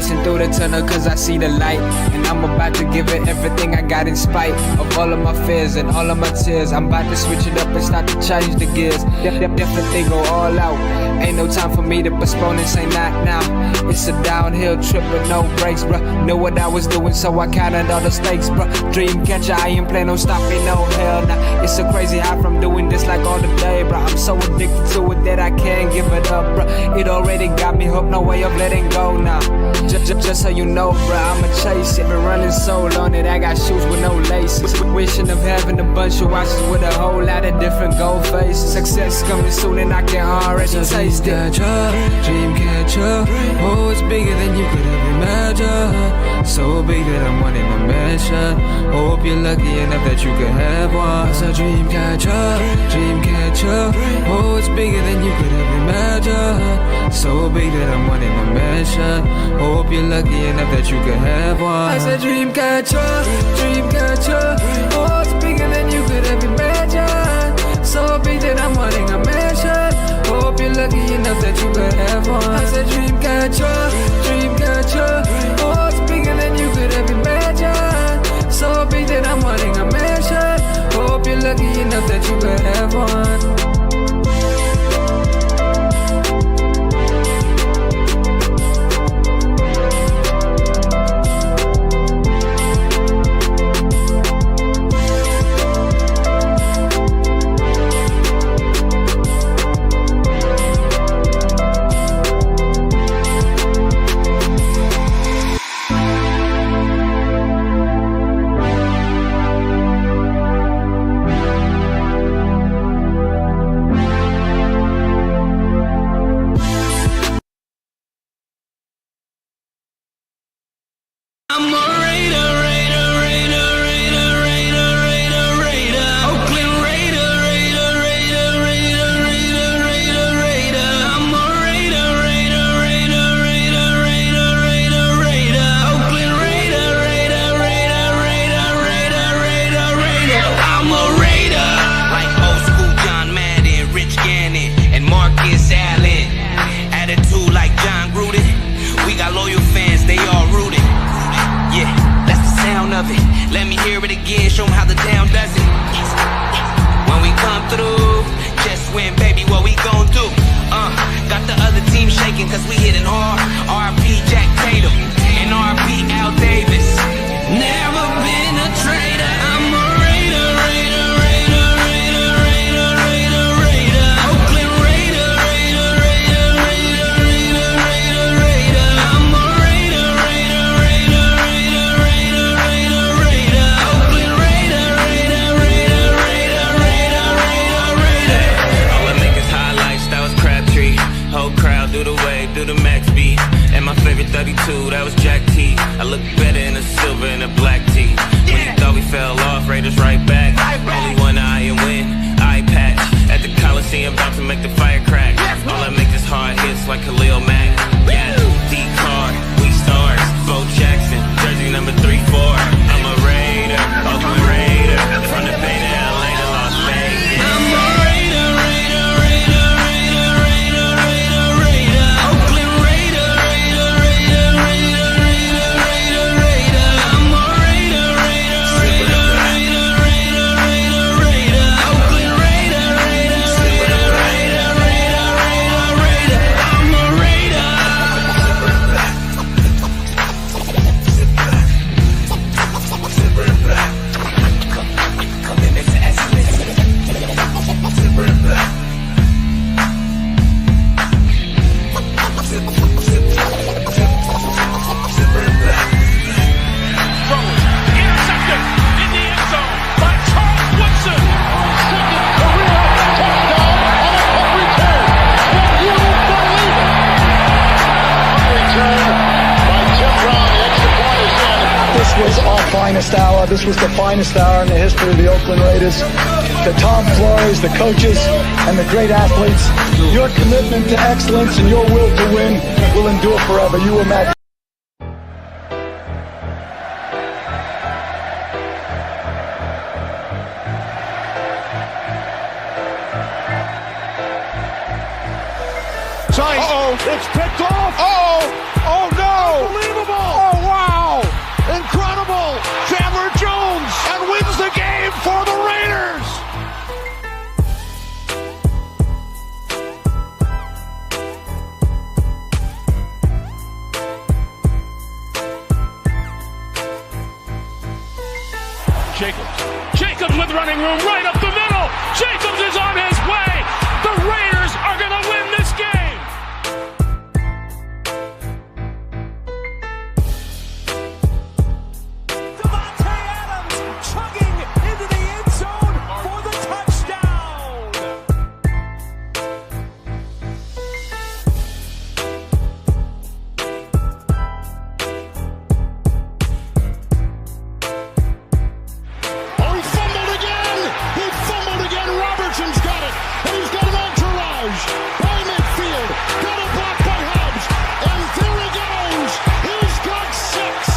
racing through the tunnel cause I see the light, and I'm about to give it everything I got in spite of all of my fears and all of my tears. I'm about to switch it up and start to change the gears. Definitely go all out. Ain't no time for me to postpone and say not now. It's a downhill trip with no brakes, bruh. Know what I was doing, so I counted all the stakes, bruh. Dream catcher, I ain't plan on stopping, no hell nah. It's so crazy how from doing this like all the day, bruh. I'm so addicted to it that I can't give it up, bruh. It already got me hooked, no way of letting go now. Just so you know, bruh, I'ma chase it. Been running so long that I got shoes with no laces. Wishing of having a bunch of watches with a whole lot of different gold faces. Success coming soon and I can already taste it. Dream catcher, oh, it's bigger than you could ever imagine. So big that I'm wanting a mansion. Hope you're lucky enough that you could have one. It's a dream catcher, dream catcher. Oh, it's bigger than you could ever imagine. So big that I'm wanting a mansion. Hope you're lucky enough that you could have one. I said dream catcher, dream catcher. Oh, it's bigger than you could ever imagine. So big that I'm wanting a mansion. Hope you're lucky enough that you could have one. I said dream catcher, dream catcher. Oh, it's bigger than you could ever imagine. So big that I'm wanting a mansion. Hope you're lucky enough that you could have one. I'm a Raider, Raider, Raider, Raider, Raider, Raider, Raider. Oakland Raider, Raider, Raider, Raider, Raider, Raider, Raider. I'm a Raider, Raider, Raider, Raider, Raider, Raider, Raider. Oakland Raider, Raider, Raider, Raider, Raider, Raider, Raider. I'm a Raider, like old school John Madden, Rich Gannon, and Marcus Allen. Attitude like John Gruden. We got loyal fans, they all rooted. Yeah, that's the sound of it. Let me hear it again, show 'em how the town does it. When we come through, just win, baby, what we gon' do? Got the other team shaking cause we hitting hard. R.I.P. Jack Tatum and R.I.P. Al Davis. Never been a traitor. I'm a Raider, Raider, Raider, Raider, Raider, Raider, Raider. Oakland Raider, Raider, Raider, Raider, Raider, Raider, Raider. I'm a Raider, Raider, Raider, Raider, Raider, Raider, Raider. Oakland Raider, Raider, Raider, Raider, Raider, Raider, Raider. All I make is highlights, that was Crabtree. Whole crowd do the wave, do the max beat. And my favorite 32, that was Jack T. I look better in a silver and a black tee. When you thought we fell off, Raiders right back. Only one eye and win, eye patch. At the Coliseum, about to make the fire crack. All I make is hard hits like Khalil Mack. Yeah, D-Card, we stars. Bo Jackson, jersey number 3-4. I'm a Raider, Oakland Raider. From the Bay to LA to Las Vegas. I'm a Raider, Raider, Raider, Raider, Raider, Raider, Raider. Oakland Raider, Raider, Raider, Raider, Raider, Raider, Raider. I'm a Raider, Raider, Raider, Raider, Raider, Raider, Raider. Oakland Raider, Raider, Raider, Raider, Raider, Raider, Raider. I'm a Raider. Commitment to excellence. Intercepted in the end zone by Charles Woodson. Second career touchdown on a punt return. Can you believe it? Punt return by Jim Brown. The extra point is in. This was our finest hour. This was the finest hour in the history of the Oakland Raiders. The Tom Flores, the coaches, and the great athletes. Your commitment to excellence and your will to win will endure forever. You were magnificent. It's picked off. Oh, no! Unbelievable! Oh, wow! Incredible! Chandler Jones and wins the game for the Raiders! Jacobs with running room right up the middle. Jacobs is on his way. The Raiders are going to win this game. Devontae Adams chugging into the end zone for the touchdown. Robertson's got it, and he's got an entourage by midfield, got a block by Hobbs, and there he goes, he's got 6.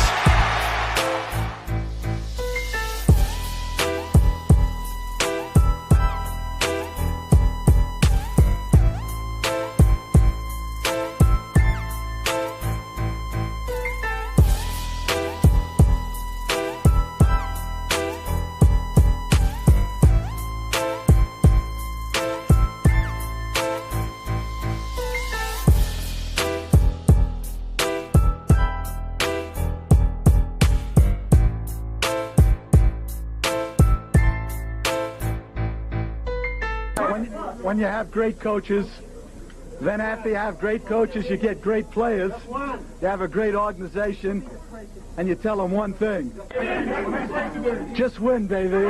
When you have great coaches, then after you have great coaches, you get great players. You have a great organization, and you tell them one thing. Just win, baby.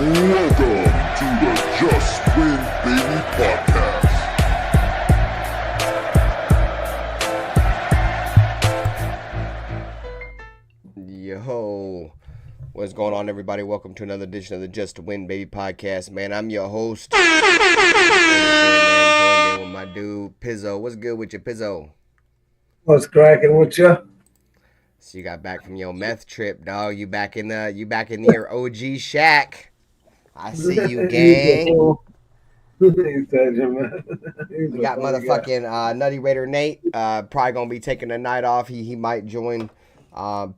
Welcome to the Just Win Baby podcast. Yo, what's going on, everybody? Welcome to another edition of the Just Win Baby podcast. Man, I'm your host. Joined in with my dude Pizzo. What's good with you, Pizzo? What's cracking with you? So you got back from your meth trip, dog. You back in your OG shack. I see you, gang. We got motherfucking Nutty Raider Nate. Probably gonna be taking the night off. He might join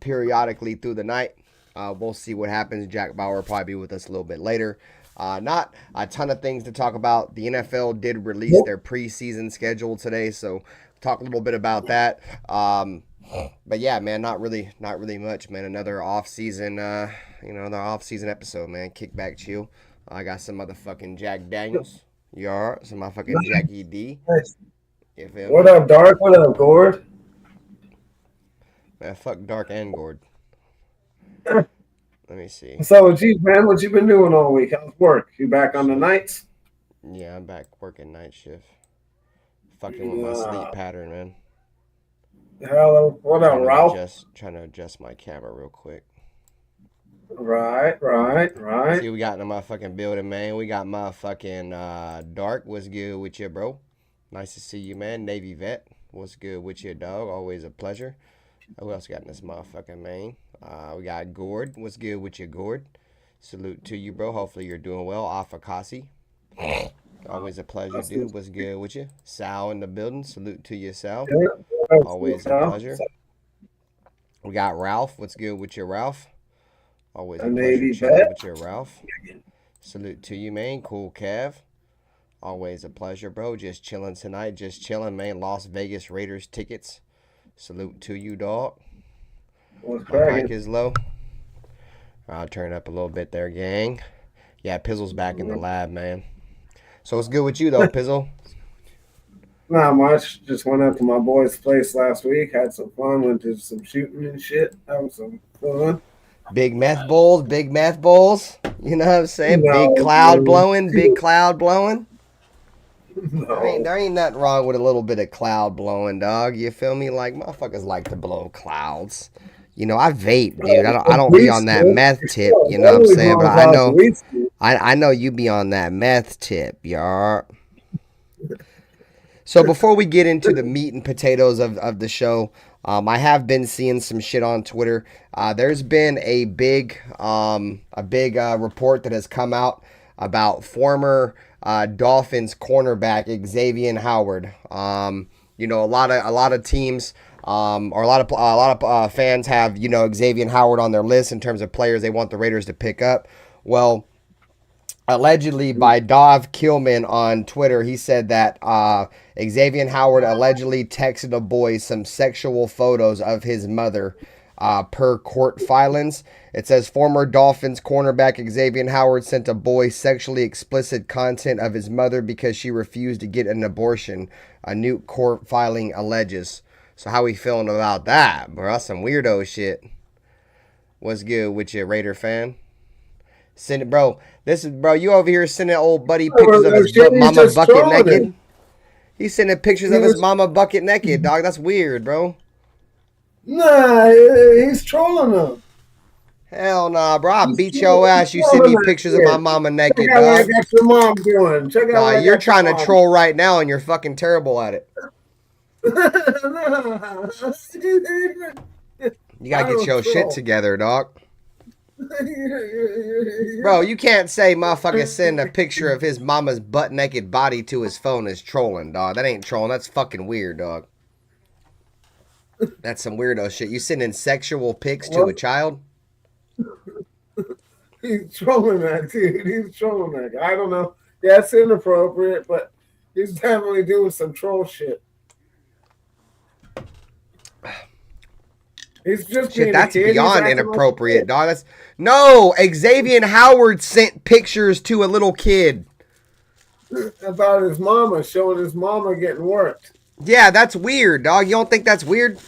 periodically through the night. We'll see what happens. Jack Bauer will probably be with us a little bit later. Not a ton of things to talk about. The NFL did release their preseason schedule today, so talk a little bit about that. But yeah, man, not really much, man. Another off-season, another off-season episode, man. Kick back, chill. I got some motherfucking Jack Daniels. You are some motherfucking Jackie D. Nice. You feel What me? up, Dark? What up, Gord? Man, fuck Dark and Gord. Let me see. So, geez, man, what you been doing all week? How's work? You back on the nights? Yeah, I'm back working night shift. Fucking with my sleep pattern, man. Hello. What up, Ralph? Trying to adjust my camera real quick. Right. See, we got in the motherfucking building, man. We got motherfucking Dark. What's good with you, bro? Nice to see you, man. Navy vet. What's good with you, dog? Always a pleasure. Who else got in this motherfucking man? We got Gord. What's good with you, Gord? Salute to you, bro. Hopefully you're doing well. Afakasi. Always a pleasure, dude. What's good with you? Sal in the building. Salute to you, Sal. Always a pleasure. We got Ralph. What's good with you, Ralph? Always a pleasure chatting with you, Ralph. Salute to you, man. Cool, Kev. Always a pleasure, bro. Just chilling tonight. Just chilling, man. Las Vegas Raiders tickets. Salute to you, dog. My mic is low. I'll turn it up a little bit there, gang. Yeah, Pizzle's back in the lab, man. So what's good with you, though, Pizzle? Not much. Just went up to my boy's place last week. Had some fun. Went to some shooting and shit. Having some fun. Big meth bowls. You know what I'm saying? No, big cloud blowing. No. There ain't nothing wrong with a little bit of cloud blowing, dog. You feel me? Like, motherfuckers like to blow clouds. You know, I vape, dude. I don't be on that meth tip. You know what I'm saying? But I know you be on that meth tip, y'all. So before we get into the meat and potatoes of the show, I have been seeing some shit on Twitter. There's been a big report that has come out about former Dolphins cornerback Xavier Howard. You know, a lot of teams or a lot of fans have, you know, Xavier Howard on their list in terms of players they want the Raiders to pick up. Well, allegedly by Dov Killman on Twitter, he said that Xavier Howard allegedly texted a boy some sexual photos of his mother per court filings. It says former Dolphins cornerback Xavier Howard sent a boy sexually explicit content of his mother because she refused to get an abortion, a new court filing alleges. So how we feeling about that, bro? That's some weirdo shit. What's good with you, Raider fan? Send it, bro. Bro, you over here sending old buddy pictures of his mama bucket naked. He's sending pictures of his mama bucket naked, dog. That's weird, bro. Nah, he's trolling them. Hell nah, bro. I'll beat your ass. You send me pictures of my mama naked, Check out what I dog. got your mom doing. Check out what I got You're trying your to mom. troll right now, and you're fucking terrible at it. You gotta get your shit together, dog. Bro, you can't say motherfucker send a picture of his mama's butt naked body to his phone is trolling, dog. That ain't trolling. That's fucking weird, dog. That's some weirdo shit. You sending sexual pics to a child? He's trolling that, dude. He's trolling that guy. I don't know. Yeah, it's inappropriate, but he's definitely doing some troll shit. He's just Shit, being that's a kid. beyond inappropriate, dog. That's no. Xavier Howard sent pictures to a little kid About his mama, showing his mama getting worked. Yeah, that's weird, dog. You don't think that's weird?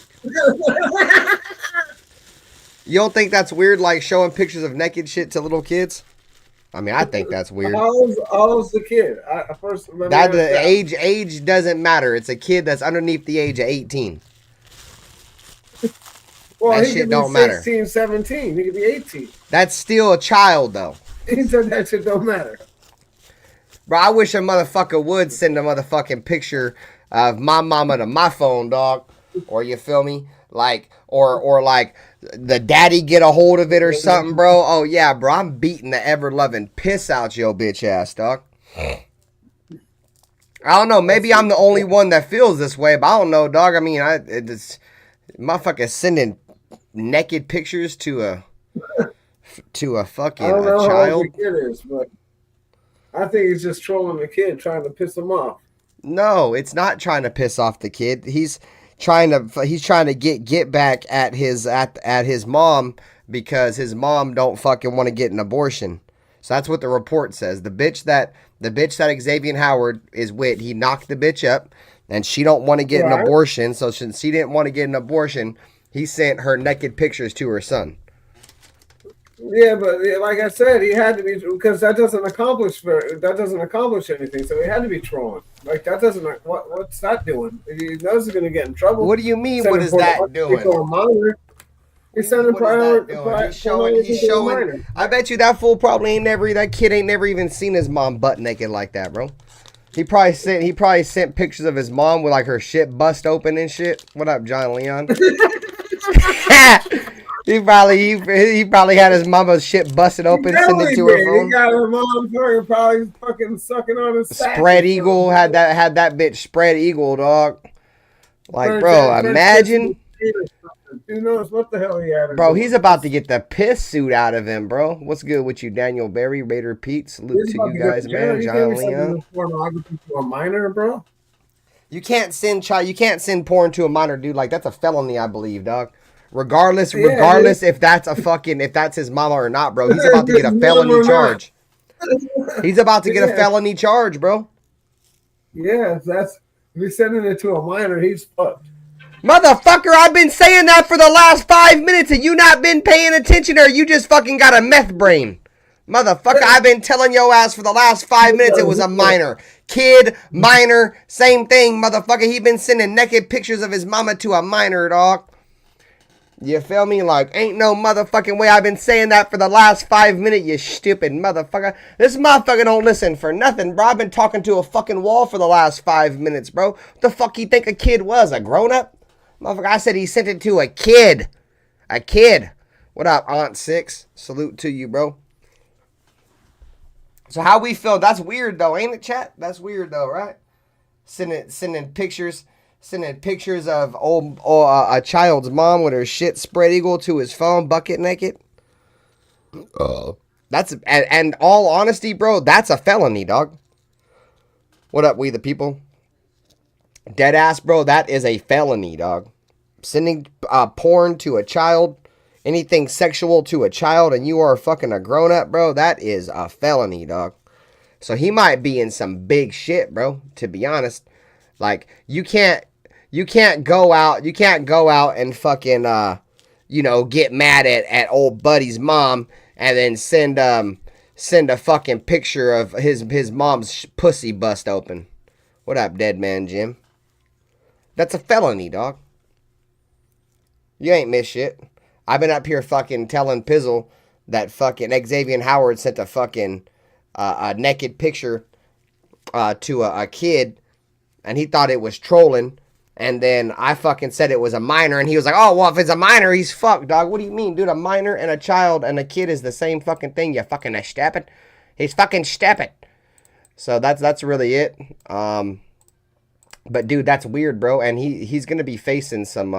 You don't think that's weird, like showing pictures of naked shit to little kids? I mean, I think that's weird. How old's the kid? That the age doesn't matter. It's a kid that's underneath the age of 18. Well, that he shit could don't be matter. 16, 17. He could be 18. That's still a child, though. He said that shit don't matter. Bro, I wish a motherfucker would send a motherfucking picture of my mama to my phone, dog. Or you feel me? Like, or like the daddy get a hold of it or something, bro. Oh, yeah, bro. I'm beating the ever-loving piss out your bitch ass, dog. I don't know. Maybe I'm the only one that feels this way, but I don't know, dog. I mean, it's motherfucker sending naked pictures to a fucking I don't know a how child. old the kid is, but I think he's just trolling the kid, trying to piss him off. No, it's not trying to piss off the kid. He's trying to get back at his mom because his mom don't fucking want to get an abortion. So that's what the report says. The bitch that Xavier Howard is with, he knocked the bitch up, and she don't want to get an abortion. So since she didn't want to get an abortion, he sent her naked pictures to her son. Yeah, but like I said, he had to be, because that doesn't accomplish anything. So he had to be trolling. Like that doesn't. What's that doing? He knows he's gonna get in trouble. What do you mean? What is that doing? He's sending He's showing. I bet you that fool probably that kid ain't never even seen his mom butt naked like that, bro. He probably sent pictures of his mom with like her shit bust open and shit. What up, John Leon? He probably had his mama's shit busted open, sent it to her phone. He got her mom probably fucking sucking on his sack. Spread eagle had that bitch spread eagle, dog. Like, bro, imagine. Who knows what the hell he had? Bro, he's about to get the piss suit out of him, bro. What's good with you, Daniel Berry, Raider Pete? Salute to you guys, man. John Leon. Pornography to a minor, bro. You can't send porn to a minor, dude. Like that's a felony, I believe, dog. Regardless if that's his mama or not, bro. He's about to get a felony charge. He's about to get a felony charge, bro. Yeah, if he's sending it to a minor, he's fucked. Motherfucker, I've been saying that for the last 5 minutes and you not been paying attention, or you just fucking got a meth brain. Motherfucker, I've been telling your ass for the last 5 minutes it was a minor. Kid, minor, same thing, motherfucker. He been sending naked pictures of his mama to a minor, dog. You feel me? Like, ain't no motherfucking way I've been saying that for the last 5 minutes, you stupid motherfucker. This motherfucker don't listen for nothing, bro. I've been talking to a fucking wall for the last 5 minutes, bro. What the fuck you think a kid was? A grown-up? Motherfucker, I said he sent it to a kid. A kid. What up, Aunt Six? Salute to you, bro. So how we feel, that's weird though, ain't it, chat? That's weird though, right? Sending pictures of a child's mom with her shit spread eagle to his phone, bucket naked. That's, and all honesty, bro, that's a felony, dog. What up, we the people? Dead ass, bro, that is a felony, dog. Sending porn to a child, anything sexual to a child, and you are fucking a grown up, bro, that is a felony, dog. So he might be in some big shit, bro, to be honest. Like, you can't go out and fucking, get mad at old buddy's mom and then send a fucking picture of his mom's pussy bust open. What up, dead man Jim? That's a felony, dog. You ain't missed shit. I've been up here fucking telling Pizzle that fucking Xavier Howard sent a fucking a naked picture to a kid, and he thought it was trolling. And then I fucking said it was a minor, and he was like, oh, well, if it's a minor, he's fucked, dog. What do you mean, dude? A minor and a child and a kid is the same fucking thing, you fucking stepping. He's fucking stepping. So that's really it. But, dude, that's weird, bro. And he's going to be facing some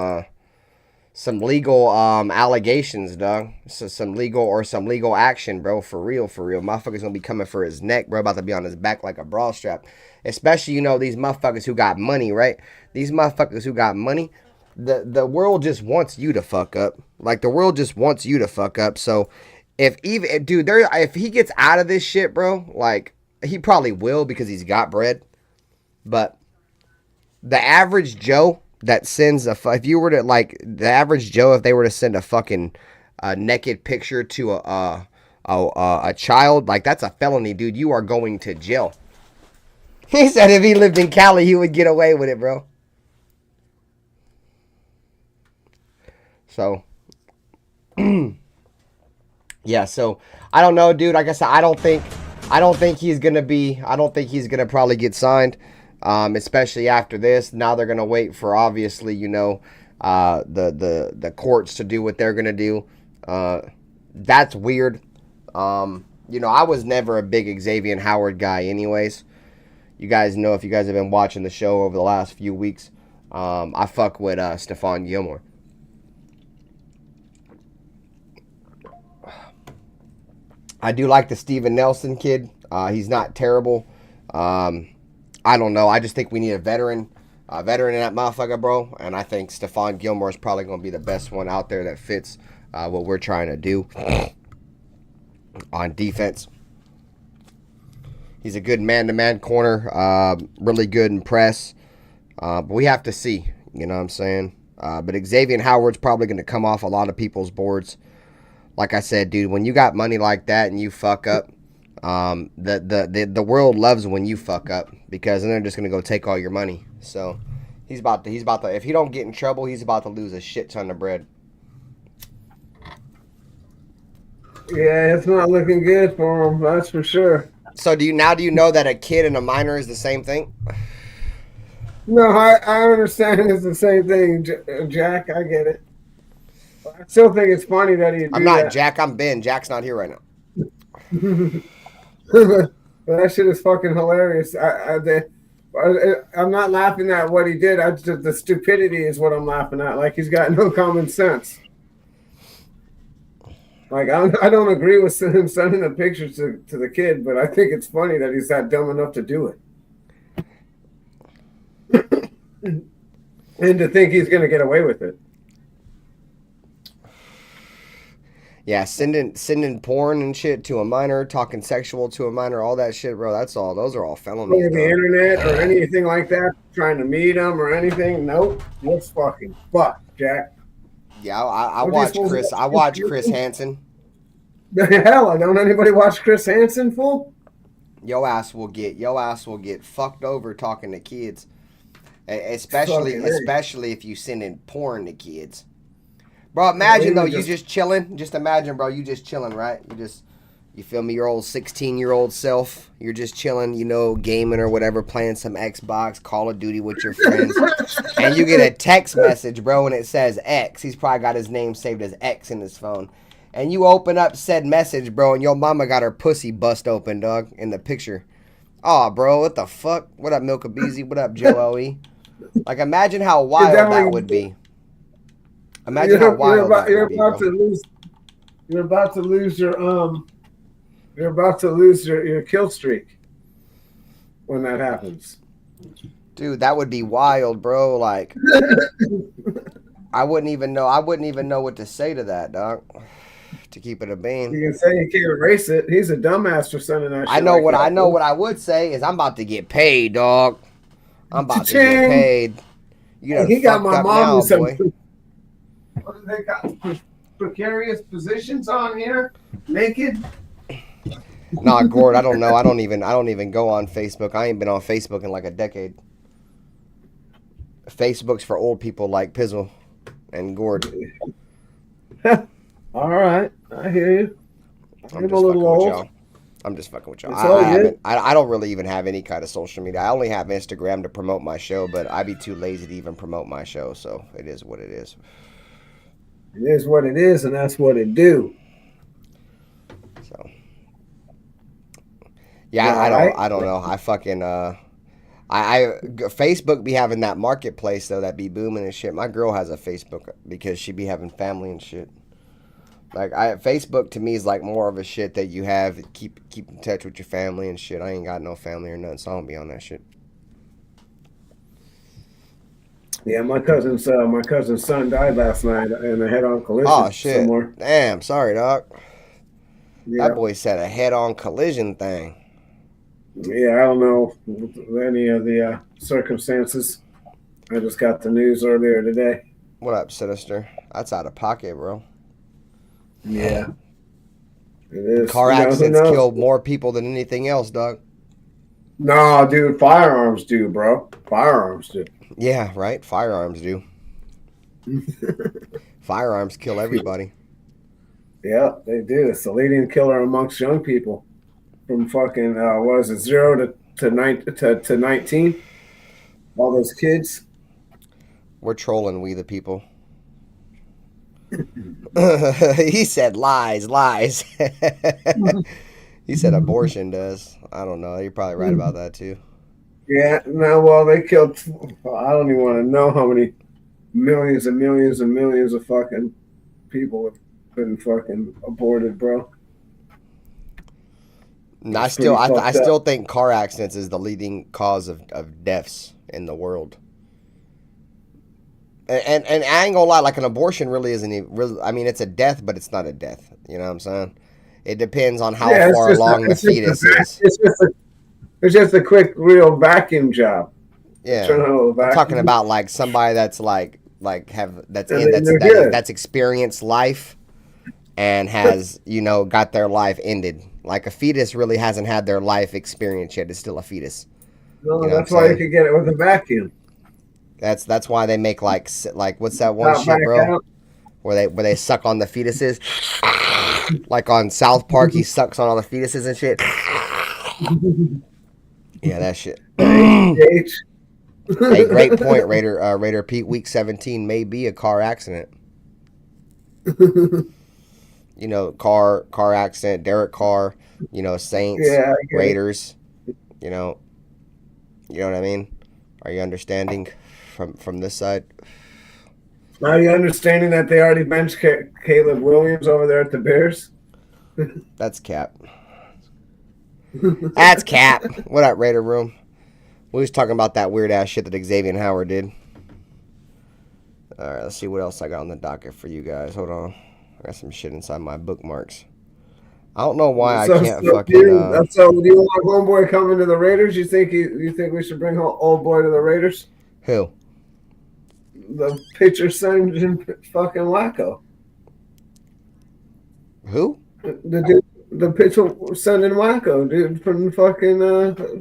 legal allegations, dog. So some legal action, bro. For real. Motherfuckers going to be coming for his neck, bro. About to be on his back like a bra strap. Especially, these motherfuckers who got money, right? These motherfuckers who got money, the world just wants you to fuck up. Like, the world just wants you to fuck up. So, if he gets out of this shit, bro, like, he probably will because he's got bread. But the average Joe that sends if they were to send a fucking naked picture to a child, like, that's a felony, dude. You are going to jail. He said if he lived in Cali, he would get away with it, bro. So, yeah. So I don't know, dude. Like I said, I don't think he's gonna probably get signed. Especially after this. Now they're gonna wait for, obviously, the courts to do what they're gonna do. That's weird. I was never a big Xavier Howard guy, anyways. You guys know, if you guys have been watching the show over the last few weeks, I fuck with Stephon Gilmore. I do like the Steven Nelson kid. He's not terrible. I don't know. I just think we need a veteran in that motherfucker, bro. And I think Stephon Gilmore is probably going to be the best one out there that fits what we're trying to do on defense. He's a good man-to-man corner, really good in press. But we have to see, you know what I'm saying? But Xavier Howard's probably going to come off a lot of people's boards. Like I said, dude, when you got money like that and you fuck up, the world loves when you fuck up, because then they're just going to go take all your money. So he's about to, if he don't get in trouble, he's about to lose a shit ton of bread. Yeah, it's not looking good for him, that's for sure. So do you know that a kid and a minor is the same thing? No, I understand it's the same thing, Jack. I get it. I still think it's funny that he. I'm not Jack. I'm Ben. Jack's not here right now. But that shit is fucking hilarious. I'm not laughing at what he did. The stupidity is what I'm laughing at. Like, he's got no common sense. Like, I don't agree with him sending the pictures to the kid, but I think it's funny that he's that dumb enough to do it. And to think he's going to get away with it. Yeah, sending porn and shit to a minor, talking sexual to a minor, all that shit, bro. Those are all felonies. Or the internet or anything like that, trying to meet him or anything. Nope. Let's fucking fuck, Jack. Yeah, I watch Chris Hansen. The hell, don't anybody watch Chris Hansen, fool? Your ass will get fucked over talking to kids. Especially if you send in porn to kids. Bro, imagine though, you just chilling. Just imagine, bro, you just chilling, right? You feel me? Your old 16-year-old self. You're just chilling, you know, gaming or whatever, playing some Xbox, Call of Duty with your friends. And you get a text message, bro, and it says X. He's probably got his name saved as X in his phone. And you open up said message, bro, and your mama got her pussy bust open, dog, in the picture. Aw, bro, what the fuck? What up, Milka Beezy? What up, Joe O.E.? Like, imagine how wild that would be. Imagine how wild that would be, bro. You're about to lose your kill streak when that happens. Dude, that would be wild, bro. Like, I wouldn't even know what to say to that, dog. To keep it a bean. You can say you can't erase it. He's a dumbass for sending that shit. I know what I would say is I'm about to get paid, dog. I'm about to get paid. You done he got my mom now, boy. What do they got? Precarious positions on here? Naked? Nah, Gord, I don't know. I don't even go on Facebook. I ain't been on Facebook in like a decade. Facebook's for old people like Pizzle and Gord. All right, I hear you. I'm just fucking with y'all. I don't really even have any kind of social media. I only have Instagram to promote my show, but I'd be too lazy to even promote my show, so it is what it is. It is what it is, and that's what it do. So, yeah, I don't know. I fucking Facebook be having that marketplace though that be booming and shit. My girl has a Facebook because she be having family and shit. Like Facebook to me is like more of a shit that you have keep in touch with your family and shit. I ain't got no family or nothing, so I don't be on that shit. Yeah, my cousin's son died last night in a head-on collision. Oh shit! Somewhere. Damn, sorry, doc. Yeah. That boy said a head-on collision thing. Yeah, I don't know any of the circumstances. I just got the news earlier today. What up, Sinister? That's out of pocket, bro. Yeah, it is. Car accidents kill more people than anything else, dog. No, dude, firearms do, bro. Firearms do. Yeah, right? Firearms do. Firearms kill everybody. Yeah, they do. It's the leading killer amongst young people. From fucking, what is it, 0 to 19? All those kids. We're trolling, we the people. He said lies. He said abortion does. I don't know. You're probably right about that too. Yeah, no, well, they killed, I don't even want to know how many millions and millions and millions of fucking people have been fucking aborted, bro. I still think car accidents is the leading cause of deaths in the world. And I ain't gonna lie, like an abortion really isn't even, I mean, it's a death, but it's not a death. You know what I'm saying? It depends on how far along the fetus is. It's just a quick, real vacuum job. Yeah, I'm talking about like somebody that's that's experienced life and has got their life ended. Like a fetus really hasn't had their life experience yet. It's still a fetus. No, that's why you could get it with a vacuum. That's why they make like what's that one shit, bro? Where they suck on the fetuses. Like on South Park, he sucks on all the fetuses and shit. Yeah, that shit. Hey, great point, Raider Pete. Week 17 may be a car accident. Car accident. Derek Carr. Saints. Yeah, Raiders. You know what I mean? Are you understanding from this side? Are you understanding that they already benched Caleb Williams over there at the Bears? That's cap. That's cap. What up, Raider Room? We was talking about that weird ass shit that Xavier Howard did. All right, let's see what else I got on the docket for you guys. Hold on, I got some shit inside my bookmarks. I don't know why I can't fucking. So, do you want homeboy coming to the Raiders? You think we should bring old boy to the Raiders? Who? The pitcher sending fucking Wacko. Who? The pitcher sending Wacko, dude, from fucking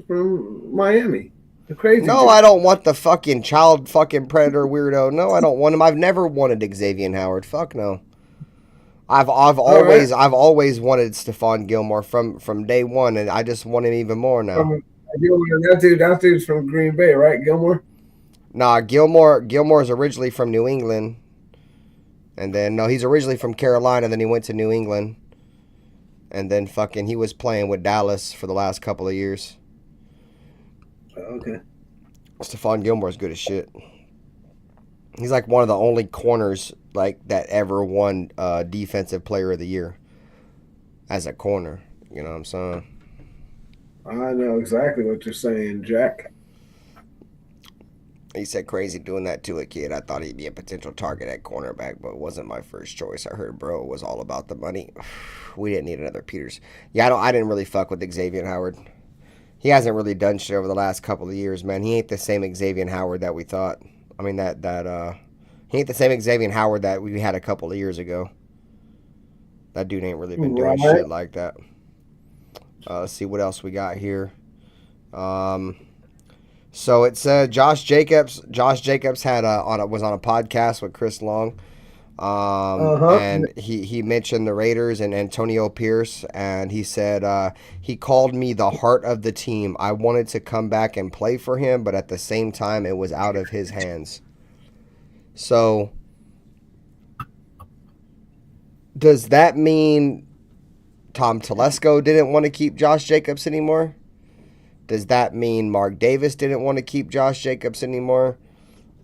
from Miami. The crazy. No, dude. I don't want the fucking child fucking predator weirdo. No, I don't want him. I've never wanted Xavier Howard. Fuck no. I've always wanted Stephon Gilmore from day one, and I just want him even more now. That dude's from Green Bay, right? Gilmore. Nah, Gilmore's originally from New England, and then no, he's originally from Carolina. Then he went to New England, and then fucking he was playing with Dallas for the last couple of years. Okay. Stephon Gilmore's good as shit. He's like one of the only corners like that ever won Defensive Player of the Year as a corner. You know what I'm saying? I know exactly what you're saying, Jack. He said crazy doing that to a kid. I thought he'd be a potential target at cornerback, but it wasn't my first choice. I heard bro was all about the money. We didn't need another Peters. Yeah, I didn't really fuck with Xavier Howard. He hasn't really done shit over the last couple of years, man. He ain't the same Xavier Howard that we thought. I mean, he ain't the same Xavier Howard that we had a couple of years ago. That dude ain't really been doing shit like that. Let's see what else we got here. So it said Josh Jacobs had was on a podcast with Chris Long. And he mentioned the Raiders and Antonio Pierce, and he said he called me the heart of the team. I wanted to come back and play for him, but at the same time, it was out of his hands. So, does that mean Tom Telesco didn't want to keep Josh Jacobs anymore? Does that mean Mark Davis didn't want to keep Josh Jacobs anymore?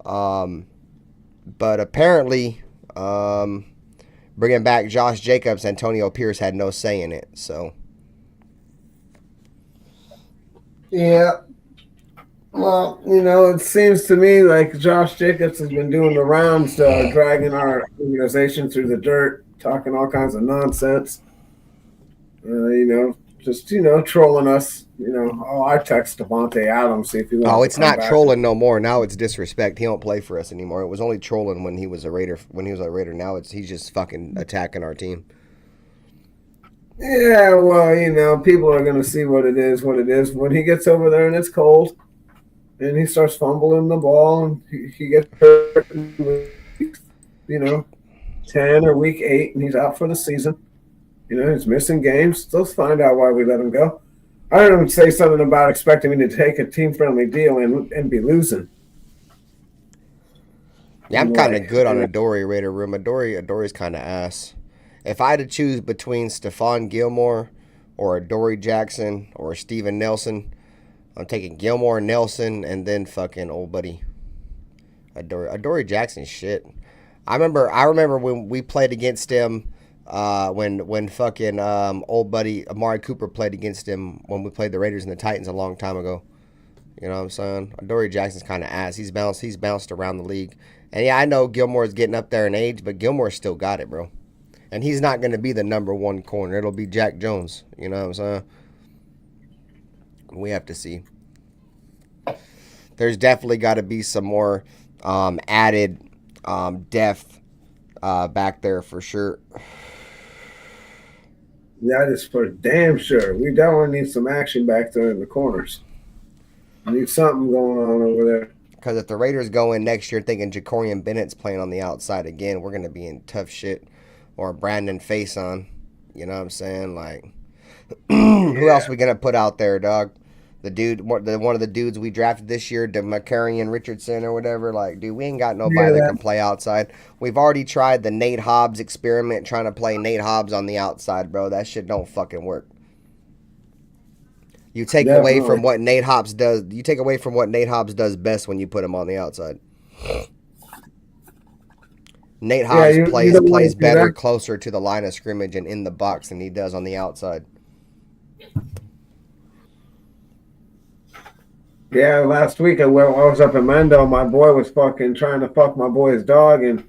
But apparently, bringing back Josh Jacobs, Antonio Pierce had no say in it. So, yeah. Well, it seems to me like Josh Jacobs has been doing the rounds, dragging our organization through the dirt, talking all kinds of nonsense. Just trolling us. I text Devontae Adams, see if he wants. Oh, it's not trolling no more. Now it's disrespect. He don't play for us anymore. It was only trolling when he was a Raider. Now he's just fucking attacking our team. Yeah, well, people are gonna see what it is. When he gets over there and it's cold, and he starts fumbling the ball, and he gets hurt in week, 10 or week 8, and he's out for the season. He's missing games. Let's find out why we let him go. I heard him say something about expecting me to take a team-friendly deal and be losing. Yeah, I'm kind of good on Adoree Raider Room. Adoree's kind of ass. If I had to choose between Stephon Gilmore or Adoree Jackson or Steven Nelson, I'm taking Gilmore, Nelson, and then fucking old buddy Adoree Jackson. Shit, I remember when we played against him. When fucking old buddy Amari Cooper played against him when we played the Raiders and the Titans a long time ago. You know what I'm saying? Adoree Jackson's kind of ass. He's bounced around the league. And yeah, I know Gilmore's getting up there in age, but Gilmore still got it, bro. And he's not going to be the number one corner. It'll be Jack Jones. You know what I'm saying? We have to see. There's definitely got to be some more added depth back there for sure. That is for damn sure. We definitely need some action back there in the corners. We need something going on over there. Because if the Raiders go in next year thinking Jacorian Bennett's playing on the outside again, we're going to be in tough shit. Or Brandon Faison. You know what I'm saying? Like, who else we going to put out there, dog? The dude, one of the dudes we drafted this year, DeMarcarian Richardson or whatever. Like, dude, we ain't got nobody that can play outside. We've already tried the Nate Hobbs experiment, trying to play Nate Hobbs on the outside, bro. That shit don't fucking work. You take away from what Nate Hobbs does. You take away from what Nate Hobbs does best when you put him on the outside. Nate Hobbs plays better closer to the line of scrimmage and in the box than he does on the outside. Yeah, last week I was up in Mendo. My boy was fucking trying to fuck my boy's dog and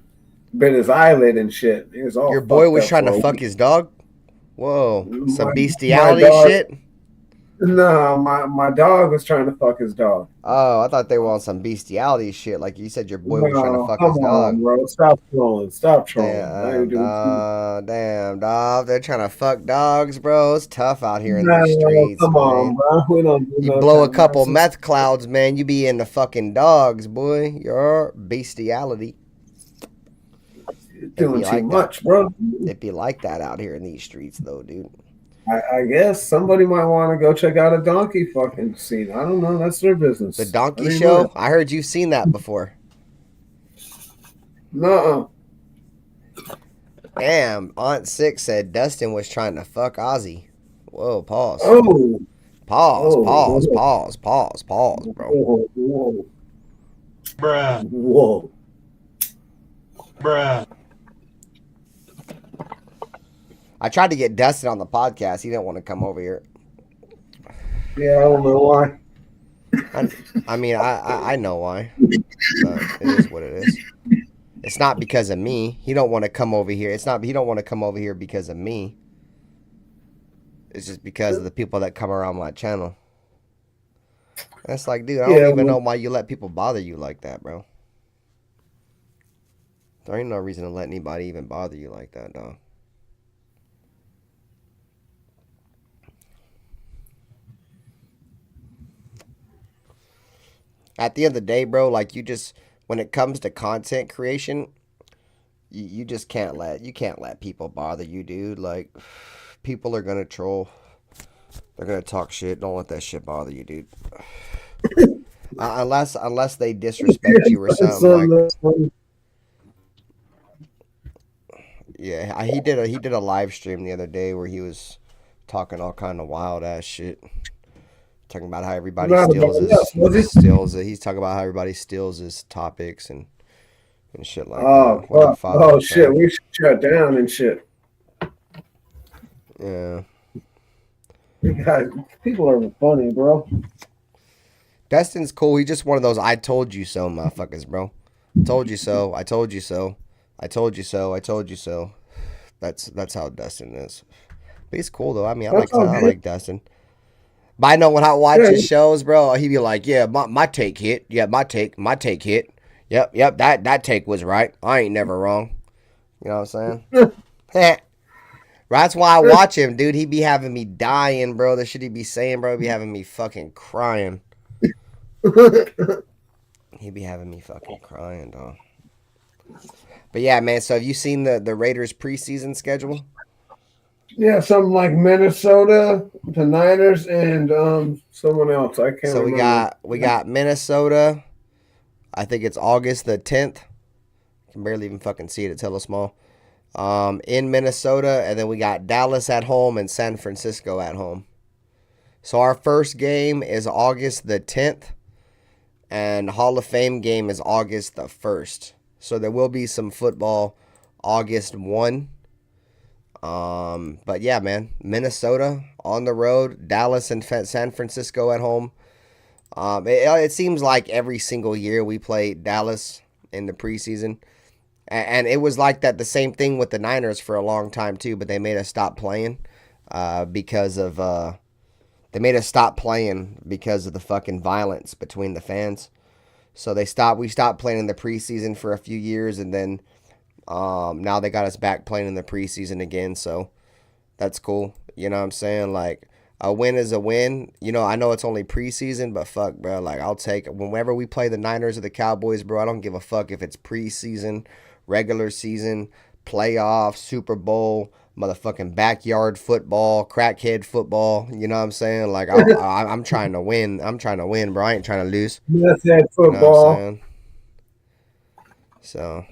bit his eyelid and shit. He was all Your boy was trying to fuck his dog? Whoa, some bestiality shit? No, my dog was trying to fuck his dog. Oh, I thought they were on some bestiality shit. Like you said, your boy was trying to fuck his dog. Bro. Stop trolling. Damn, dog. They're trying to fuck dogs, bro. It's tough out here in the streets. Come on, bro. We don't do you blow a couple meth clouds, man. You be in the fucking dogs, boy. Your bestiality. Doing too much, bro. It'd be like that out here in these streets, though, dude. I guess somebody might want to go check out a donkey fucking scene. I don't know. That's their business. The donkey show? I heard you've seen that before. Nuh-uh. Damn, Aunt Six said Dustin was trying to fuck Ozzy. Whoa, pause. Oh. Pause, bro. Whoa. Bruh. Whoa. Bruh. I tried to get Dustin on the podcast. He didn't want to come over here. Yeah, I don't know why. I mean, I know why. But it is what it is. It's not because of me. He don't want to come over here. He don't want to come over here because of me. It's just because of the people that come around my channel. And it's like, dude, I don't even know why you let people bother you like that, bro. There ain't no reason to let anybody even bother you like that, dog. At the end of the day, bro, like when it comes to content creation, you just can't let people bother you, dude. Like, people are gonna troll. They're gonna talk shit. Don't let that shit bother you, dude. Unless they disrespect you or something. Like, yeah, he did a live stream the other day where he was talking all kind of wild ass shit. Talking about how everybody he's talking about how everybody steals his topics and shit like that. Oh shit, we should shut down and shit. Yeah. God, people are funny, bro. Dustin's cool. He's just one of those I told you so motherfuckers, bro. Told you so. I told you so. I told you so. I told you so. That's how Dustin is. But he's cool though. I mean, I like Dustin. But I know when I watch his shows, bro, he'd be like, yeah, my take hit. Yeah, my take hit. Yep, that take was right. I ain't never wrong. You know what I'm saying? That's why I watch him, dude. He be having me dying, bro. The shit he be saying, bro, be having me fucking crying. He be having me fucking crying, dog. But yeah, man, so have you seen the Raiders preseason schedule? Yeah, something like Minnesota, the Niners, and someone else. I can't remember. So we got Minnesota. I think it's August the 10th. I can barely even fucking see it. It's hella small. In Minnesota, and then we got Dallas at home and San Francisco at home. So our first game is August the 10th, and Hall of Fame game is August the 1st. So there will be some football August 1. But yeah, man, Minnesota on the road, Dallas and San Francisco at home. It seems like every single year we play Dallas in the preseason. And it was like that, the same thing with the Niners for a long time too, but they made us stop playing because of the fucking violence between the fans. So we stopped playing in the preseason for a few years, and then now they got us back playing in the preseason again, so that's cool. You know what I'm saying? Like, a win is a win. You know, I know it's only preseason, but fuck, bro. Like, I'll take whenever we play the Niners or the Cowboys, bro. I don't give a fuck if it's preseason, regular season, playoff, Super Bowl, motherfucking backyard football, crackhead football. You know what I'm saying? Like, I'm trying to win. I'm trying to win, bro. I ain't trying to lose. That's that football. You know what I'm saying? So,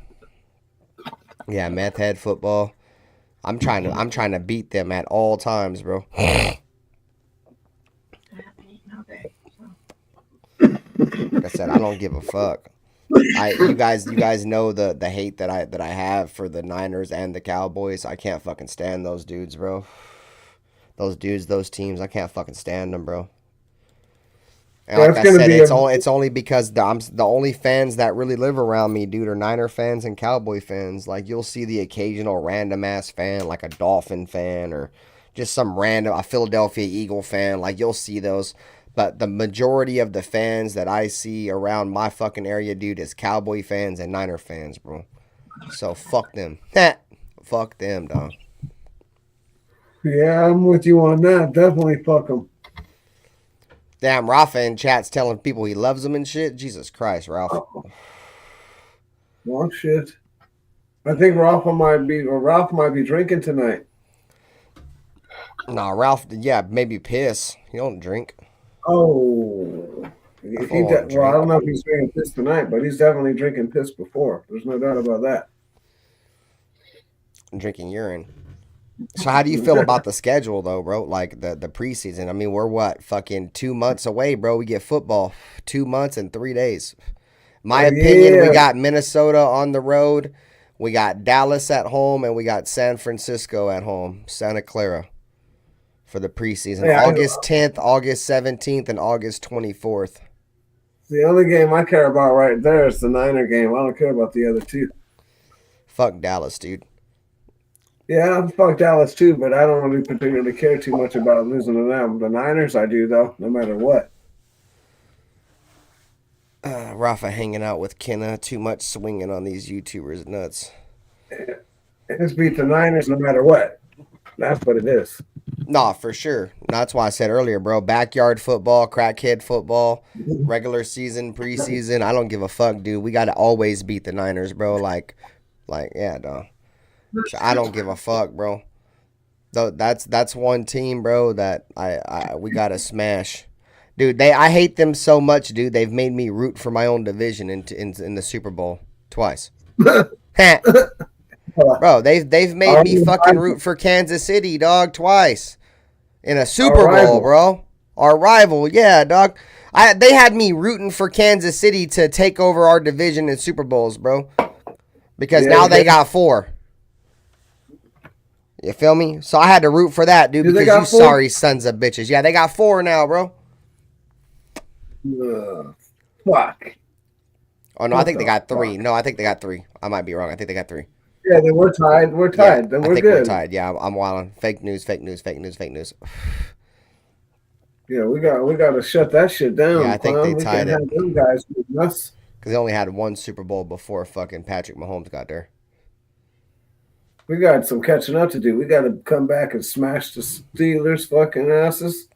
yeah, meth head football. I'm trying to beat them at all times, bro. Like I said, I don't give a fuck. You guys know the hate that I have for the Niners and the Cowboys. I can't fucking stand those dudes, bro. Those dudes, those teams, I can't fucking stand them, bro. And like I said, it's only because the only fans that really live around me, dude, are Niner fans and Cowboy fans. Like, you'll see the occasional random ass fan, like a Dolphin fan, or just some random a Philadelphia Eagle fan. Like, you'll see those. But the majority of the fans that I see around my fucking area, dude, is Cowboy fans and Niner fans, bro. So fuck them. Fuck them, dog. Yeah, I'm with you on that. Definitely fuck them. Damn, Rafa in chat's telling people he loves them and shit. Jesus Christ, Ralph. Wrong shit. I think Ralph might be drinking tonight. Nah, Ralph, yeah, maybe piss. He don't drink. Oh, That fool don't well, I drink. don't know if he's drinking piss tonight, but he's definitely drinking piss before. There's no doubt about that. Drinking urine. So how do you feel about the schedule though, bro? Like the preseason. I mean, we're what, fucking 2 months away, bro. We get football 2 months and 3 days. My opinion, we Yeah. got Minnesota on the road, we got Dallas at home, and we got San Francisco at home, Santa Clara, for the preseason. Yeah, August 10th, August 17th, and August 24th. the only game I care about right there is the Niner game. I don't care about the other two. Fuck Dallas, dude. Yeah, I'm fuck Dallas too, but I don't really particularly care too much about losing to them. The Niners, I do though, no matter what. Rafa hanging out with Kenna, too much swinging on these YouTubers, nuts. Just beat the Niners no matter what. That's what it is. Nah, for sure. That's why I said earlier, bro. Backyard football, crackhead football, regular season, preseason. I don't give a fuck, dude. We gotta always beat the Niners, bro. Like, yeah, dog. I don't give a fuck, bro. So that's one team, bro, that we gotta smash. Dude, I hate them so much, dude. They've made me root for my own division in the Super Bowl twice. Bro, they've made me fucking root for Kansas City, dog, twice in a Super Bowl, bro. Our rival, yeah, dog. They had me rooting for Kansas City to take over our division in Super Bowls, bro. Because now they got 4. You feel me? So I had to root for that, dude, because you 4? sorry sons of bitches. Yeah, they got 4 now, bro. Fuck. Oh, no, I think they got 3. No, I think they got 3. I might be wrong. I think they got 3. Yeah, then we're tied. We're tied. Yeah, then I we're think good. we're tied. Yeah, I'm wilding. Fake news, fake news, fake news, fake news. Yeah, we got to shut that shit down. Yeah, I think Clown. they We tied can't it. have them guys beating us. Because they only had 1 Super Bowl before fucking Patrick Mahomes got there. We got some catching up to do. We got to come back and smash the Steelers' fucking asses.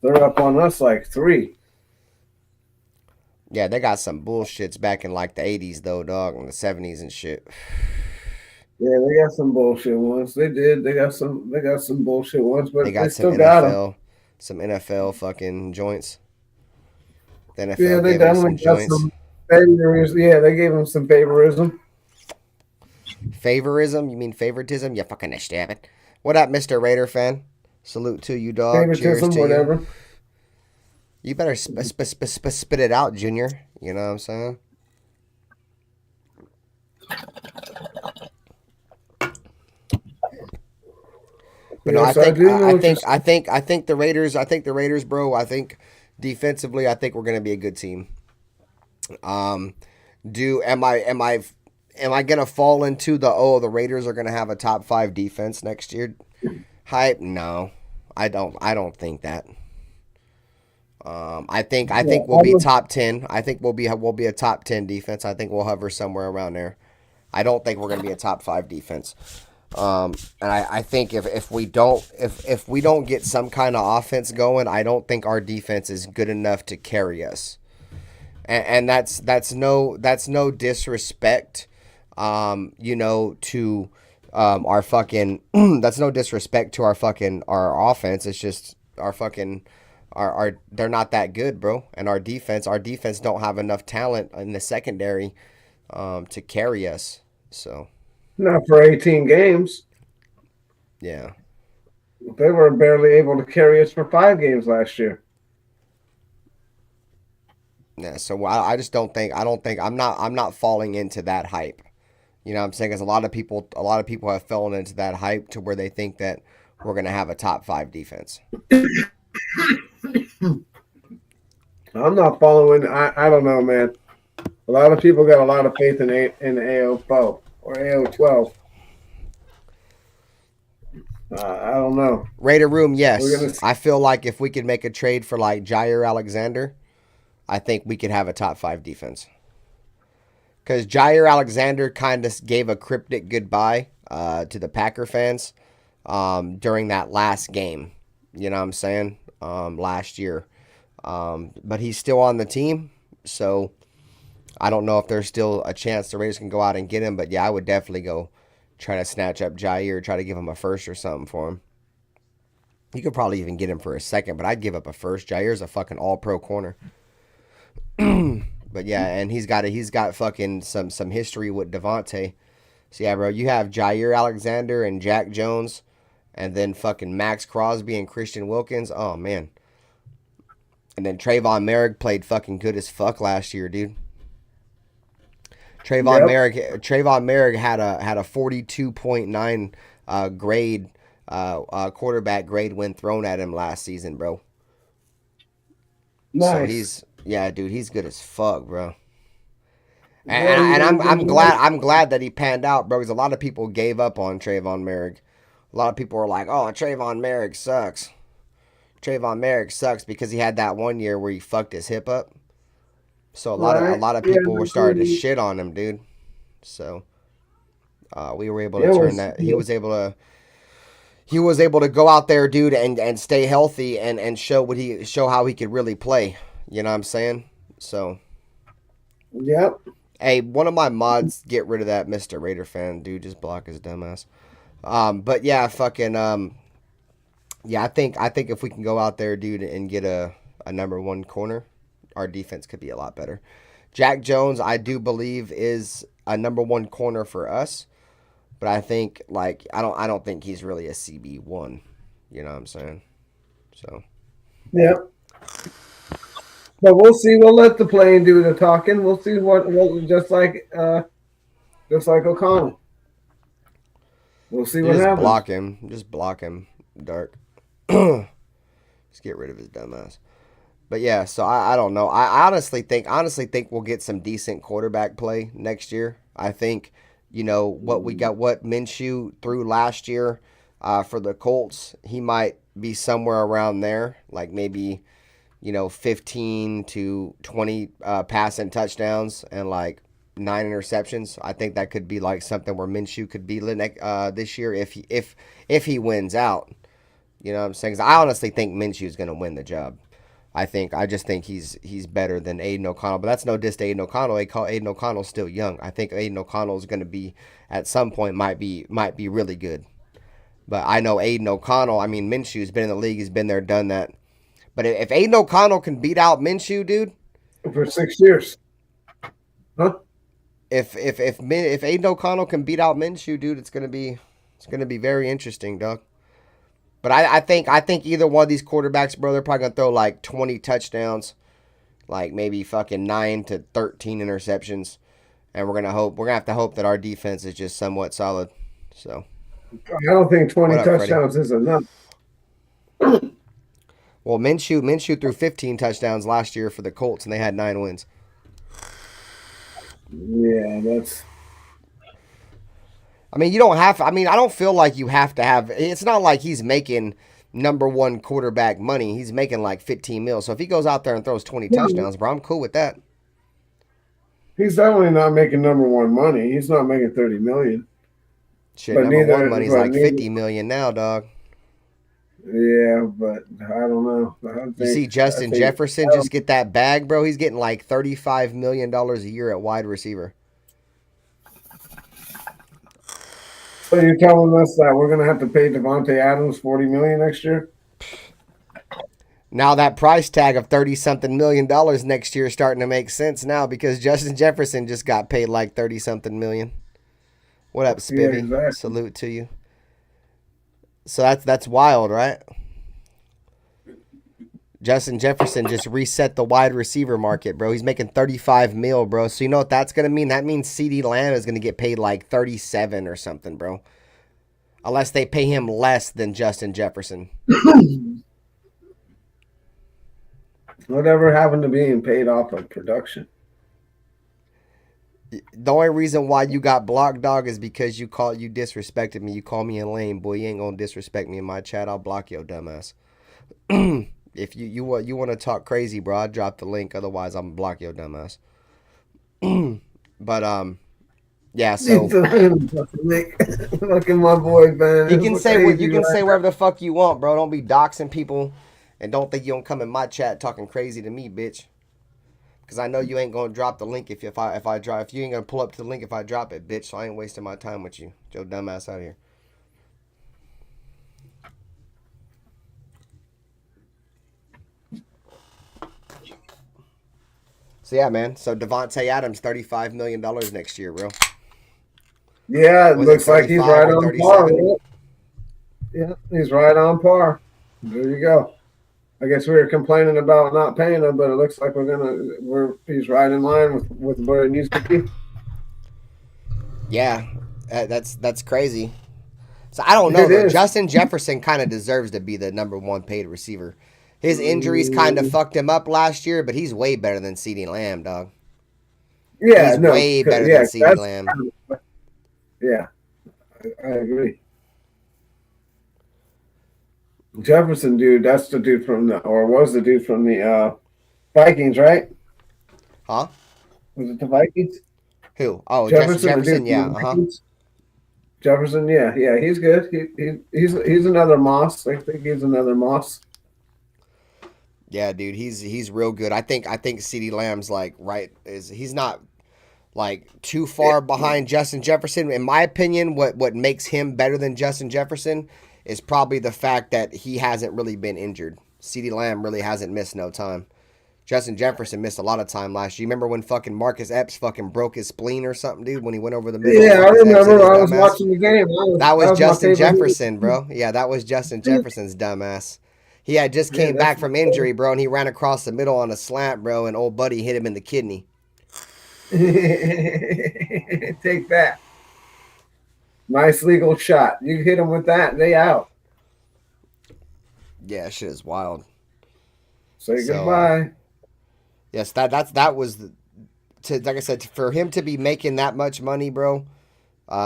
They're up on us like 3. Yeah, they got some bullshits back in like the 80s, though, dog, in the 70s and shit. Yeah, they got some bullshit ones. They did. They got some bullshit ones, but They they, got still some got them. NFL, some NFL fucking joints. The NFL Yeah, they gave them definitely some got joints. some favorism. Yeah, they gave them some favorism. Favorism? You mean favoritism? You fucking stupid. What up, Mr. Raider fan? Salute to you, dog. Cheers Favoritism, to whatever. you. You better spit it out, Junior. You know what I'm saying? But no, Yes, I do. think the Raiders, bro. I think defensively, I think we're gonna be a good team. Am I gonna fall into the Raiders are gonna have a top 5 defense next year hype? No, I don't think that. I think we'll be top 10. I think we'll be a top 10 defense. I think we'll hover somewhere around there. I don't think we're gonna be a top 5 defense. And I think if we don't get some kind of offense going, I don't think our defense is good enough to carry us. And that's no disrespect, to our fucking that's no disrespect to our offense. It's just our fucking our they're not that good, bro. And our defense don't have enough talent in the secondary to carry us. So. Not for 18 games. Yeah. They were barely able to carry us for 5 games last year. Yeah, so I just don't think I'm not falling into that hype. You know what I'm saying? Because a lot of people have fallen into that hype to where they think that we're gonna have a top 5 defense. I'm not following. I don't know, man. A lot of people got a lot of faith in AO4 or AO12. I don't know. Raider Room, yes. I feel like if we could make a trade for like Jair Alexander, I think we could have a top 5 defense. Because Jair Alexander kind of gave a cryptic goodbye to the Packer fans during that last game. You know what I'm saying? Last year. But he's still on the team. So I don't know if there's still a chance the Raiders can go out and get him, but yeah, I would definitely go try to snatch up Jair, try to give him a first or something for him. You could probably even get him for a second, but I'd give up a first. Jair's a fucking all-pro corner. But yeah, and he's got fucking some history with Devontae. So yeah, bro, you have Jair Alexander and Jack Jones, and then fucking Max Crosby and Christian Wilkins. Oh man. And then Trayvon Merrick played fucking good as fuck last year, dude. Trayvon Merrick had a 42.9 grade quarterback grade when thrown at him last season, bro. Nice. So he's good as fuck, bro. And I'm glad that he panned out, bro, because a lot of people gave up on Trayvon Merrick. A lot of people were like, "Oh, Trayvon Merrick sucks." Trayvon Merrick sucks because he had that one year where he fucked his hip up. So a lot of people were starting to shit on him, dude. So we were able to turn that. He was able to go out there, dude, and stay healthy and show how he could really play. You know what I'm saying? So. Yep. Hey, one of my mods, get rid of that Mr. Raider fan, dude. Just block his dumbass. But yeah, fucking yeah. I think if we can go out there, dude, and get a number one corner, our defense could be a lot better. Jack Jones, I do believe, is a number one corner for us, but I think I don't think he's really a CB1. You know what I'm saying? So. Yep. But we'll see. We'll let the playing do the talking. We'll see what just like O'Connell. We'll see what happens. Just block him, Dark. Just get rid of his dumb ass. But yeah, so I don't know. I honestly think we'll get some decent quarterback play next year. I think, what Minshew threw last year for the Colts, he might be somewhere around there, like maybe 15 to 20 passing touchdowns and like 9 interceptions. I think that could be like something where Minshew could be this year if he wins out. You know what I'm saying? 'Cause I honestly think Minshew is going to win the job. I just think he's better than Aiden O'Connell, but that's no diss to Aiden O'Connell. Aiden O'Connell's still young. I think Aiden O'Connell is going to be at some point might be really good. But I know Aiden O'Connell. I mean, Minshew's been in the league. He's been there, done that. But if Aiden O'Connell can beat out Minshew, dude, for 6 years, huh? If Aiden O'Connell can beat out Minshew, dude, it's gonna be very interesting, dog. But I think either one of these quarterbacks, bro, they're probably gonna throw like 20 touchdowns, like maybe fucking 9 to 13 interceptions, and we're gonna have to hope that our defense is just somewhat solid. So I don't think 20 touchdowns is enough. Well, Minshew threw 15 touchdowns last year for the Colts, and they had 9 wins. Yeah, that's. I mean, you don't have. I mean, I don't feel like you have to have. It's not like he's making number one quarterback money. He's making like 15 mil. So if he goes out there and throws 20 touchdowns, bro, I'm cool with that. He's definitely not making number one money. He's not making 30 million. Shit, but number one money's like 50 million now, dog. Yeah, but I don't know. You see Justin Jefferson just get that bag, bro? He's getting like $35 million a year at wide receiver. So you're telling us that we're going to have to pay Devontae Adams $40 million next year? Now that price tag of $30-something million next year is starting to make sense now because Justin Jefferson just got paid like $30-something million. What up, Spivvy? Yeah, exactly. Salute to you. So that's wild, right? Justin Jefferson just reset the wide receiver market, bro. He's making 35 mil, bro. So you know what that's going to mean? That means CeeDee Lamb is going to get paid like 37 or something, bro. Unless they pay him less than Justin Jefferson. Whatever happened to being paid off of production? The only reason why you got blocked, dog, is because you disrespected me. You call me a lame, boy. You ain't gonna disrespect me in my chat. I'll block your dumbass. If you want to talk crazy, bro, I'll drop the link. Otherwise, I'm gonna block your dumbass. But yeah. So fucking my boy, man. You can say whatever the fuck you want, bro. Don't be doxing people, and don't think you don't come in my chat talking crazy to me, bitch. Because I know you ain't gonna drop the link if you ain't gonna pull up to the link if I drop it, bitch. So I ain't wasting my time with you. Get your dumb ass out of here. So yeah, man. So Devontae Adams, $35 million next year, bro. Yeah, it Was looks it like he's 35 right or on 37? par. With it. Yeah, he's right on par. There you go. I guess we were complaining about not paying him, but it looks like he's right in line with where it needs to be. Yeah, that's crazy. So I don't know It though. is. Justin Jefferson kind of deserves to be the number one paid receiver. His injuries kind of fucked him up last year, but he's way better than CeeDee Lamb, dog. Yeah, He's no, way better yeah, than CeeDee Lamb. Yeah, I agree. Jefferson, dude, that's the dude was the dude from the Vikings, right? Huh? Was it the Vikings? Who? Oh, Jefferson, the Jefferson. dude Yeah. from the Uh huh. Vikings? Jefferson, yeah, he's good. He's another Moss. I think he's another Moss. Yeah, dude, he's real good. I think CeeDee Lamb's like he's not like too far behind Justin Jefferson. In my opinion, what makes him better than Justin Jefferson is probably the fact that he hasn't really been injured. CeeDee Lamb really hasn't missed no time. Justin Jefferson missed a lot of time last year. You remember when fucking Marcus Epps fucking broke his spleen or something, dude, when he went over the middle? Yeah, I Marcus Epps hit remember. his I was dumbass? watching the game. That was my Justin favorite Jefferson, bro. Yeah, that was Justin Jefferson's dumbass. He had just came back from injury, bro, and he ran across the middle on a slant, bro, and old buddy hit him in the kidney. Take that. Nice legal shot. You hit him with that, they out. Yeah, shit is wild. Say goodbye. Yes, that was like I said, for him to be making that much money, bro,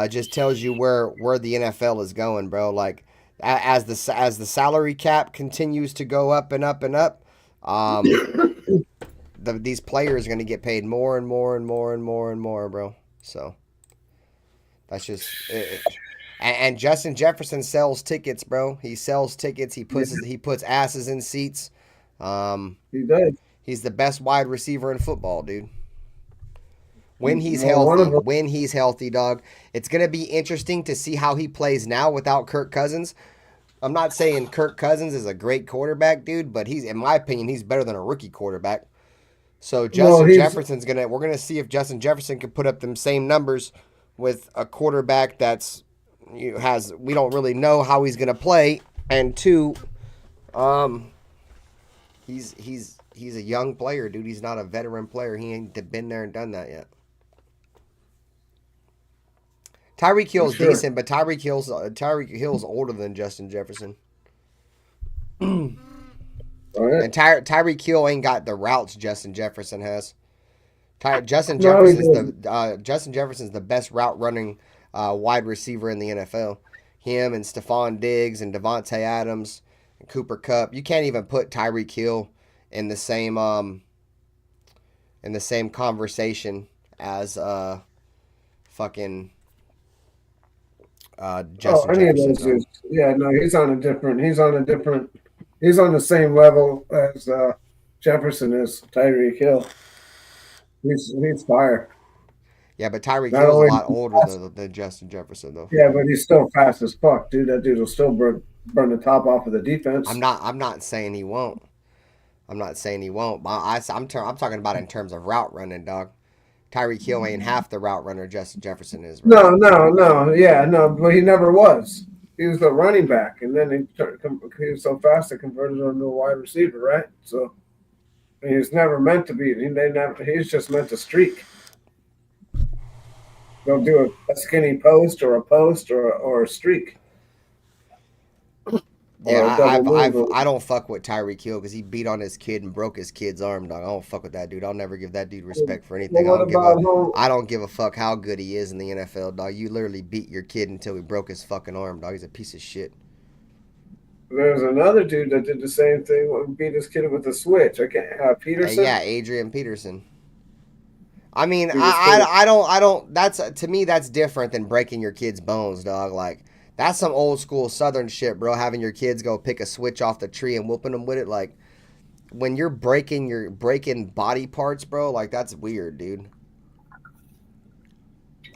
just tells you where the NFL is going, bro. Like as the salary cap continues to go up and up and up, these players are going to get paid more and more and more and more and more, bro. So that's just it. And Justin Jefferson sells tickets, bro. He sells tickets. He puts asses in seats. He does. He's the best wide receiver in football, dude. When he's healthy, dog. It's gonna be interesting to see how he plays now without Kirk Cousins. I'm not saying Kirk Cousins is a great quarterback, dude, but in my opinion, he's better than a rookie quarterback. So we're gonna see if Justin Jefferson can put up them same numbers with a quarterback we don't really know how he's gonna play, and two, he's a young player, dude. He's not a veteran player. He ain't been there and done that yet. Tyreek Hill's decent, but Tyreek Hill's older than Justin Jefferson. All right. And Tyreek Hill ain't got the routes Justin Jefferson has. Justin Jefferson's the best route running wide receiver in the NFL. Him and Stephon Diggs and Devontae Adams and Cooper Kupp. You can't even put Tyreek Hill in the same conversation as fucking Justin Jefferson. Yeah, no, he's on the same level as Jefferson is. Tyreek Hill. He's fire. Yeah, but Tyreek Hill's a lot older than Justin Jefferson, though. Yeah, but he's still fast as fuck, dude. That dude will still burn the top off of the defense. I'm not saying he won't. I'm talking about in terms of route running, dog. Tyreek Hill ain't half the route runner Justin Jefferson is. Right? No. Yeah, no, but he never was. He was the running back, and then he was so fast it converted him to a wide receiver, right? So he's never meant to be. He's just meant to streak. They'll do a skinny post or a streak. Yeah, I don't fuck with Tyreek Hill because he beat on his kid and broke his kid's arm, dog. I don't fuck with that dude. I'll never give that dude respect for anything. I don't give a fuck how good he is in the NFL, dog. You literally beat your kid until he broke his fucking arm, dog. He's a piece of shit. There's another dude that did the same thing, beat his kid with a switch. Peterson. Yeah, Adrian Peterson. I mean, I don't. To me, that's different than breaking your kid's bones, dog. Like. That's some old school Southern shit, bro. Having your kids go pick a switch off the tree and whooping them with it. Like, when you're breaking body parts, bro, like that's weird, dude.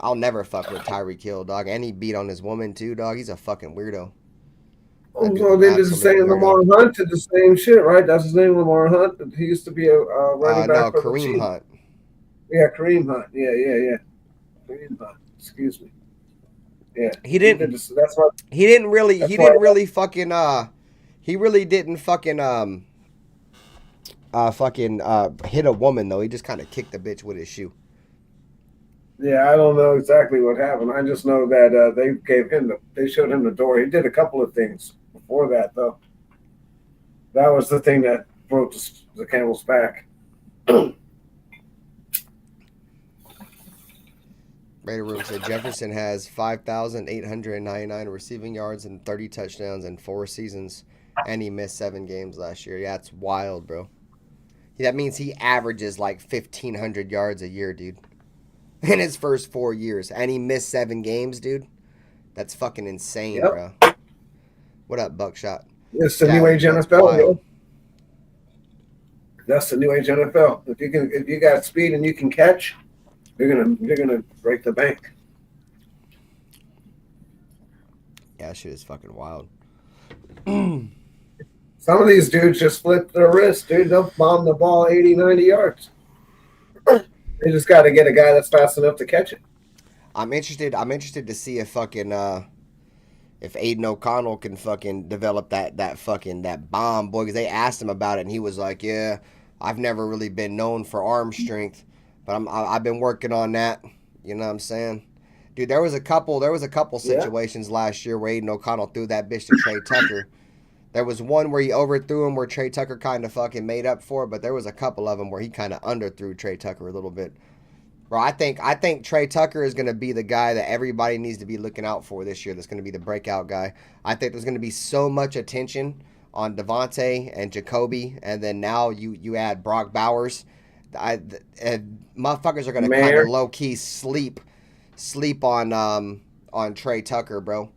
I'll never fuck with Tyreek Hill, dog. And he beat on his woman too, dog. He's a fucking weirdo. That dude's Well, an they did the absolute same. weirdo. Lamar Hunt did the same shit, right? That's his name, Lamar Hunt. He used to be a running back No, for the Kareem Chiefs. Hunt. Yeah, Kareem Hunt. Yeah. Kareem Hunt. Excuse me. Yeah, He didn't. That's what. He didn't really. That's He why- didn't really fucking. He really didn't fucking hit a woman though. He just kind of kicked the bitch with his shoe. Yeah, I don't know exactly what happened. I just know that they showed him the door. He did a couple of things before that, though. That was the thing that broke the camel's back. Raider Room said Jefferson has 5,899 receiving yards and 30 touchdowns in 4 seasons, and he missed 7 games last year. Yeah, it's wild, bro. That means he averages like 1,500 yards a year, dude, in his first 4 years, and he missed 7 games, dude. That's fucking insane, Yep. bro. What up, Buckshot? It's the new age That's NFL, wild. yo. That's the new age NFL. If you got speed and you can catch, you're gonna break the bank. Yeah, that shit is fucking wild. Some of these dudes just flip their wrist, dude. They'll bomb the ball 80, 90 yards. They just got to get a guy that's fast enough to catch it. I'm interested to see if fucking if Aiden O'Connell can fucking develop that bomb, boy, because they asked him about it and he was like, yeah, I've never really been known for arm strength, but I've been working on that. You know what I'm saying? Dude, there was a couple situations last year where Aiden O'Connell threw that bitch to Trey Tucker. There was one where he overthrew him where Trey Tucker kind of fucking made up for it, but there was a couple of them where he kind of underthrew Trey Tucker a little bit. Bro, I think Trey Tucker is going to be the guy that everybody needs to be looking out for this year. That's going to be the breakout guy. I think there's going to be so much attention on Devontae and Jacoby, and then now you add Brock Bowers. Motherfuckers are going to kind of low-key sleep on Trey Tucker, bro.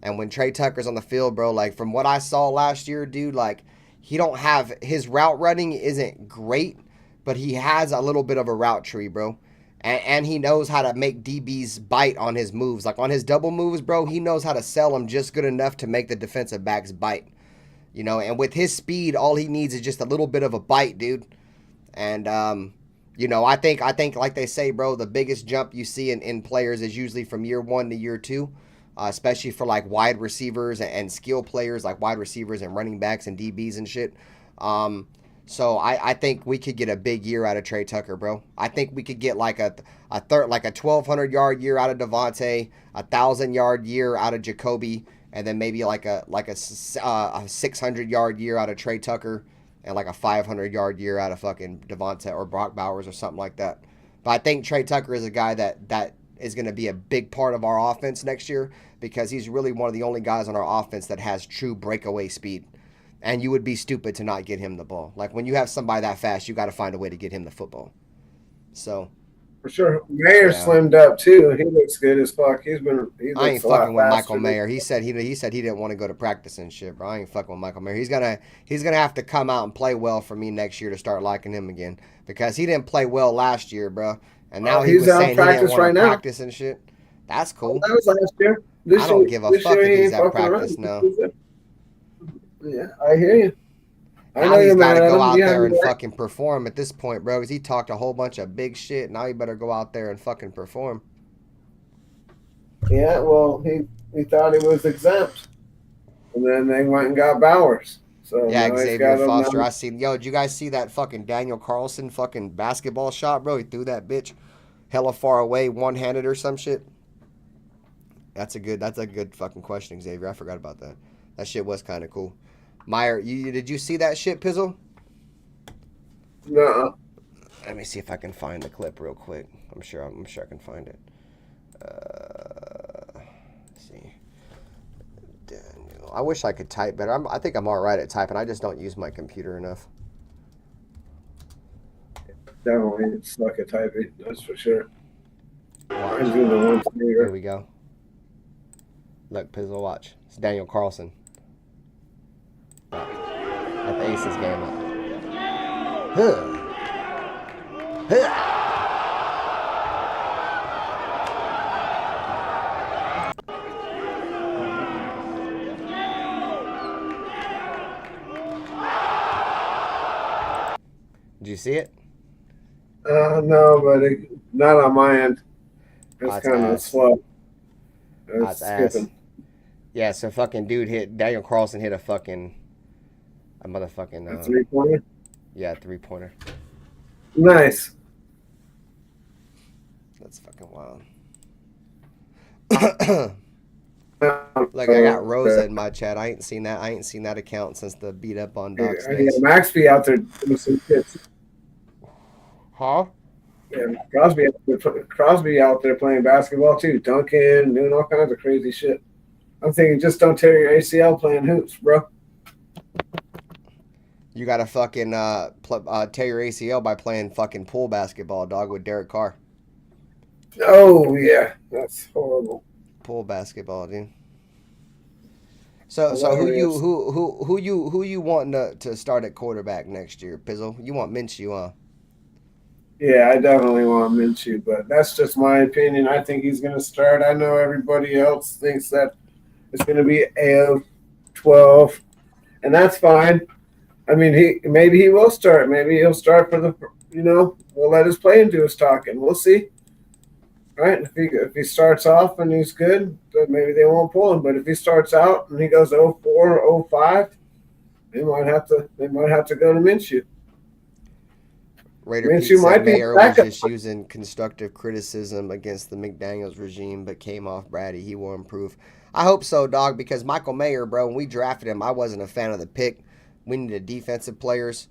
And when Trey Tucker's on the field, bro, like from what I saw last year, dude, like his route running isn't great, but he has a little bit of a route tree, bro. And he knows how to make DBs bite on his moves. Like on his double moves, bro, he knows how to sell them just good enough to make the defensive backs bite. You know, and with his speed, all he needs is just a little bit of a bite, dude. And, you know, I think like they say, bro, the biggest jump you see in players is usually from year 1 to year 2, especially for like wide receivers and skill players like wide receivers and running backs and DBs and shit. So I think we could get a big year out of Trey Tucker, bro. I think we could get like a 1,200 yard year out of Devontae, 1,000 yard year out of Jacoby, and then maybe like a 600 yard year out of Trey Tucker, and like a 500 yard year out of fucking Devontae or Brock Bowers or something like that. But I think Trey Tucker is a guy that is going to be a big part of our offense next year because he's really one of the only guys on our offense that has true breakaway speed. And you would be stupid to not get him the ball. Like, when you have somebody that fast, you got to find a way to get him the football. So. For sure. Mayer slimmed up, too. He looks good as fuck. I ain't fucking with Michael Mayer. He said he didn't want to go to practice and shit, bro. I ain't fucking with Michael Mayer. He's gonna have to come out and play well for me next year to start liking him again. Because he didn't play well last year, bro. And now he was saying he didn't want to practice and shit. That's cool. That was last year. I don't give a fuck if he's at practice now. Yeah, I hear you. Now he's got to go out there and fucking perform at this point, bro, because he talked a whole bunch of big shit. Now he better go out there and fucking perform. Yeah, well, he thought he was exempt. And then they went and got Bowers. So yeah, Xavier Foster. I seen. Yo, did you guys see that fucking Daniel Carlson fucking basketball shot, bro? He threw that bitch hella far away, one-handed or some shit. That's a good fucking question, Xavier. I forgot about that. That shit was kind of cool. Meyer, did you see that shit, Pizzle? No. Let me see if I can find the clip real quick. I'm sure I can find it. Let's see. Daniel. I wish I could type better. I think I'm all right at typing. I just don't use my computer enough. Definitely suck at typing. That's for sure. Watch. I'm doing the one finger. Here we go. Look, Pizzle, watch. It's Daniel Carlson. At the Aces game up. Huh. Huh. Did you see it? No, but not on my end. Oh, It's it's kind of ass. slow. Oh, It's it's ass. skipping. Yeah, so fucking dude hit Daniel Carlson hit a motherfucking A 3-pointer. yeah, 3-pointer. Nice. That's fucking wild. Look, I got Rosa in my chat. I ain't seen that account since the beat up on Doc's Yeah, days. Maxby out there doing some shit. Huh? Yeah, Crosby out there playing basketball too, dunking, doing all kinds of crazy shit. I'm thinking, just don't tear your ACL playing hoops, bro. You gotta fucking tear your ACL by playing fucking pool basketball, dog, with Derek Carr. Oh yeah, that's horrible. Pool basketball, dude. So who you wanting to start at quarterback next year, Pizzle? You want Minshew, huh? Yeah, I definitely want Minshew, but that's just my opinion. I think he's going to start. I know everybody else thinks that it's going to be AO 12, and that's fine. I mean, maybe he will start. Maybe he'll start for we'll let his play into his talking. We'll see. Right? If he starts off and he's good, then maybe they won't pull him. But if he starts out and he goes 0-4, 0-5, they might have to go to Minshew. Raider Pete said Mayer was just using constructive criticism against the McDaniels regime, but came off Brady. He will improve. I hope so, dog, because Michael Mayer, bro, when we drafted him, I wasn't a fan of the pick. We needed defensive players.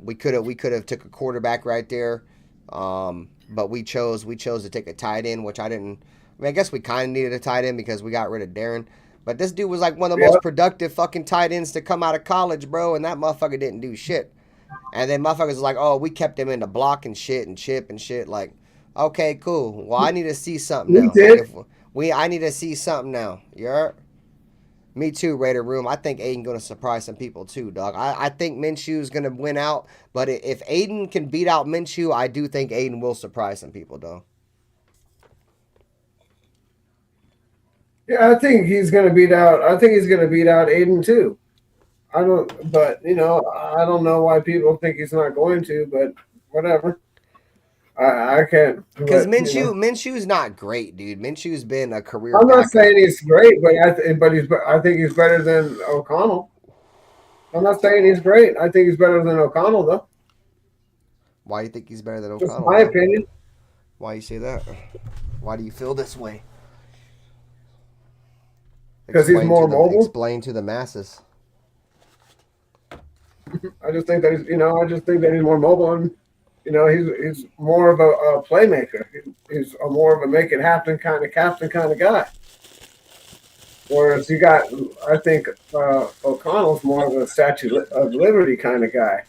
We could have took a quarterback right there, but we chose to take a tight end, which I didn't. I mean, I guess we kind of needed a tight end because we got rid of Darren. But this dude was like one of the most productive fucking tight ends to come out of college, bro, and that motherfucker didn't do shit. And then motherfuckers was like, oh, we kept him in the block and shit and chip and shit. Like, okay, cool. Well, I need to see something now. I need to see something now. You heard? Me too, Raider Room. I think Aiden going to surprise some people too, dog. I think Minshew's going to win out. But if Aiden can beat out Minshew, I do think Aiden will surprise some people, dog. Yeah, I think he's going to beat out Aiden too. I don't know why people think he's not going to, but whatever. I can't. Because Minshew's not great, dude. Minshew's been a career. I'm not saying he's great, but I think he's better than O'Connell. I'm not saying he's great. I think he's better than O'Connell, though. Why do you think he's better than O'Connell? Just my opinion. Why you say that? Why do you feel this way? Because he's more mobile. Explain to the masses. I just think that he's more mobile, and he's more of a playmaker. He's more of a make it happen kind of captain kind of guy. Whereas I think O'Connell's more of a Statue of Liberty kind of guy.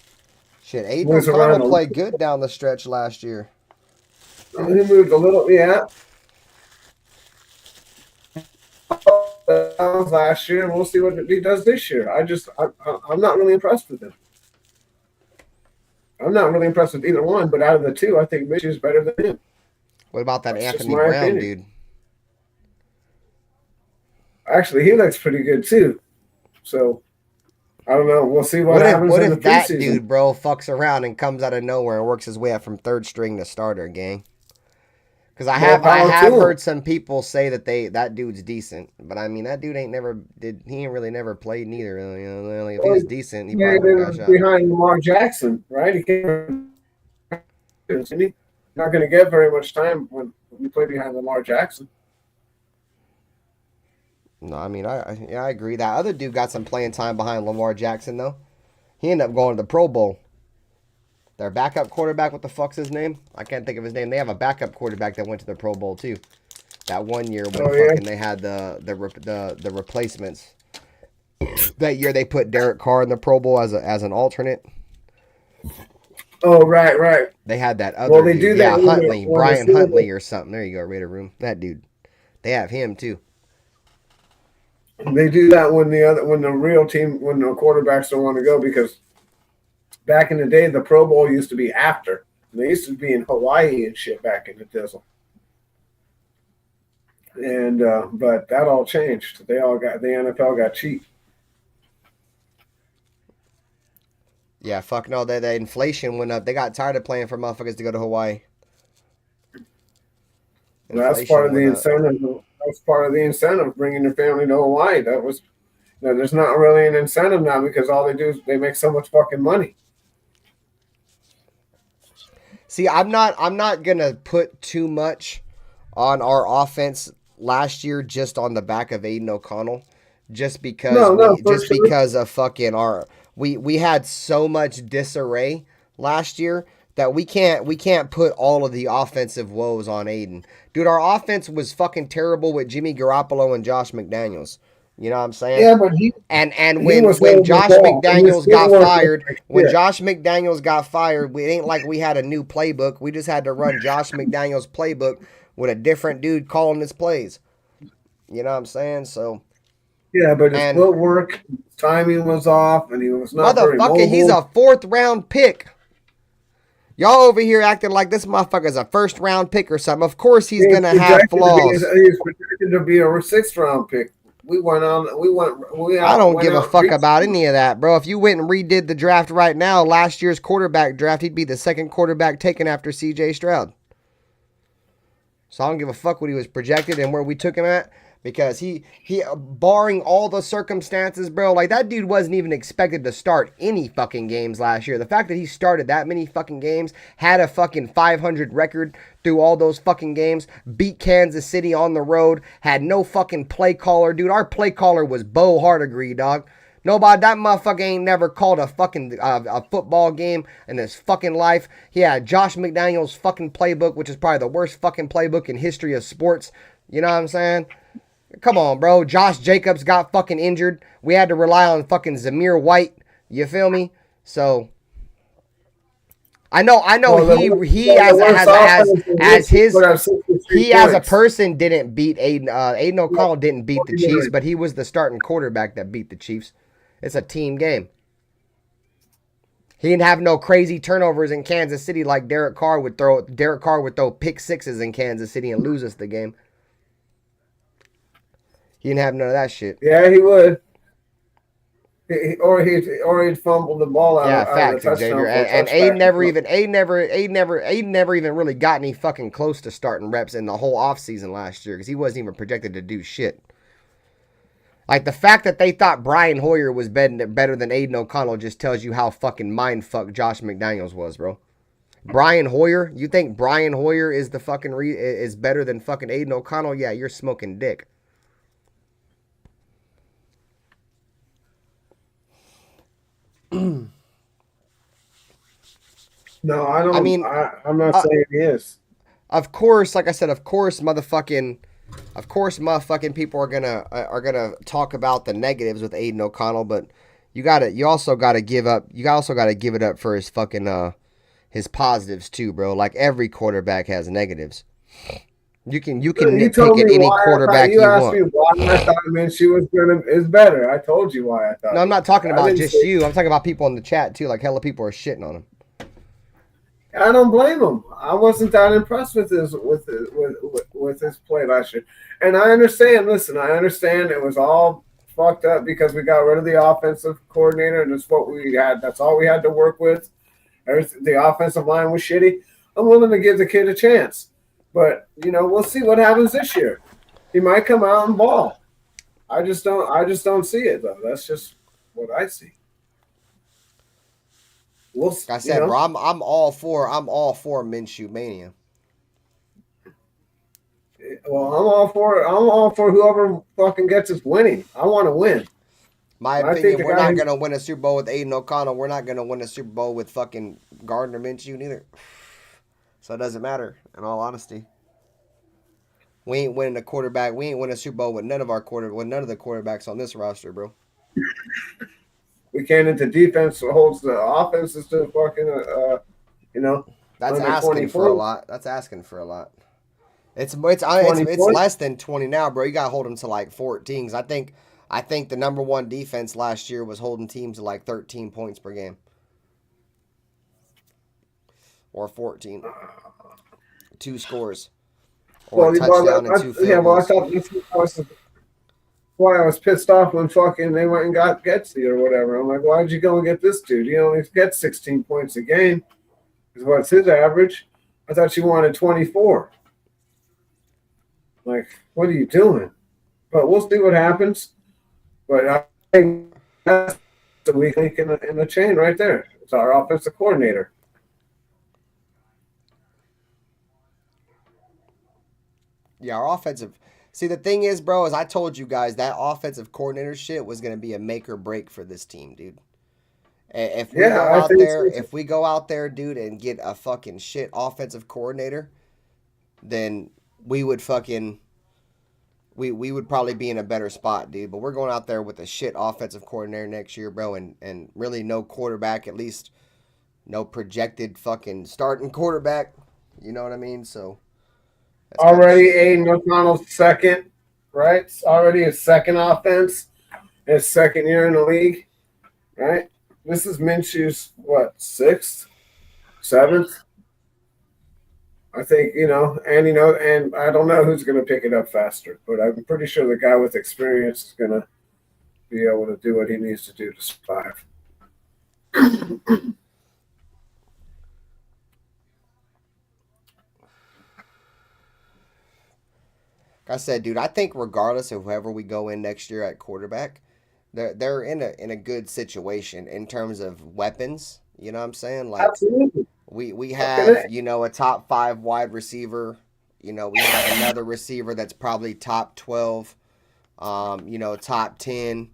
Shit, Aiden O'Connell played good down the stretch last year. He moved a little, yeah. Last year, and we'll see what he does this year. I'm not really impressed with him. I'm not really impressed with either one, but out of the two, I think Mitch is better than him. What about that Anthony Brown dude? Actually, he looks pretty good too. So I don't know. We'll see what happens in the preseason. What if that dude, bro, fucks around and comes out of nowhere and works his way up from third string to starter, gang? Because I have heard some people say that dude's decent, but I mean that dude ain't really never played neither. Like if he was decent, he probably got shot. Behind Lamar Jackson, right? He's not going to get very much time when you play behind Lamar Jackson. No, I mean I agree. That other dude got some playing time behind Lamar Jackson though. He ended up going to the Pro Bowl. Their backup quarterback, what the fuck's his name? I can't think of his name. They have a backup quarterback that went to the Pro Bowl too. That one year when they had the replacements. That year they put Derek Carr in the Pro Bowl as an alternate. Oh right. They had that other dude. Do that. Yeah, Huntley, Brian Huntley or something. There you go, Raider Room. That dude. They have him too. They do that when the quarterbacks don't want to go because back in the day, the Pro Bowl used to be after. They used to be in Hawaii and shit back in the dizzle. And but that all changed. The NFL got cheap. Yeah, fuck no. The inflation went up. They got tired of playing for motherfuckers to go to Hawaii. That's part of the incentive. That's part of the incentive, bringing your family to Hawaii. That was, there's not really an incentive now because all they do is they make so much fucking money. See, I'm not gonna put too much on our offense last year just on the back of Aiden O'Connell, just because because of fucking we had so much disarray last year that we can't put all of the offensive woes on Aiden. Dude, our offense was fucking terrible with Jimmy Garoppolo and Josh McDaniels. You know what I'm saying? Yeah, but when Josh McDaniels got fired, we ain't like we had a new playbook. We just had to run Josh McDaniels' playbook with a different dude calling his plays. You know what I'm saying? So yeah, but his footwork, timing was off, and he was not very mobile. Motherfucker, he's a 4th round pick. Y'all over here acting like this motherfucker's a 1st round pick or something. Of course he's gonna have flaws. He's projected to be a 6th round pick. I don't give a fuck about any of that, bro. If you went and redid the draft right now, last year's quarterback draft, he'd be the 2nd quarterback taken after C.J. Stroud. So I don't give a fuck what he was projected and where we took him at, because he barring all the circumstances, bro, like that dude wasn't even expected to start any fucking games last year. The fact that he started that many fucking games, had a fucking 500 record through all those fucking games, beat Kansas City on the road, had no fucking play caller. Dude, our play caller was Bo Hardegree, dog. Nobody, that motherfucker ain't never called a fucking a football game in his fucking life. He had Josh McDaniels' fucking playbook, which is probably the worst fucking playbook in history of sports. You know what I'm saying? Come on, bro. Josh Jacobs got fucking injured. We had to rely on fucking Zamir White. You feel me? So I know. He as a person didn't beat Aiden. Aiden O'Connell didn't beat the Chiefs, but he was the starting quarterback that beat the Chiefs. It's a team game. He didn't have no crazy turnovers in Kansas City like Derek Carr would throw. Derek Carr would throw pick sixes in Kansas City and lose us the game. He didn't have none of that shit. Yeah, he would. Or he'd fumble the ball out. Yeah, facts, Xavier. And Aiden never even really got any fucking close to starting reps in the whole offseason last year because he wasn't even projected to do shit. Like, the fact that they thought Brian Hoyer was better than Aiden O'Connell just tells you how fucking mindfuck Josh McDaniels was, bro. Brian Hoyer? You think Brian Hoyer is the fucking is better than fucking Aiden O'Connell? Yeah, you're smoking dick. No, I don't. I mean, I'm not saying he is. Of course, like I said, of course, motherfucking people are gonna talk about the negatives with Aiden O'Connell, but you also gotta give it up for his fucking his positives too, bro. Like, every quarterback has negatives. You can nitpick at any quarterback you want. You asked me why I thought Minshew is better. I told you why I thought. No, I'm not talking about just you. I'm talking about people in the chat too. Like, hella people are shitting on him. I don't blame him. I wasn't that impressed with his play last year, and I understand. Listen, I understand it was all fucked up because we got rid of the offensive coordinator, and that's what we had. That's all we had to work with. The offensive line was shitty. I'm willing to give the kid a chance. But, we'll see what happens this year. He might come out and ball. I just don't see it, though. That's just what I see. Like I said, bro, I'm all for Minshew mania. Well, I'm all for whoever fucking gets us winning. I want to win. My opinion, we're not gonna win a Super Bowl with Aiden O'Connell. We're not gonna win a Super Bowl with fucking Gardner Minshew neither. So it doesn't matter, in all honesty. We ain't winning a quarterback. We ain't winning a Super Bowl with none of the quarterbacks on this roster, bro. We can't into defense holds the offense is to fucking That's asking for a lot. It's less than 20 now, bro. You gotta hold them to like 14. I think the number one defense last year was holding teams to like 13 points per game. or 14. 2 scores. Or Well, a touchdown and 2 field I goals. thought that's why I was pissed off when fucking they went and got Getsy or whatever. I'm like, why'd you go and get this dude? He only gets 16 points a game. Is what's his average? I thought you wanted 24. Like, what are you doing? But we'll see what happens. But I think that's the weak link in the chain right there. It's our offensive coordinator. Yeah, our offensive. See, the thing is, bro, as I told you guys, that offensive coordinator shit was going to be a make or break for this team, dude. If we go out there, if we go out there, dude, and get a fucking shit offensive coordinator, then we would fucking we would probably be in a better spot, dude. But we're going out there with a shit offensive coordinator next year, bro, and really no quarterback, at least no projected fucking starting quarterback. You know what I mean? So already Aiden O'Connell's second, right? It's already his second offense, his second year in the league, right? This is Minshew's, what, 6th, 7th? I think, and I don't know who's going to pick it up faster, but I'm pretty sure the guy with experience is going to be able to do what he needs to do to survive. Like I said, dude, I think regardless of whoever we go in next year at quarterback, they're in a good situation in terms of weapons. You know what I'm saying? Like, absolutely. We have, a top 5 wide receiver. We have another receiver that's probably top 12. Top 10.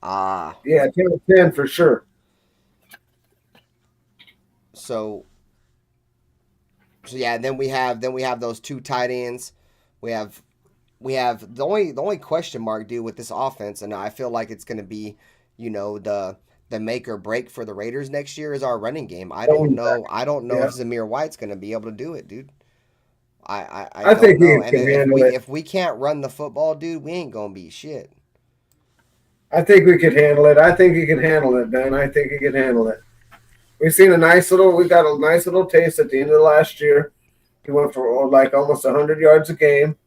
Yeah, 10 for sure. So yeah, then we have those 2 tight ends. We have the only question mark, dude, with this offense, and I feel like it's going to be, the make or break for the Raiders next year is our running game. I don't know if Zamir White's going to be able to do it, dude. I think don't know. And if we can't run the football, dude, we ain't going to be shit. I think we could handle it. I think he can handle it, Ben. I think he can handle it. We got a nice little taste at the end of last year. He went for like almost 100 yards a game,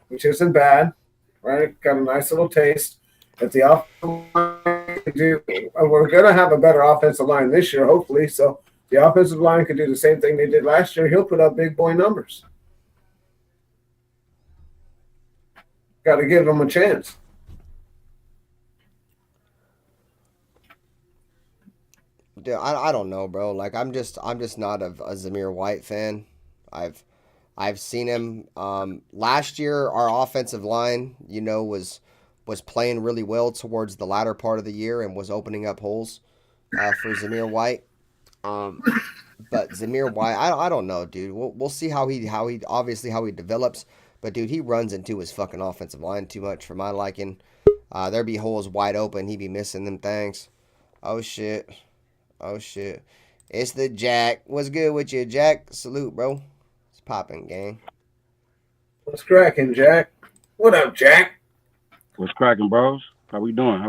which isn't bad, right? Got a nice little taste. If the offensive line could do, we're going to have a better offensive line this year, hopefully. So the offensive line could do the same thing they did last year. He'll put up big boy numbers. Got to give him a chance. Dude, I don't know, bro. Like I'm just not a Zamir White fan. I've seen him. Last year, our offensive line, was playing really well towards the latter part of the year and was opening up holes for Zamir White. But Zamir White, I don't know, dude. We'll see how he develops. But dude, he runs into his fucking offensive line too much for my liking. There be holes wide open. He be missing them things. Oh shit. It's the Jack. What's good with you, Jack? Salute, bro. It's popping, gang. What's cracking, Jack? What up, Jack? What's cracking, bros? How we doing?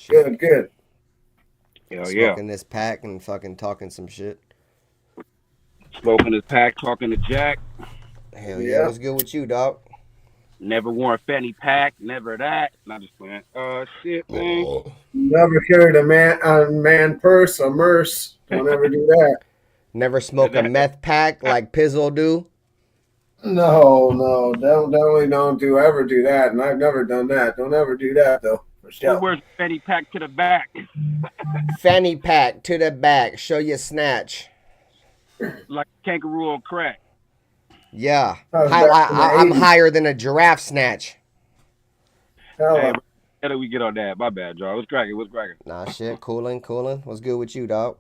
Good. Hell Smoking this pack and fucking talking some shit. Smoking this pack, talking to Jack. Hell yeah. What's good with you, dog? Never worn a fanny pack, never that. Not just playing. Shit, man. Never carried a man purse or merce. Don't ever do that. Never smoke a meth pack like Pizzle do. No, definitely don't ever do that, and I've never done that. Don't ever do that though. For sure. Who wears fanny pack to the back? Fanny pack to the back. Show your snatch. Like kangaroo on crack. Yeah, I'm higher than a giraffe snatch. Hey, how do we get on that? My bad, y'all. What's cracking? Nah, shit, cooling. What's good with you, dog?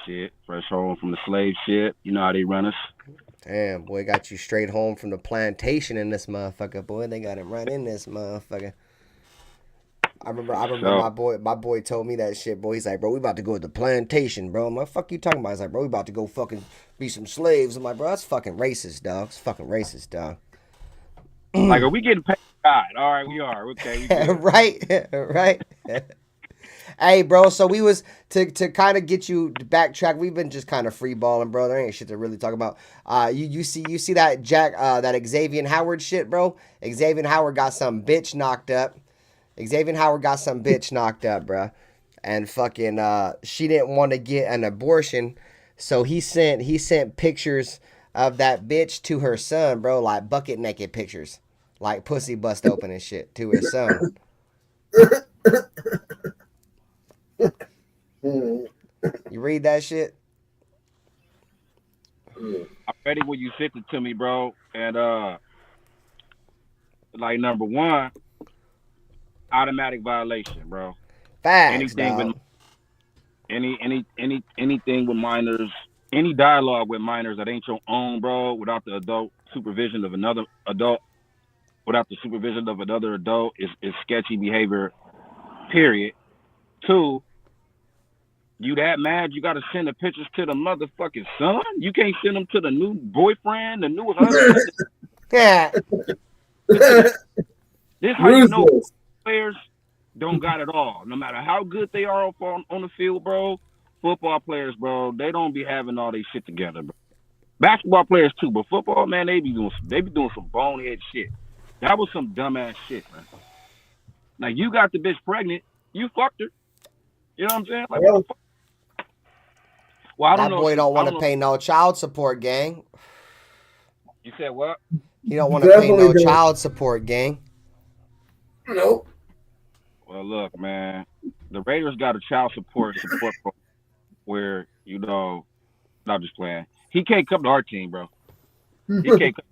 Shit, fresh home from the slave shit. You know how they run us. Damn, boy, got you straight home from the plantation in this motherfucker, boy. They got him right in this motherfucker. I remember my boy told me that shit, boy. He's like, bro, we about to go to the plantation, bro. I'm like, fuck you talking about? He's like, bro, we about to go fucking be some slaves. I'm like, bro, that's fucking racist, dog. It's fucking racist, dog. Like, are we getting paid? God, all right, we are. Okay, we right. Hey, bro. So we was to kind of get you to backtrack. We've been just kind of free balling, bro. There ain't shit to really talk about. You see that that Xavier Howard shit, bro. Xavier Howard got some bitch knocked up. Xavier Howard got some bitch knocked up, bro. And fucking she didn't want to get an abortion, so he sent pictures of that bitch to her son, bro, like bucket naked pictures, like pussy bust open and shit to her son. You read that shit? I'm ready when you sent it to me, bro. And like number one, automatic violation, bro. Facts, Anything with dog. anything with minors, any dialogue with minors that ain't your own, bro, without the adult supervision of another adult, without the supervision of another adult, is sketchy behavior. Period. Two, you that mad? You got to send the pictures to the motherfucking son. You can't send them to the new boyfriend, the new husband. Yeah. This how you know players don't got it all. No matter how good they are on the field, bro. Football players, bro, they don't be having all their shit together, bro. Basketball players too, but football, man, they be doing some bonehead shit. That was some dumbass shit, man. Like you got the bitch pregnant, you fucked her. You know what I'm saying? Like, what the fuck? Well, I don't That know. boy don't want to pay no child support, gang. You said what? He don't want to pay no child support, gang. Nope. Well, look, man, the Raiders got a child support program where I'm just playing. He can't come to our team, bro. He can't come.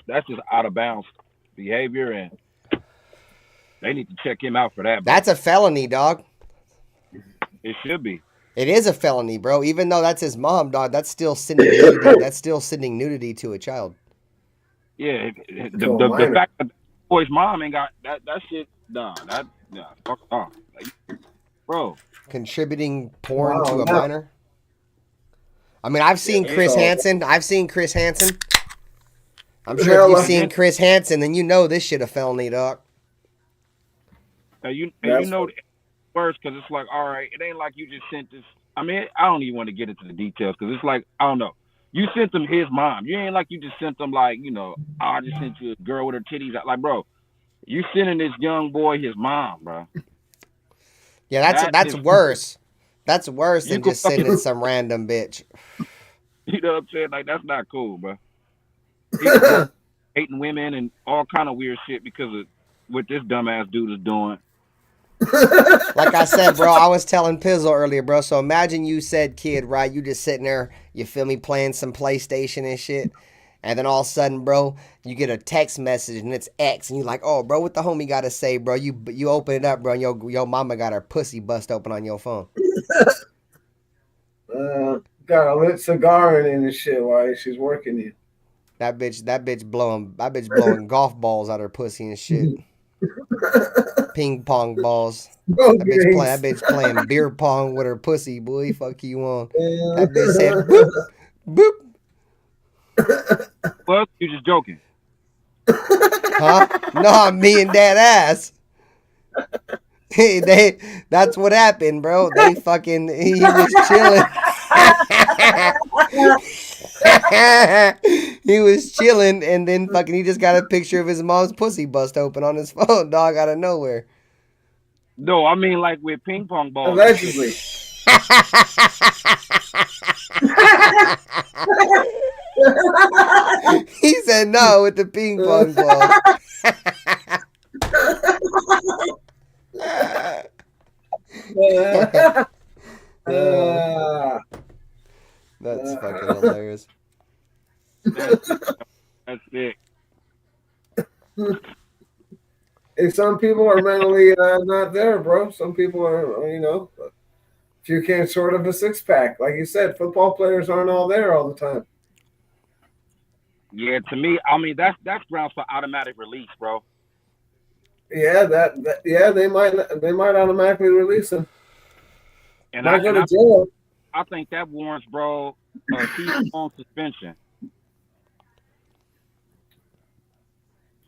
That's just out of bounds behavior, and they need to check him out for that, bro. That's a felony, dog. It should be. It is a felony, bro. Even though that's his mom, dog, that's still sending nudity. That's still sending nudity to a child. Yeah, the fact that the boy's mom ain't got that shit done. Fuck off. Like, bro. Contributing porn to a minor. I mean, I've seen Chris Hansen. I'm sure if you've seen Chris Hansen, then you know this shit a felony, dog. You know worse because it's like, all right, it ain't like you just sent this. I mean, I don't even want to get into the details because it's like, I don't know. You sent them his mom. You ain't like you just sent them like, I just sent you a girl with her titties out. Like, bro, you sending this young boy his mom, bro. Yeah, that's worse. That's worse than just sending some random bitch. You know what I'm saying? Like, that's not cool, bro. Hating women and all kind of weird shit because of what this dumbass dude is doing. Like I said, bro, I was telling Pizzle earlier, bro. So imagine you said kid, right? You just sitting there, you feel me, playing some PlayStation and shit. And then all of a sudden, bro, you get a text message and it's X. And you're like, oh, bro, what the homie got to say, bro? You open it up, bro, and your mama got her pussy bust open on your phone. Got a lit cigar in and shit while she's working you. That bitch blowing golf balls out her pussy and shit. Ping pong balls. That bitch playing beer pong with her pussy, boy. Fuck you on. That bitch said boop, boop. Well, you just joking. Huh? No, me and that ass. That's what happened, bro. He was chilling. He was chilling, and then fucking he just got a picture of his mom's pussy bust open on his phone, dog, out of nowhere. No, I mean like with ping pong balls. Allegedly. He said no with the ping pong ball. That's fucking hilarious. That's it. And some people are mentally not there, bro. Some people are, if you can't sort of a six pack, like you said, football players aren't all there all the time. Yeah, to me, I mean that's grounds for automatic release, bro. Yeah, they might automatically release him. And I go to jail. I think that warrants, bro, a season-long suspension.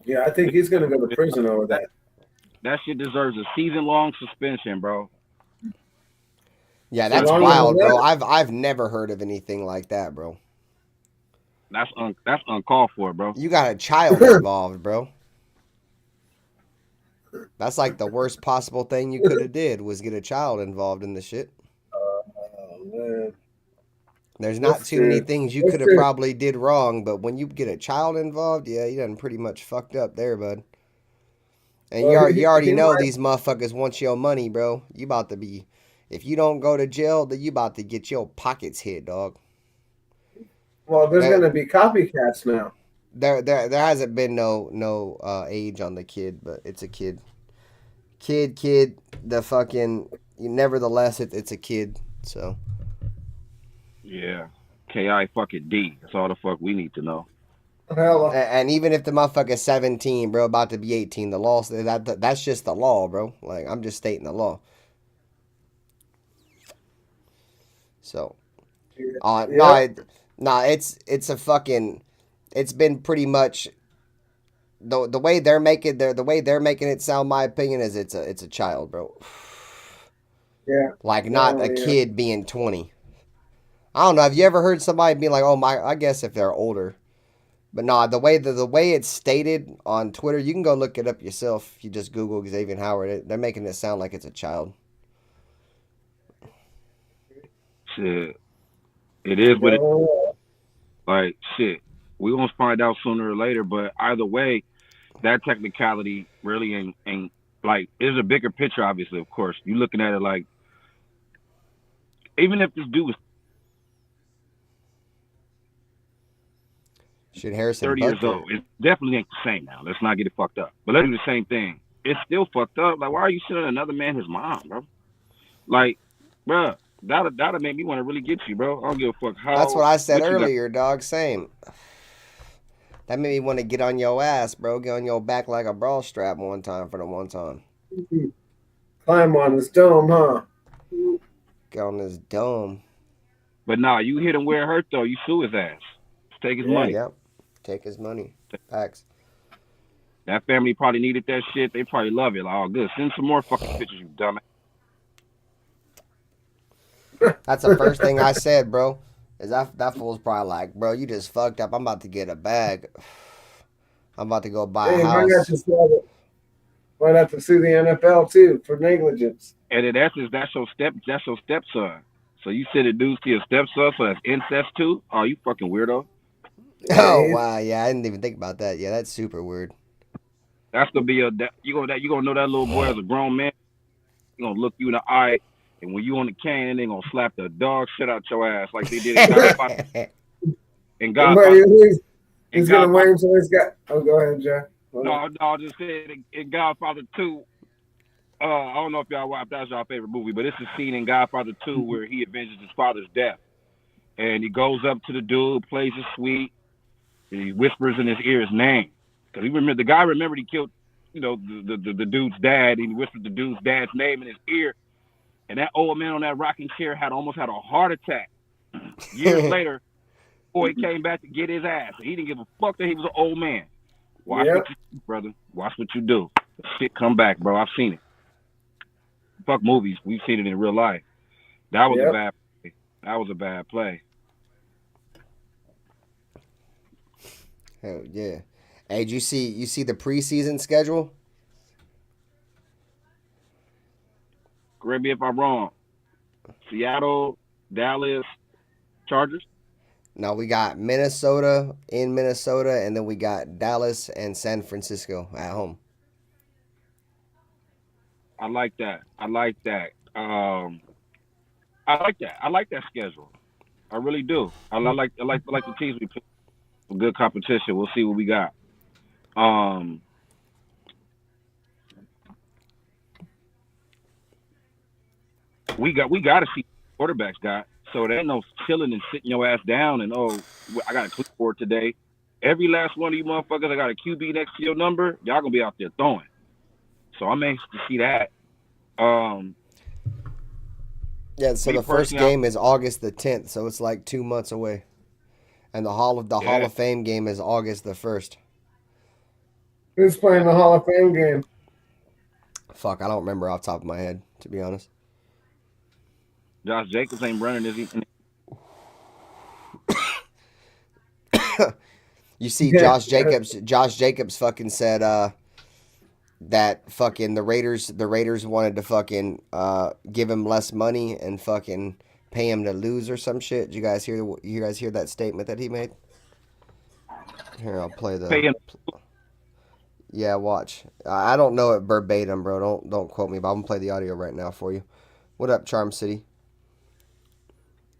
Yeah, I think he's going to go to prison over that. That shit deserves a season-long suspension, bro. Yeah, that's long as wild, the bro. ref- I've never heard of anything like that, bro. That's uncalled for, bro. You got a child involved, bro. That's like the worst possible thing you could have did was get a child involved in the shit. Oh, man. There's not too many things you could have probably did wrong, but when you get a child involved, yeah, you done pretty much fucked up there, bud. And Well, you already he know might- these motherfuckers want your money, bro. You about to be, if you don't go to jail, then you about to get your pockets hit, dog. Well, there's There- going to be copycats now. There hasn't been no age on the kid, but it's a kid. Kid, the fucking, nevertheless, it's a kid, so. Yeah. K.I. fucking D. That's all the fuck we need to know. Hell, And even if the motherfucker's 17, bro, about to be 18, the law, that's just the law, bro. Like, I'm just stating the law. So, it's a fucking, it's been pretty much, the way they're making it sound, my opinion, is it's a child, bro. yeah. Like, not a kid being 20. I don't know. Have you ever heard somebody be like, "Oh my"? I guess if they're older, but nah. The way it's stated on Twitter, you can go look it up yourself. If you just Google Xavier Howard, they're making it sound like it's a child. Shit. It is what it like. Shit. We gonna find out sooner or later. But either way, that technicality really ain't like. There's a bigger picture, obviously. Of course, you looking at it like, even if this dude was Shit, Harrison 30 Butker. years old, it definitely ain't the same now. Let's not get it fucked up. But let's do the same thing. It's still fucked up. Like, why are you sending another man his mom, bro? Like, bro, that'll make me want to really get you, bro. I don't give a fuck how. That's what I said what you got. earlier, dog. Same. That made me want to get on your ass, bro. Get on your back like a bra strap one time for the one time. Climb on this dome, huh? Get on this dome. But nah, you hit him where it hurt though. You sue his ass. Take his money. Yep. Take his money. Facts. That family probably needed that shit. They probably love it. Like, oh, good. Send some more fucking pictures, you dumbass. That's the first thing I said, bro. Is that fool's probably like, bro, you just fucked up. I'm about to get a bag. I'm about to go buy a house. Might have to sue the NFL too for negligence. And then that's your stepson. So you said it dudes to your stepson, so that's incest too? Oh, you fucking weirdo. Oh wow, yeah, I didn't even think about that. Yeah, that's super weird. That's gonna be you gonna know that little boy as a grown man. He gonna look you in the eye, and when you on the cane, they gonna slap the dog shit out your ass like they did in Godfather. And Godfather. He's gonna wait until he's got. Oh, go ahead, Jack. No, I just said in Godfather 2. I don't know if that's y'all favorite movie, but it's a scene in Godfather 2 where he avenges his father's death, and he goes up to the dude, plays it sweet, and he whispers in his ear his name because the guy remembered he killed, the dude's dad, and he whispered the dude's dad's name in his ear, and that old man on that rocking chair almost had a heart attack. Years later, boy came back to get his ass, and he didn't give a fuck that he was an old man. Watch what you do, brother. Watch what you do. Shit come back, bro. I've seen it. Fuck movies. We've seen it in real life. That was a bad play. That was a bad play. Hell yeah. Hey, did you see the preseason schedule? Correct me if I'm wrong. Seattle, Dallas, Chargers? No, we got Minnesota in Minnesota, and then we got Dallas and San Francisco at home. I like that. I like that schedule. I really do. I like the teams we play. For good competition. We'll see what we got. We got to see what quarterbacks got. So there ain't no chilling and sitting your ass down and I got a clipboard today. Every last one of you motherfuckers, I got a QB next to your number. Y'all gonna be out there throwing. So I'm anxious to see that. Yeah, so the first game is August the 10th, so it's like 2 months away. And the Hall of Fame game is August the 1st. Who's playing the Hall of Fame game? Fuck, I don't remember off the top of my head, to be honest. Josh Jacobs ain't running this. You see, Yeah. Josh Jacobs fucking said that fucking the Raiders wanted to fucking give him less money and fucking pay him to lose or some shit. Did you guys hear that statement that he made? Here, I'll play Pay him. Yeah, watch. I don't know it verbatim, bro. Don't quote me, but I'm gonna play the audio right now for you. What up, Charm City?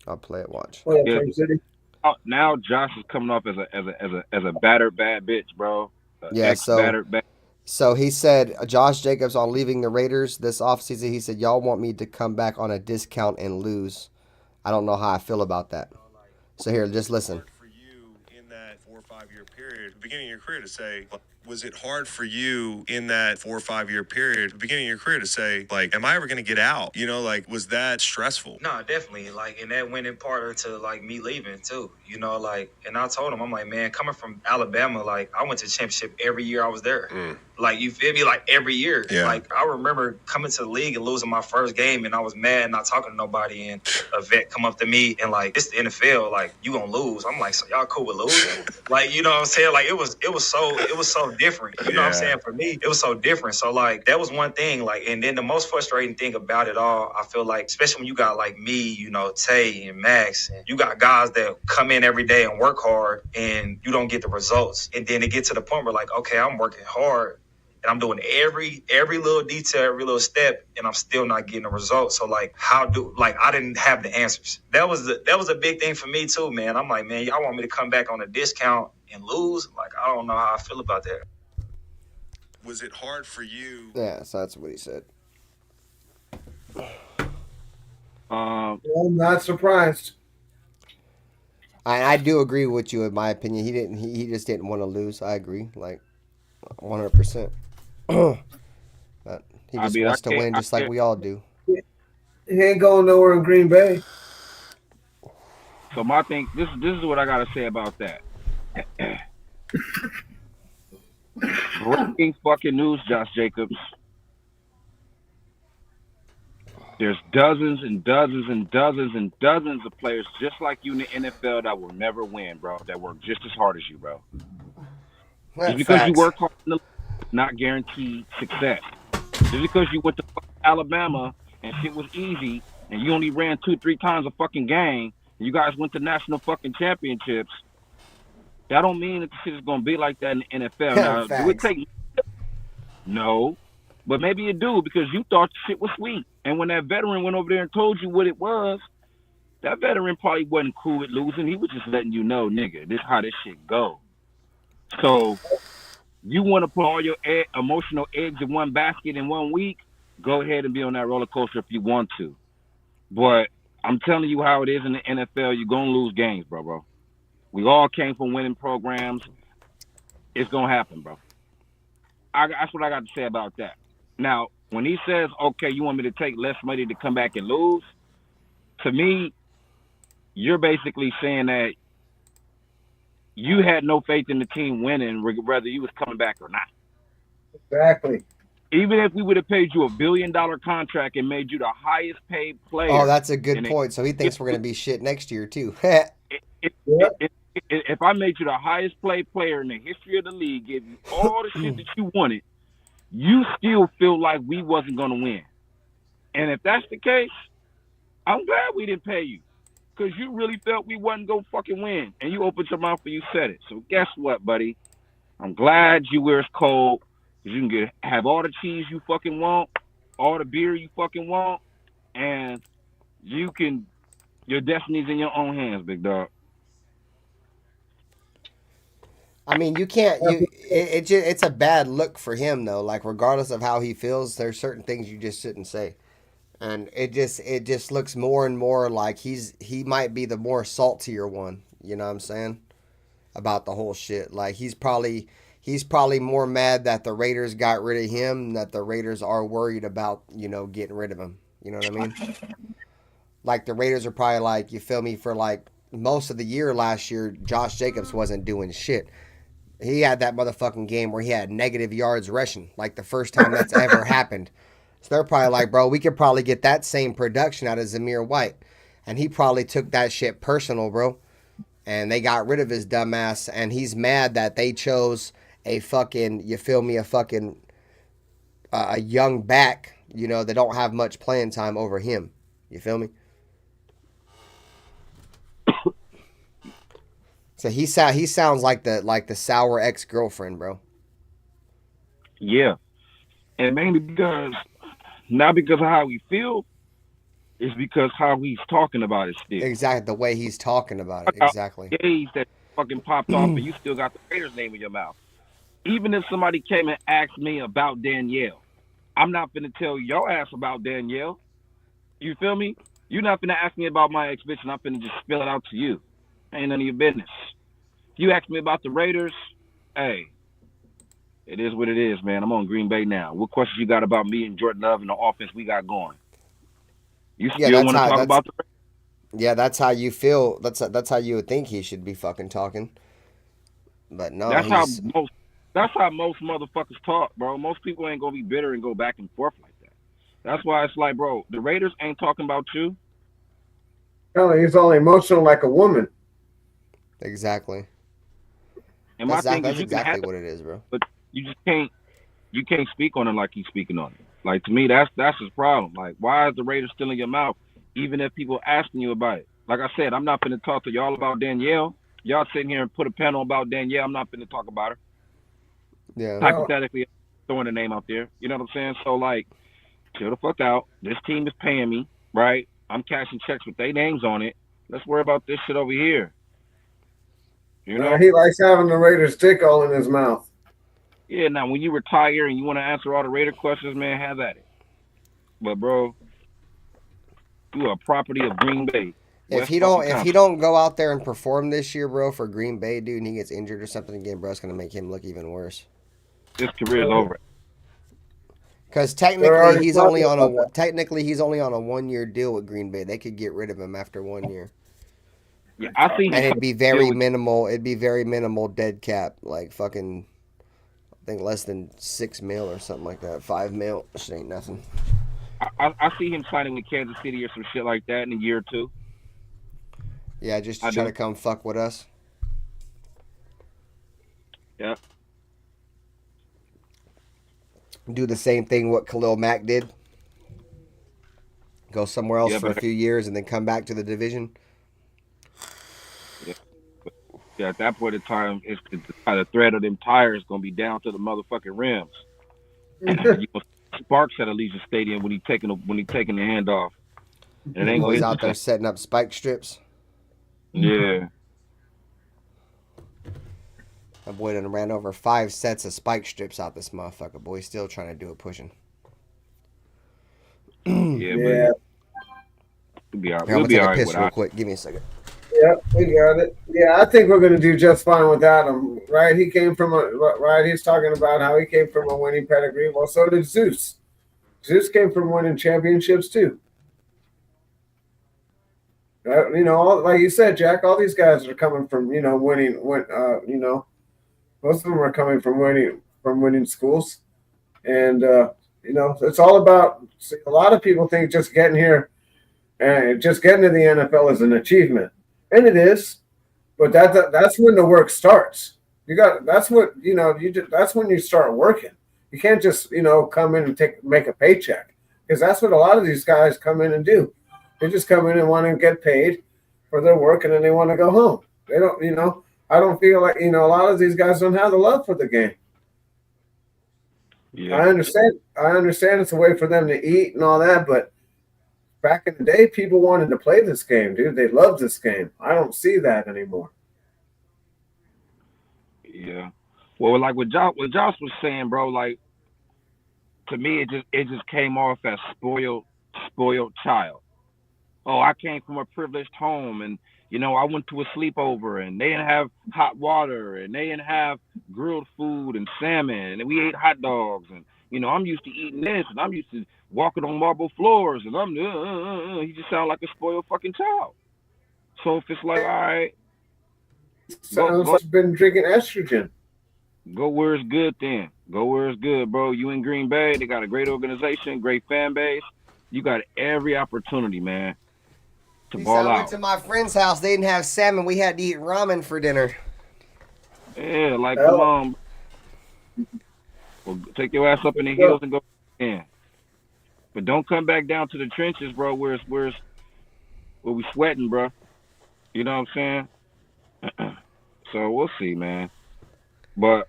I'll play it. Watch. What up, Yeah. Charm City? Now Josh is coming off as a battered bad bitch, bro. Yeah, Battered bad. So he said, Josh Jacobs on leaving the Raiders this offseason, he said, y'all want me to come back on a discount and lose. I don't know how I feel about that. So here, just listen. For you in that 4 or 5 year period, beginning of your career, to say, was it hard for you in that 4 or 5 year period, beginning of your career, to say, like, am I ever going to get out? You know, like, was that stressful? No, definitely. Like, and that went in part into like me leaving too. You know, like, and I told him, I'm like, man, coming from Alabama, like, I went to championship every year I was there. Like, you feel me? Like, every year. Yeah. Like, I remember coming to the league and losing my first game, and I was mad, not talking to nobody, and a vet come up to me and like, it's the NFL, like, you gonna lose. I'm like, so y'all cool with losing? Like, you know what I'm saying? Like, it was so different. You know what I'm saying? For me, it was so different. So like, that was one thing. Like, and then the most frustrating thing about it all, I feel like, especially when you got like me, you know, Tay and Max, and you got guys that come in every day and work hard, and you don't get the results. And then it gets to the point where like, okay, I'm working hard and I'm doing every little detail, every little step, and I'm still not getting the results. So like, I didn't have the answers. That was a big thing for me too, man. I'm like, man, y'all want me to come back on a discount and lose? Like, I don't know how I feel about that. Was it hard for you? Yeah, so that's what he said. I'm not surprised. I do agree with you in my opinion. He just didn't want to lose. I agree, like 100%. But he just wants to win just like we all do. He ain't going nowhere in Green Bay. So my thing, this is what I gotta say about that. Breaking fucking news, Josh Jacobs. There's dozens and dozens and dozens and dozens of players just like you in the NFL that will never win, bro. That work just as hard as you, bro. Just because you work hard, not guaranteed success. Just because you went to Alabama and shit was easy, and you only ran 2-3 times a fucking game, and you guys went to national fucking championships, that don't mean that the shit is gonna be like that in the NFL. Now, do it take? No, but maybe it do because you thought the shit was sweet, and when that veteran went over there and told you what it was, that veteran probably wasn't cool with losing. He was just letting you know, nigga, this how this shit go. So you want to put all your emotional eggs in one basket in 1 week? Go ahead and be on that roller coaster if you want to. But I'm telling you how it is in the NFL. You're going to lose games, bro. We all came from winning programs. It's going to happen, bro. That's what I got to say about that. Now, when he says, okay, you want me to take less money to come back and lose, to me, you're basically saying that you had no faith in the team winning, whether you was coming back or not. Exactly. Even if we would have paid you $1 billion contract and made you the highest paid player. Oh, that's a good point. So he thinks we're going to be shit next year, too. If I made you the highest paid player in the history of the league, gave you all the shit that you wanted, you still feel like we wasn't going to win. And if that's the case, I'm glad we didn't pay you. Because you really felt we wasn't going to fucking win. And you opened your mouth and you said it. So guess what, buddy? I'm glad you wear cold. Because you can have all the cheese you fucking want, all the beer you fucking want, and your destiny's in your own hands, big dog. I mean, you can't. It's a bad look for him, though. Like, regardless of how he feels, there's certain things you just shouldn't say. And it just looks more and more like he might be the more saltier one. You know what I'm saying? About the whole shit. Like he's probably more mad that the Raiders got rid of him, that the Raiders are worried about, getting rid of him. You know what I mean? Like the Raiders are probably like, you feel me, for like most of the year last year, Josh Jacobs wasn't doing shit. He had that motherfucking game where he had negative yards rushing, like the first time that's ever happened. So they're probably like, bro, we could probably get that same production out of Zamir White. And he probably took that shit personal, bro. And they got rid of his dumb ass. And he's mad that they chose a fucking, you feel me, a fucking a young back, you know, that don't have much playing time over him. You feel me? So he sounds like the sour ex-girlfriend, bro. Yeah, and mainly because not because of how we feel, it's because how he's talking about it still. Exactly the way he's talking about it. Exactly. Days that fucking popped off, and you still got the Raiders name in your mouth. Even if somebody came and asked me about Danielle, I'm not gonna tell your ass about Danielle. You feel me? You're not gonna ask me about my ex bitch, and I'm gonna just spill it out to you. Ain't none of your business. If you ask me about the Raiders, hey, it is what it is, man. I'm on Green Bay now. What questions you got about me and Jordan Love and the offense we got going? You still want to talk about the Raiders? Yeah, that's how you feel. That's how you would think he should be fucking talking. But no, that's how most motherfuckers talk, bro. Most people ain't gonna be bitter and go back and forth like that. That's why it's like, bro, the Raiders ain't talking about you. No, he's all emotional like a woman. Exactly. And my thing that's is, exactly what it is, bro. But you just can't speak on it like he's speaking on it. Like, to me, that's his problem. Like, why is the Raiders still in your mouth, even if people asking you about it? Like I said, I'm not going to talk to y'all about Danielle. Y'all sitting here and put a panel about Danielle. I'm not going to talk about her. Yeah. Hypothetically, throwing a name out there. You know what I'm saying? So, like, chill the fuck out. This team is paying me, right? I'm cashing checks with their names on it. Let's worry about this shit over here. You know? He likes having the Raiders dick all in his mouth. Yeah, now when you retire and you want to answer all the Raider questions, man, have at it. But bro, you are a property of Green Bay. If he don't go out there and perform this year, bro, for Green Bay, dude, and he gets injured or something again, bro, it's gonna make him look even worse. His career's over. Because technically he's only on a 1-year deal with Green Bay. They could get rid of him after 1 year. Yeah, I think, and it'd be very minimal. It'd be very minimal dead cap, like fucking, I think less than $6 million or something like that. $5 million, shit ain't nothing. I see him signing with Kansas City or some shit like that in a year or two. Yeah, just to try to come fuck with us. Yeah. Do the same thing what Khalil Mack did. Go somewhere else for a few years and then come back to the division. Yeah, at that point in time, it's the thread of them tires gonna be down to the motherfucking rims. Sparks at Allegiant Stadium when he taking the handoff. And it ain't He's out there setting up spike strips. Yeah. That boy done ran over 5 sets of spike strips out this motherfucker. Boy, still trying to do it pushing. Yeah. We'll be all Here, I'm gonna take a piss real without quick. Give me a second. Yeah, we got it. Yeah, I think we're going to do just fine without him, right? He's talking about how he came from a winning pedigree. Well, so did Zeus. Zeus came from winning championships too. Like you said, Jack, all these guys are coming from, winning. Most of them are coming from winning schools, and it's all about. A lot of people think just getting here and just getting to the NFL is an achievement. And it is, but that's when the work starts. That's when you start working. You can't just come in and make a paycheck, because that's what a lot of these guys come in and do. They just come in and want to get paid for their work, and then they want to go home. They don't. I don't feel like a lot of these guys don't have the love for the game. Yeah. I understand it's a way for them to eat and all that, but back in the day, people wanted to play this game, dude. They loved this game. I don't see that anymore. Yeah. Well, like what Josh was saying, bro, like, to me, it just came off as spoiled child. Oh, I came from a privileged home, and I went to a sleepover, and they didn't have hot water, and they didn't have grilled food and salmon, and we ate hot dogs, and I'm used to eating this, and I'm used to walking on marble floors, and I'm he just sound like a spoiled fucking child. So if it's like, all right, sounds like been drinking estrogen. Go where it's good then. Go where it's good, bro. You in Green Bay, they got a great organization, great fan base. You got every opportunity, man, to ball I went out. to my friend's house. They didn't have salmon. We had to eat ramen for dinner. Yeah, like Hell. come on. Well, take your ass up in the hills and go in. But don't come back down to the trenches, bro, where we sweating, bro. You know what I'm saying? So we'll see, man. But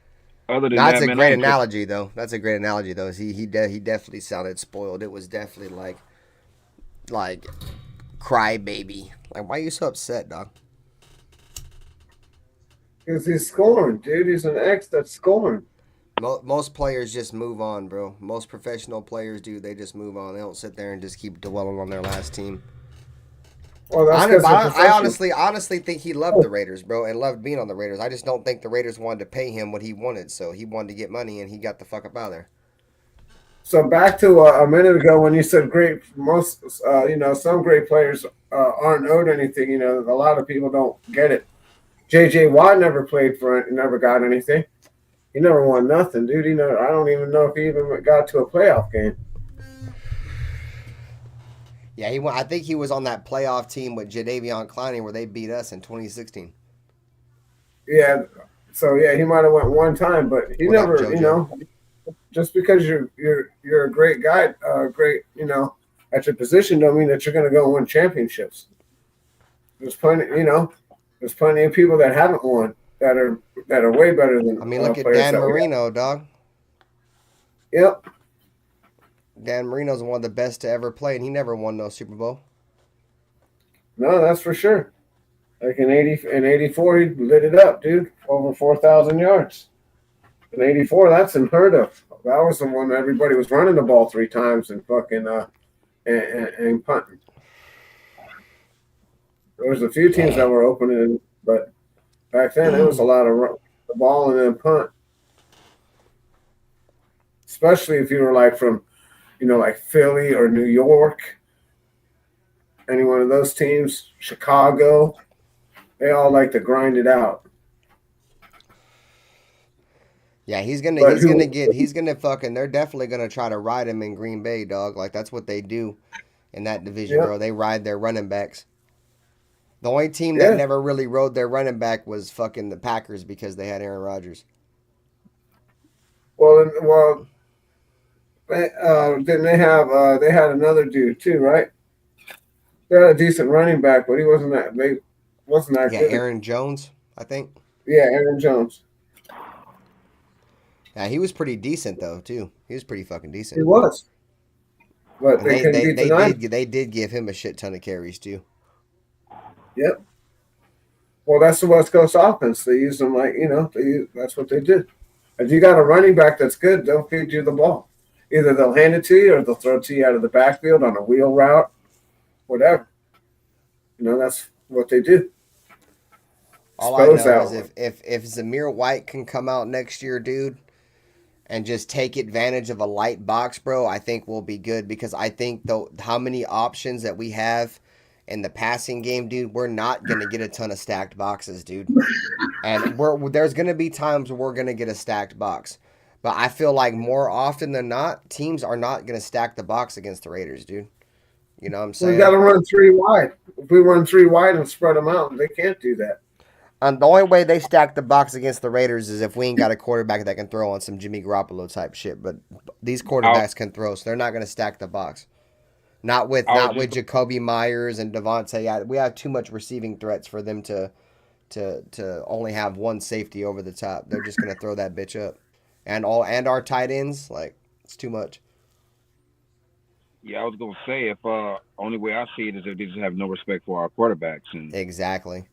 other than That's that, a man, great analogy, though. That's a great analogy, though. He definitely sounded spoiled. It was definitely like crybaby. Like, why are you so upset, dog? Because he's scoring, dude. He's an ex that's scoring. Most players just move on, bro. Most professional players do. They just move on. They don't sit there and just keep dwelling on their last team. Well, that's because I honestly think he loved the Raiders, bro, and loved being on the Raiders. I just don't think the Raiders wanted to pay him what he wanted, so he wanted to get money, and he got the fuck up out of there. So back to a minute ago when you said great, most some great players aren't owed anything. You know, a lot of people don't get it. J.J. Watt never played for it, never got anything. He never won nothing, dude. I don't even know if he even got to a playoff game. Yeah, I think he was on that playoff team with Jadeveon Clowney where they beat us in 2016. Yeah, so yeah, he might have went one time, but he Without never. JoJo. Just because you're a great guy, great, at your position, don't mean that you're going to go win championships. There's plenty of people that haven't won that are way better than. I mean, look at players Dan that we Marino, dog. Yep. Dan Marino's one of the best to ever play, and he never won no Super Bowl. No, that's for sure. Like in 84, he lit it up, dude. Over 4,000 yards. In 84, that's unheard of. That was the one everybody was running the ball 3 times and fucking and punting. There was a few teams that were opening, but back then it was a lot of run the ball and then punt. Especially if you were like from, like Philly or New York, any one of those teams, Chicago, they all like to grind it out. Yeah, they're definitely gonna try to ride him in Green Bay, dog. Like that's what they do in that division, bro. They ride their running backs. The only team that never really rode their running back was fucking the Packers because they had Aaron Rodgers. Well, didn't they have? They had another dude too, right? They had a decent running back, but he wasn't that. They wasn't that good. Aaron Jones, I think. Yeah, Aaron Jones. Yeah, he was pretty decent though too. He was pretty fucking decent. He was. But and they did give him a shit ton of carries too. Yep. Well, that's the West Coast offense. They use them like that's what they did. If you got a running back that's good, they'll feed you the ball. Either they'll hand it to you or they'll throw it to you out of the backfield on a wheel route, whatever. That's what they do. All I know is if Zamir White can come out next year, dude, and just take advantage of a light box, bro, I think we'll be good because I think how many options that we have in the passing game, dude, we're not going to get a ton of stacked boxes, dude. And there's going to be times where we're going to get a stacked box. But I feel like more often than not, teams are not going to stack the box against the Raiders, dude. You know what I'm saying? We got to run 3 wide. If we run 3 wide and spread them out, they can't do that. The only way they stack the box against the Raiders is if we ain't got a quarterback that can throw on some Jimmy Garoppolo type shit. But these quarterbacks can throw, so they're not going to stack the box. Not with Jacoby Myers and Devontae. We have too much receiving threats for them to only have one safety over the top. They're just going to throw that bitch up. And our tight ends, like, it's too much. Yeah, I was gonna say if only way I see it is if they just have no respect for our quarterbacks and exactly.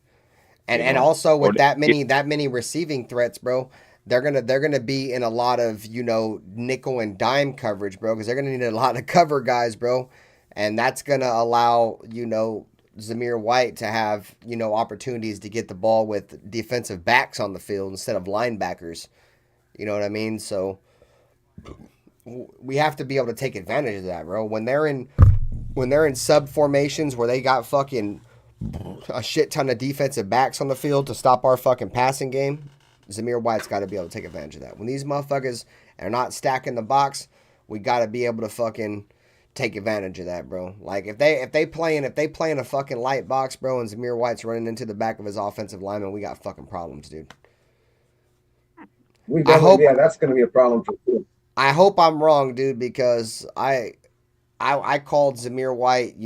And also with that many receiving threats, bro, they're gonna be in a lot of nickel and dime coverage, bro, because they're gonna need a lot of cover guys, bro, and that's gonna allow Zamir White to have opportunities to get the ball with defensive backs on the field instead of linebackers. You know what I mean? So we have to be able to take advantage of that, bro. When they're in sub formations where they got fucking a shit ton of defensive backs on the field to stop our fucking passing game, Zamir White's got to be able to take advantage of that. When these motherfuckers are not stacking the box, we got to be able to fucking take advantage of that, bro. Like if they playing a fucking light box, bro, and Zamir White's running into the back of his offensive lineman, we got fucking problems, dude. That's going to be a problem for you. I hope I'm wrong, dude, because I called Zamir White,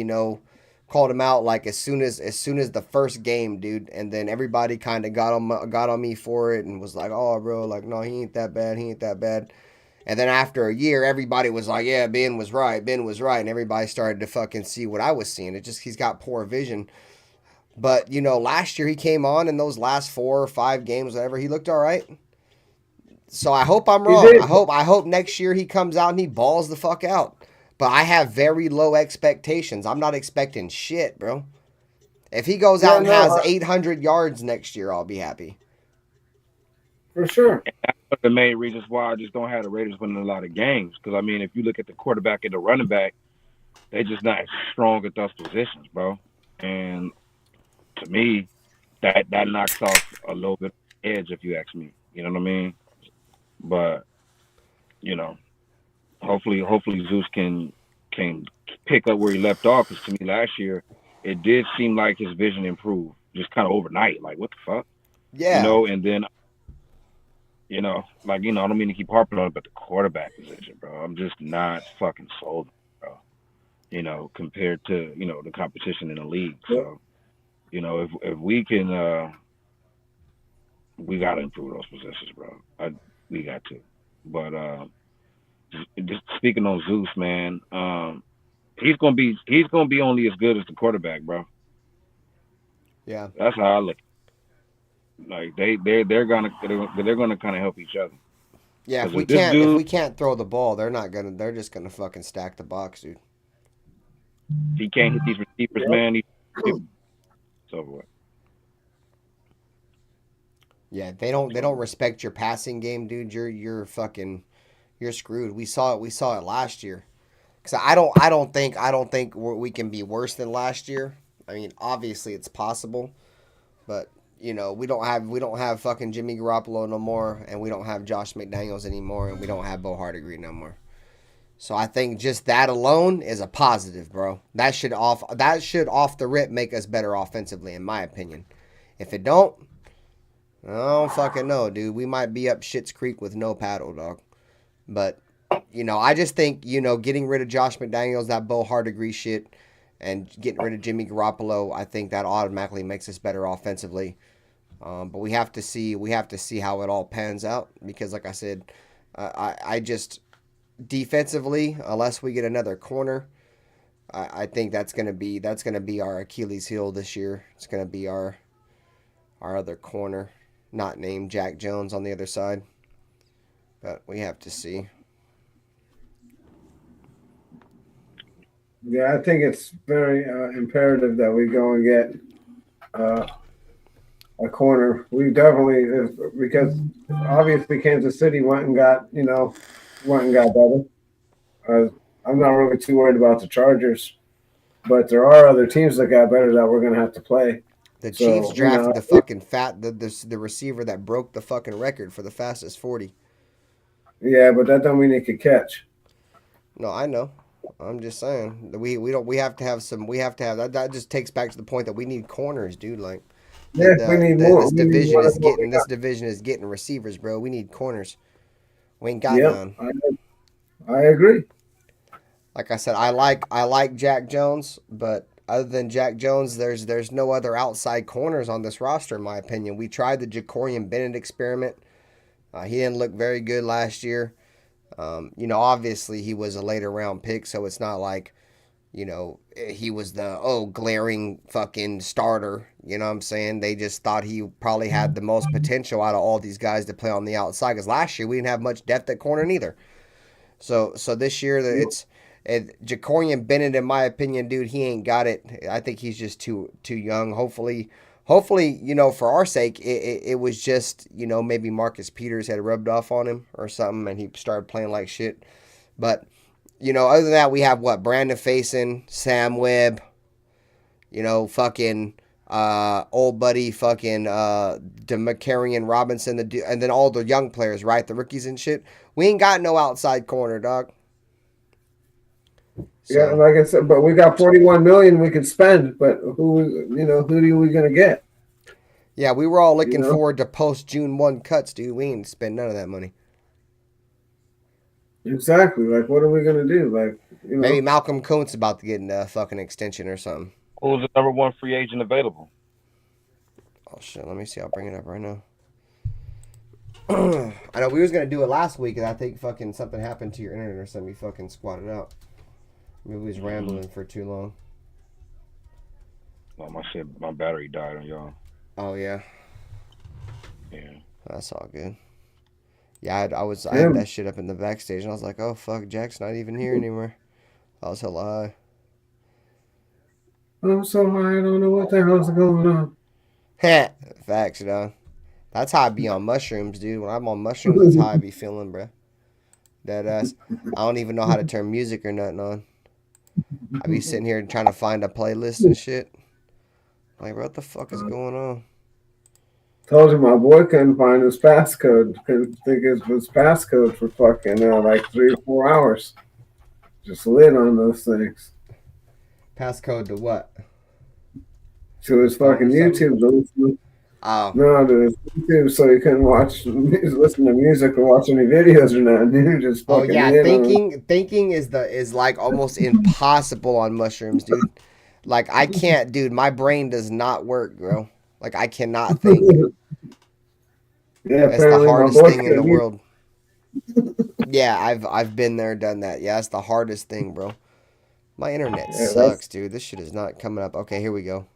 called him out like as soon as the first game, dude, and then everybody kind of got on me for it and was like, oh, bro, like, no, he ain't that bad. And then after a year, everybody was like, yeah, Ben was right, and everybody started to fucking see what I was seeing. He's got poor vision. But, last year he came on in those last 4 or 5 games, whatever, he looked all right. So I hope I'm wrong. I hope next year he comes out and he balls the fuck out. But I have very low expectations. I'm not expecting shit, bro. If he goes out and has 800 yards next year, I'll be happy. For sure. And that's one of the main reasons why I just don't have the Raiders winning a lot of games. Because, I mean, if you look at the quarterback and the running back, they're just not strong at those positions, bro. And to me, that knocks off a little bit of edge, if you ask me. You know what I mean? But, hopefully Zeus can pick up where he left off. Because to me last year, it did seem like his vision improved just kind of overnight. Like, what the fuck? Yeah. And then, I don't mean to keep harping on it, but the quarterback position, bro, I'm just not fucking sold, bro. Compared to, the competition in the league. So, if we can, we got to improve those positions, bro. We got to. But just speaking on Zeus, man, he's gonna be only as good as the quarterback, bro. Yeah, that's how I look. Like they're gonna kind of help each other. Yeah, if we can't throw the ball, they're just gonna fucking stack the box, dude. He can't hit these receivers, man. It's over with. Yeah, they don't respect your passing game, dude. You're screwed. We saw it last year. Cause I don't think we can be worse than last year. I mean, obviously it's possible, but we don't have fucking Jimmy Garoppolo no more, and we don't have Josh McDaniels anymore, and we don't have Bo Hardegree no more. So I think just that alone is a positive, bro. That should off the rip make us better offensively, in my opinion. If it don't, I don't fucking know, dude. We might be up Schitt's Creek with no paddle, dog. But I just think getting rid of Josh McDaniels, that Bo Hardegree shit, and getting rid of Jimmy Garoppolo, I think that automatically makes us better offensively. But we have to see how it all pans out, because like I said, I just defensively, unless we get another corner, I think that's gonna be our Achilles heel this year. It's gonna be our other corner, not named Jack Jones, on the other side. But we have to see. Yeah, I think it's very imperative that we go and get a corner. We definitely, because obviously Kansas City went and got better. I'm not really too worried about the Chargers, but there are other teams that got better that we're going to have to play. The Chiefs drafted the fucking the receiver that broke the fucking record for the fastest 40. Yeah, but that don't mean he could catch. No, I know. I'm just saying that we have to have that just takes back to the point that we need corners, dude. Like, we need more. This division is getting receivers, bro. We need corners. We ain't got none. I agree. Like I said, I like Jack Jones, but other than Jack Jones, there's no other outside corners on this roster, in my opinion. We tried the Jacorian Bennett experiment. He didn't look very good last year. Obviously he was a later round pick, so it's not like, he was the glaring fucking starter. You know what I'm saying? They just thought he probably had the most potential out of all these guys to play on the outside, because last year we didn't have much depth at corner neither. So this year it's Jacorian Bennett, in my opinion, dude, he ain't got it. I think he's just too young. Hopefully, for our sake, it was just, maybe Marcus Peters had rubbed off on him or something, and he started playing like shit. But, other than that, we have Brandon Faison, Sam Webb, fucking old buddy fucking DeMarcarian Robinson, and then all the young players, right? The rookies and shit. We ain't got no outside corner, dog. So, Yeah, like I said, but we got 41 million we could spend. But who are we gonna get? yeah, we were all looking forward to post June 1 cuts, dude. We ain't spend none of that money. Exactly. Like, what are we gonna do? Like, maybe Malcolm Kuntz about to get a fucking extension or something. Who's the number one free agent available? Oh shit, let me see. I'll bring it up right now. I know we was gonna do it last week, and I think fucking something happened to your internet or something. You fucking squatted out. Maybe we was rambling for too long. Oh, my battery died on y'all. Oh yeah. Yeah. That's all good. Yeah, I had that shit up in the backstage, and I was like, oh fuck, Jack's not even here anymore. I was hella high. I'm so high, I don't know what the hell's going on. Facts, dog. That's how I be on mushrooms, dude. When I'm on mushrooms, that's how I be feeling, bruh. Dead ass. I don't even know how to turn music or nothing on. I be sitting here trying to find a playlist and shit. Like, what the fuck is going on? Told you my boy couldn't find his passcode. Couldn't think it was passcode for fucking like 3 or 4 hours. Just lit on those things. Passcode to what? To his fucking YouTube. Oh. No, to his YouTube, so he couldn't listen to music or watch any videos or nothing. Dude, just fucking thinking is like almost impossible on mushrooms, dude. Like I can't, dude. My brain does not work, bro. Like I cannot think. Yeah, it's the hardest thing in the world. Yeah, I've been there, done that. Yeah, it's the hardest thing, bro. My internet sucks, dude. This shit is not coming up. Okay, here we go.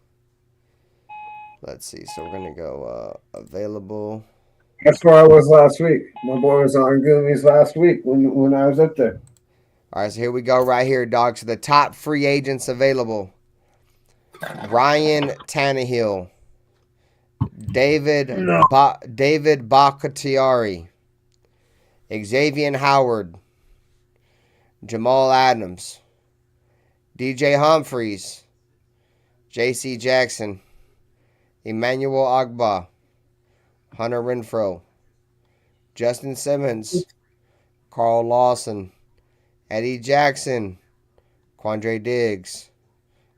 Let's see. So we're gonna go available. That's where I was last week. My boy was on Goomies last week when I was up there. All right, so here we go right here, dog. So the top free agents available: Ryan Tannehill, David Bakhtiari, Xavier Howard, Jamal Adams, DJ Humphries, J.C. Jackson, Emmanuel Agba, Hunter Renfrow, Justin Simmons, Carl Lawson, Eddie Jackson, Quandre Diggs,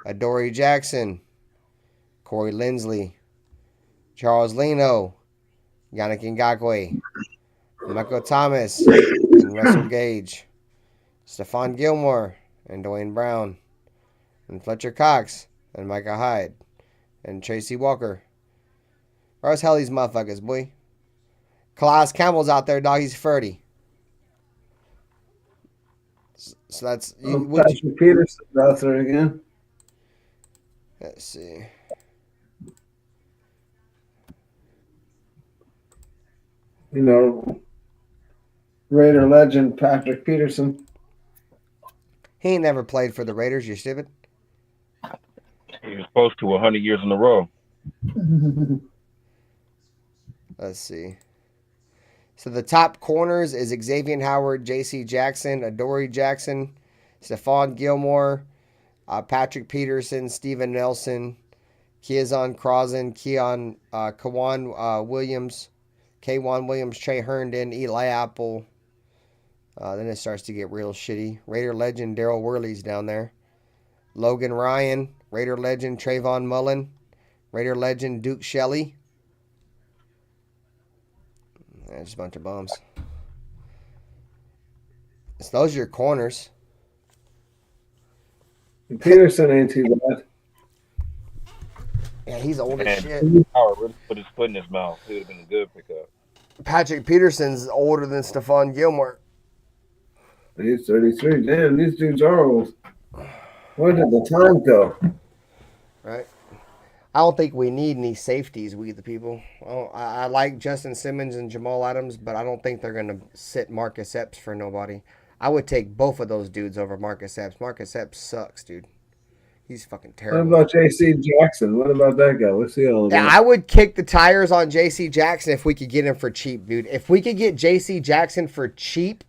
Adoree Jackson, Corey Linsley, Charles Leno, Yannick Ngakoue, Michael Thomas, and Russell Gage, Stephon Gilmore, and Dwayne Brown, and Fletcher Cox, and Micah Hyde, and Tracy Walker. Where's hell these motherfuckers, boy? Calais Campbell's out there, dog. He's 30. So that's... Patrick Peterson's out there again. Let's see. Raider legend Patrick Peterson. He ain't never played for the Raiders, you stupid. He was supposed to 100 years in a row. Let's see. So the top corners is Xavier Howard, J.C. Jackson, Adoree Jackson, Stephon Gilmore, Patrick Peterson, Steven Nelson, Keazon Crossan, K'Wan Williams, Trey Herndon, Eli Apple. Then it starts to get real shitty. Raider legend Daryl Worley's down there. Logan Ryan, Raider legend Trayvon Mullen, Raider legend Duke Shelley. There's a bunch of bums. So those are your corners. Peterson ain't too bad. Yeah, he's old as shit. Howard really put his foot in his mouth. He would have been a good pickup. Patrick Peterson's older than Stephon Gilmore. He's 33. Damn, these dudes are old. Where did the time go? Right. I don't think we need any safeties, we the people. I like Justin Simmons and Jamal Adams, but I don't think they're going to sit Marcus Epps for nobody. I would take both of those dudes over Marcus Epps. Marcus Epps sucks, dude. He's fucking terrible. What about J.C. Jackson? What about that guy? What's he all about? Yeah, I would kick the tires on J.C. Jackson if we could get him for cheap, dude. If we could get J.C. Jackson for cheap,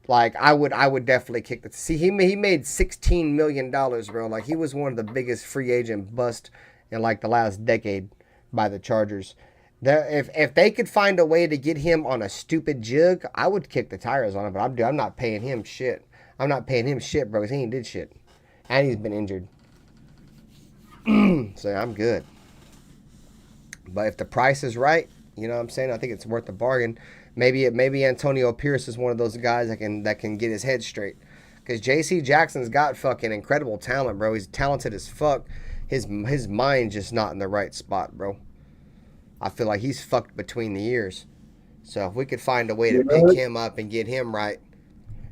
like I would definitely kick the. See, he made $16 million, bro. Like he was one of the biggest free agent bust in like the last decade by the Chargers. If they could find a way to get him on a stupid jug, I would kick the tires on him. But I'm not paying him shit. I'm not paying him shit, bro, because he ain't did shit. And he's been injured. So I'm good. But if the price is right, you know what I'm saying? I think it's worth the bargain. Maybe Antonio Pierce is one of those guys that can get his head straight. Because J.C. Jackson's got fucking incredible talent, bro. He's talented as fuck. His mind's just not in the right spot, bro. I feel like he's fucked between the ears. So if we could find a way to pick him up and get him right.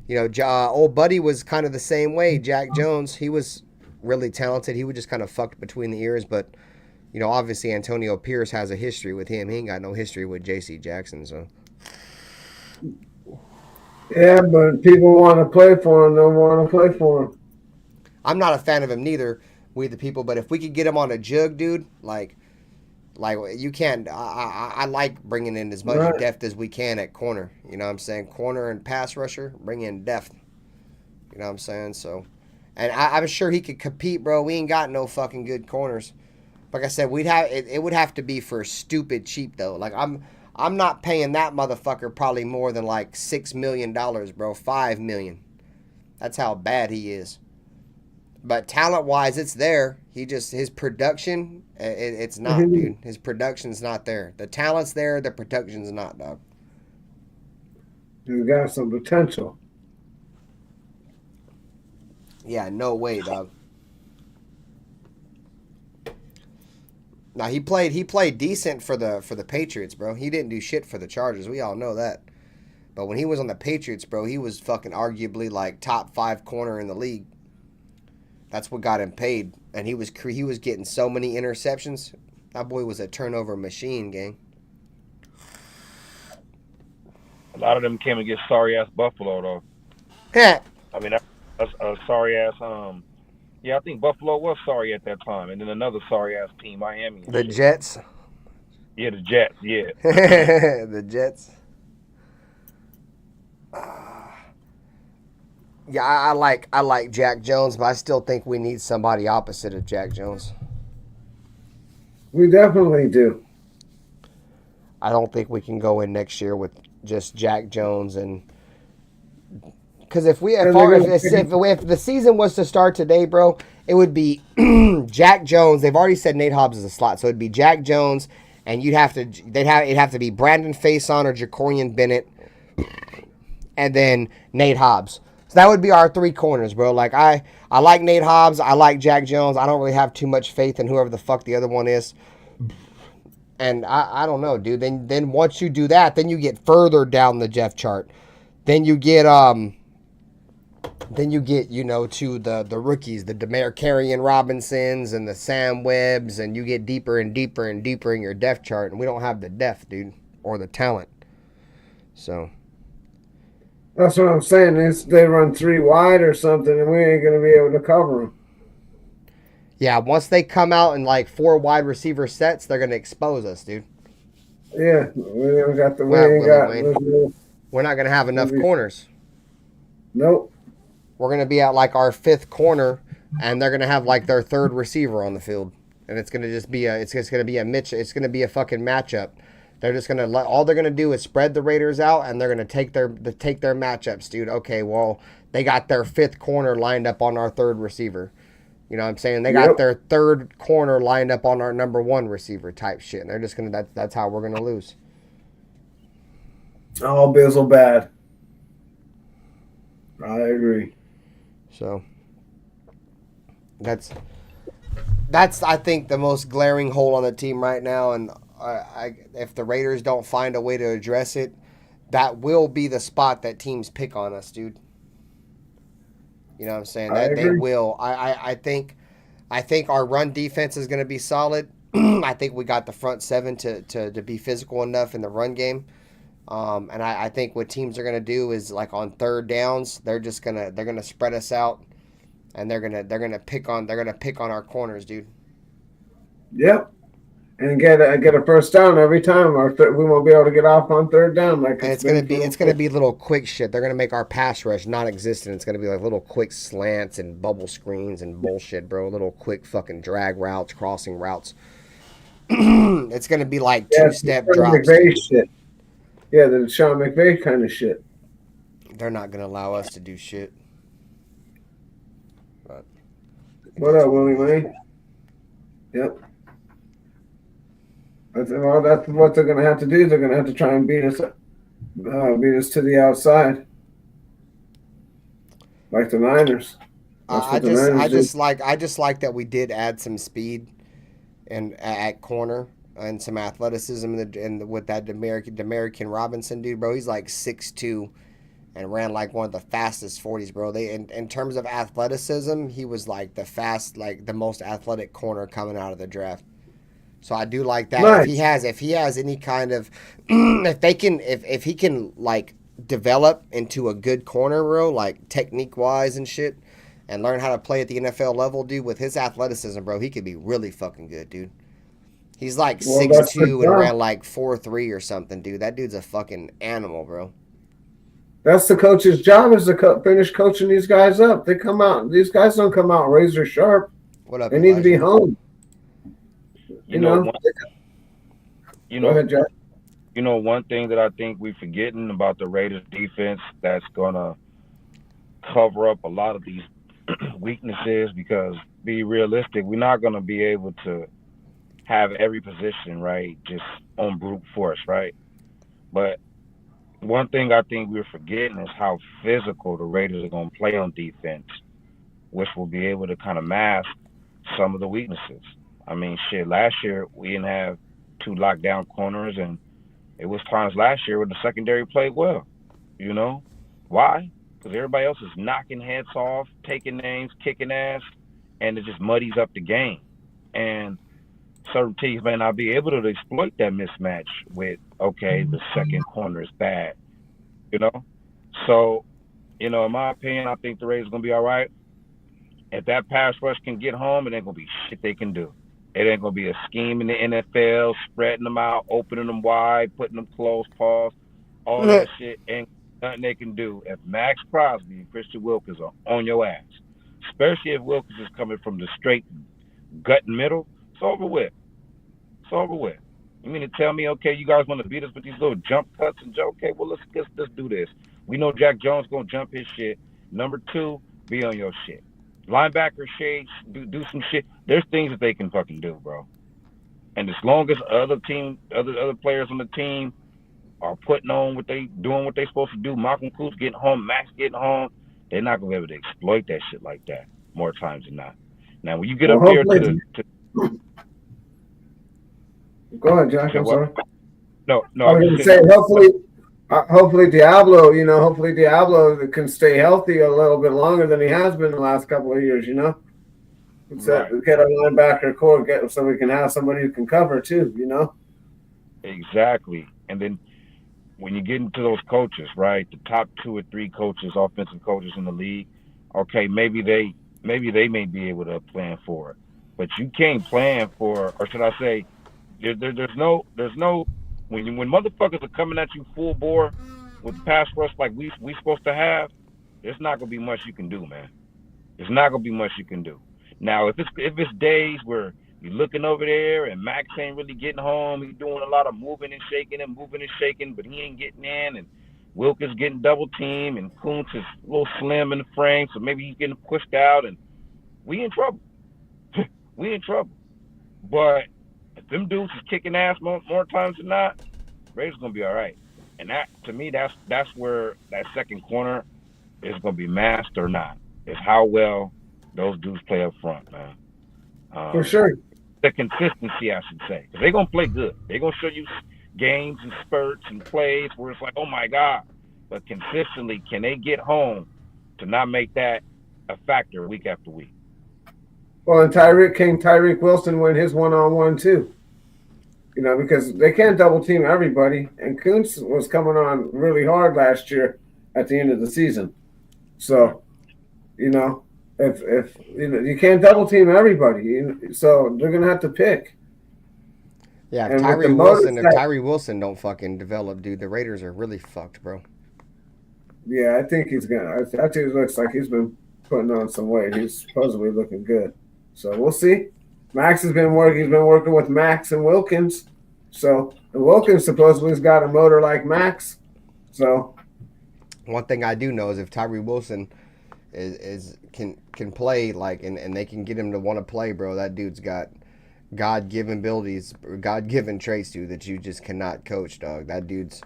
You know, old buddy was kind of the same way. Jack Jones, he was really talented. He was just kind of fucked between the ears. But, you know, obviously Antonio Pierce has a history with him. He ain't got no history with J.C. Jackson, so. Yeah, but people want to play for him. Don't want to play for him. I'm not a fan of him neither, we the people. But if we could get him on a jug, dude, like you can't. I like bringing in as much depth as we can at corner. You know what I'm saying? Corner and pass rusher, bring in depth. You know what I'm saying? So, and I'm sure he could compete, bro. We ain't got no fucking good corners. Like I said, it would have to be for stupid cheap though. Like I'm not paying that motherfucker probably more than like $6 million, bro. $5 million. That's how bad he is. But talent-wise, it's there. His production, it's not, dude. His production's not there. The talent's there, the production's not, dog. He's got some potential. Yeah, no way, dog. Now he played decent for the Patriots, bro. He didn't do shit for the Chargers. We all know that. But when he was on the Patriots, bro, he was fucking arguably like top 5 corner in the league. That's what got him paid, and he was getting so many interceptions. That boy was a turnover machine, gang. A lot of them came against sorry ass Buffalo though. Yeah. I mean that's a sorry ass. Yeah, I think Buffalo was sorry at that time, and then another sorry ass team, Miami. The Jets. Yeah, the Jets. Yeah. The Jets. Yeah, I like Jack Jones, but I still think we need somebody opposite of Jack Jones. We definitely do. I don't think we can go in next year with just Jack Jones and because if the season was to start today, bro, it would be Jack Jones. They've already said Nate Hobbs is a slot, so it'd be Jack Jones, and it'd have to be Brandon Faison or Jacorian Bennett, and then Nate Hobbs. So that would be our 3 corners, bro. Like I like Nate Hobbs. I like Jack Jones. I don't really have too much faith in whoever the fuck the other one is. And I don't know, dude. Then once you do that, then you get further down the depth chart. Then you get you know, to the rookies, the Demarcarian Robinsons and the Sam Webbs, and you get deeper and deeper and deeper in your depth chart, and we don't have the depth, dude, or the talent. So. That's what I'm saying. They run 3 wide or something, and we ain't going to be able to cover them. Yeah, once they come out in like 4 wide receiver sets, they're going to expose us, dude. Yeah, we're not going to have enough corners. Nope. We're going to be at like our 5th corner, and they're going to have like their 3rd receiver on the field, and it's going to just be a fucking matchup. They're just gonna all they're gonna do is spread the Raiders out, and they're gonna take their matchups, dude. Okay, well they got their 5th corner lined up on our 3rd receiver. You know what I'm saying? They got their 3rd corner lined up on our number 1 receiver type shit. And they're just gonna that's how we're gonna lose. All Bizzle bad. I agree. So that's I think the most glaring hole on the team right now, and if the Raiders don't find a way to address it, that will be the spot that teams pick on us, dude. You know what I'm saying? That they will. I think our run defense is going to be solid. I think we got the front 7 to be physical enough in the run game. And I think what teams are going to do is like on 3rd downs, they're going to spread us out, and they're going to pick on our corners, dude. Yep. and get a first down every time, or we won't be able to get off on third down. Like And it's gonna be little quick shit. They're gonna make our pass rush non-existent. It's gonna be like little quick slants and bubble screens and bullshit, bro. Little quick fucking drag routes, crossing routes. It's gonna be like two-step drops. Shit. Yeah, the Sean McVay kind of shit. They're not gonna allow us to do shit. But what up, Willie Wayne? Yep. Well, that's what they're going to have to do. They're going to have to try and beat us to the outside, like the Niners. I just like that we did add some speed and at corner and some athleticism and with that Demarican Robinson dude, bro. He's like 6'2" and ran like one of the fastest 40s, bro. In terms of athleticism, he was like the most athletic corner coming out of the draft. So I do like that. Nice. If he has any kind of if he can like develop into a good corner, bro, like technique wise and shit, and learn how to play at the NFL level, dude, with his athleticism, bro, he could be really fucking good, dude. He's like 6'2" and ran like 4'3" or something, dude. That dude's a fucking animal, bro. That's the coach's job, is to finish coaching these guys up. They come out. These guys don't come out razor sharp. What up? They need to be home. You know. Go ahead, Jack. You know, one thing that I think we're forgetting about the Raiders defense that's gonna cover up a lot of these weaknesses, because, be realistic, we're not gonna be able to have every position right just on brute force, right? But one thing I think we're forgetting is how physical the Raiders are gonna play on defense, which will be able to kind of mask some of the weaknesses. I mean, shit, last year we didn't have two lockdown corners, and it was times last year when the secondary played well. You know? Why? Because everybody else is knocking heads off, taking names, kicking ass, and it just muddies up the game. And certain teams may not be able to exploit that mismatch with, okay, the second corner is bad. You know? So, you know, in my opinion, I think the Raiders are going to be all right. If that pass rush can get home, it ain't going to be shit they can do. It ain't going to be a scheme in the NFL, spreading them out, opening them wide, putting them close, pause, all that shit. Ain't nothing they can do if Max Crosby and Christian Wilkins are on your ass. Especially if Wilkins is coming from the straight gut and middle. It's over with. It's over with. You mean to tell me, okay, you guys want to beat us with these little jump cuts and jump? Okay, well, let's do this. We know Jack Jones going to jump his shit. Number 2, be on your shit. Linebacker shades, do some shit. There's things that they can fucking do, bro. And as long as other players on the team are putting on doing what they supposed to do, Malcolm Coots getting home, Max getting home, they're not gonna be able to exploit that shit like that more times than not. Now, when you get up here go ahead, Jack. I'm sorry. No. I was gonna say hopefully Diablo can stay healthy a little bit longer than he has been the last couple of years, you know? Right. Get a linebacker core, so we can have somebody who can cover too, you know? Exactly. And then when you get into those coaches, right, the top 2 or 3 coaches, offensive coaches in the league, okay, maybe they may be able to plan for it. But you can't plan for, or should I say, there's no when motherfuckers are coming at you full bore with the pass rush like we supposed to have, there's not gonna be much you can do, man. There's not gonna be much you can do. Now, if it's days where you're looking over there and Max ain't really getting home, he's doing a lot of moving and shaking, but he ain't getting in, and Wilk is getting double teamed, and Kuntz is a little slim in the frame, so maybe he's getting pushed out, and we in trouble. We in trouble. But if them dudes is kicking ass more times than not, Raiders gonna be all right. And that, to me, that's where that second corner is gonna be masked or not. Is how well those dudes play up front, man. For sure. The consistency, I should say, because they're gonna play good. They're gonna show you games and spurts and plays where it's like, oh my God. But consistently, can they get home to not make that a factor week after week? Well, and Tyreek Wilson win his one-on-one too. You know, because they can't double team everybody, and Kuntz was coming on really hard last year at the end of the season. So, you know, if you know, you can't double team everybody, so they're gonna have to pick. Yeah, if And with the Tyree Wilson don't fucking develop, dude, the Raiders are really fucked, bro. yeah, I think he's gonna. I think it looks like he's been putting on some weight. He's supposedly looking good. So we'll see. Max has been working. He's been working with Max and Wilkins. So and Wilkins supposedly has got a motor like Max. So One thing I do know is if Tyree Wilson can play like and they can get him to want to play, bro, that dude's got God-given abilities, God-given traits, dude, that you just cannot coach, dog. That dude's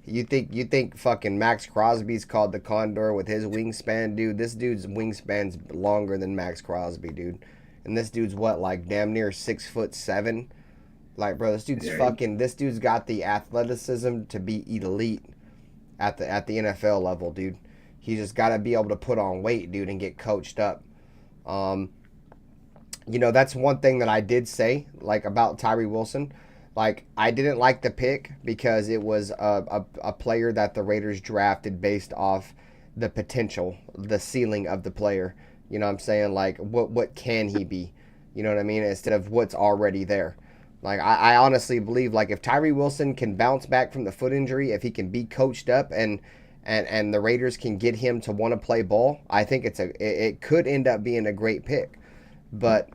you think fucking Max Crosby's called the Condor with his wingspan, dude? This dude's wingspan's longer than Max Crosby, dude. And this dude's what, like damn near 6'7"? Like, bro, this dude's this dude's got the athleticism to be elite at the NFL level, dude. He just got to be able to put on weight, dude, and get coached up. You know, that's one thing that I did say, like, about Tyree Wilson. Like, I didn't like the pick because it was a player that the Raiders drafted based off the potential, the ceiling of the player. You know what I'm saying? Like, what can he be? You know what I mean? Instead of what's already there. Like, I honestly believe, like, if Tyree Wilson can bounce back from the foot injury, if he can be coached up and the Raiders can get him to want to play ball, I think it could end up being a great pick. But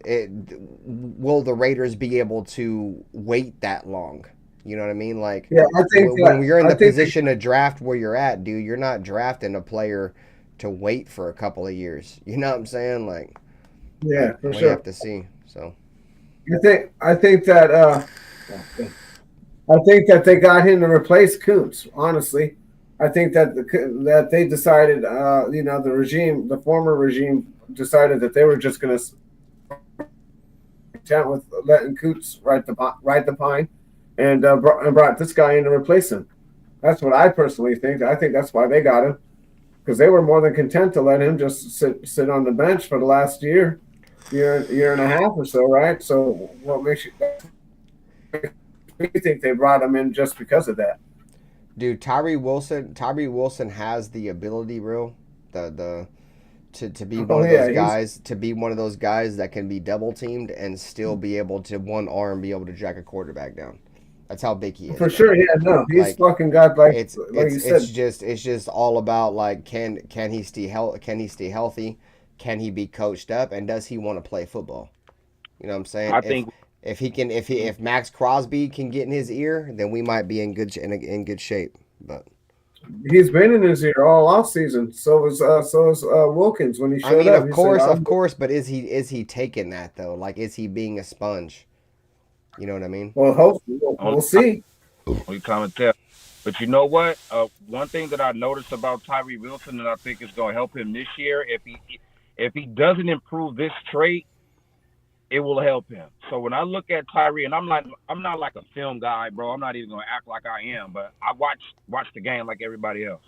will the Raiders be able to wait that long? You know what I mean? Like, yeah, I think when you're in the position to draft where you're at, dude, you're not drafting a player to wait for a couple of years. You know what I'm saying? Like, yeah, for we sure. have to see. So, I think that they got him to replace Kuntz. Honestly, I think that they decided, you know, the former regime decided that they were just going to content with letting Kuntz ride the pine, and brought this guy in to replace him. That's what I personally think. I think that's why they got him, because they were more than content to let him just sit on the bench for the last year and a half or so, right? So what makes you think they brought him in just because of that? Dude, Tyree Wilson has the ability, bro, to be one of those guys, to be one of those guys that can be double teamed and still be able to one arm be able to jack a quarterback down. That's how big he is. For sure, yeah, no, he's like, fucking got like it's you said. It's just all about like can he stay healthy? Can he be coached up, and does he want to play football? You know what I'm saying? I think if Max Crosby can get in his ear, then we might be in good shape. But he's been in his ear all off season. So was Wilkins when he showed up. Of course. But is he taking that though? Like, is he being a sponge? You know what I mean? Well, hopefully we'll see. We can't tell. But you know what? One thing that I noticed about Tyree Wilson, and I think is going to help him this year, if he doesn't improve this trait, it will help him. So when I look at Tyree, and I'm not like a film guy, bro. I'm not even going to act like I am, but I watch the game like everybody else.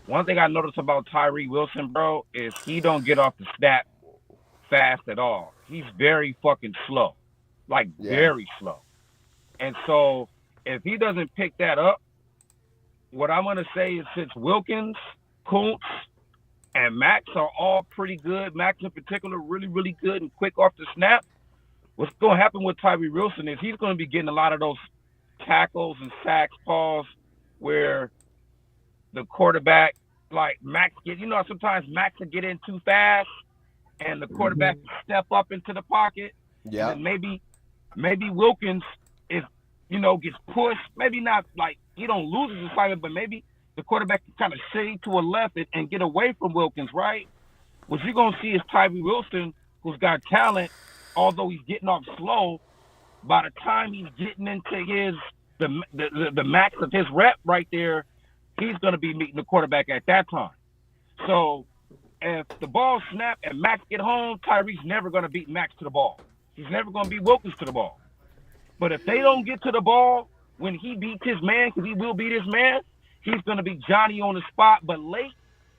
One thing I noticed about Tyree Wilson, bro, is he don't get off the snap fast at all. He's very fucking slow, very slow. And so if he doesn't pick that up, what I'm going to say is since Wilkins, Kuntz, and Max are all pretty good, Max in particular really, really good and quick off the snap, what's going to happen with Tyree Wilson is he's going to be getting a lot of those tackles and sacks, calls, where the quarterback, like Max gets, sometimes Max will get in too fast and the quarterback will step up into the pocket. Yeah. And maybe Wilkins is, gets pushed. Maybe not like he don't lose his assignment, but maybe the quarterback can kind of shade to a left and get away from Wilkins, right? What you're going to see is Tyree Wilson, who's got talent, although he's getting off slow, by the time he's getting into the max of his rep right there, he's going to be meeting the quarterback at that time. So if the ball snap and Max get home, Tyree's never going to beat Max to the ball. He's never going to beat Wilkins to the ball. But if they don't get to the ball when he beats his man, because he will beat his man, he's going to be Johnny on the spot, but late,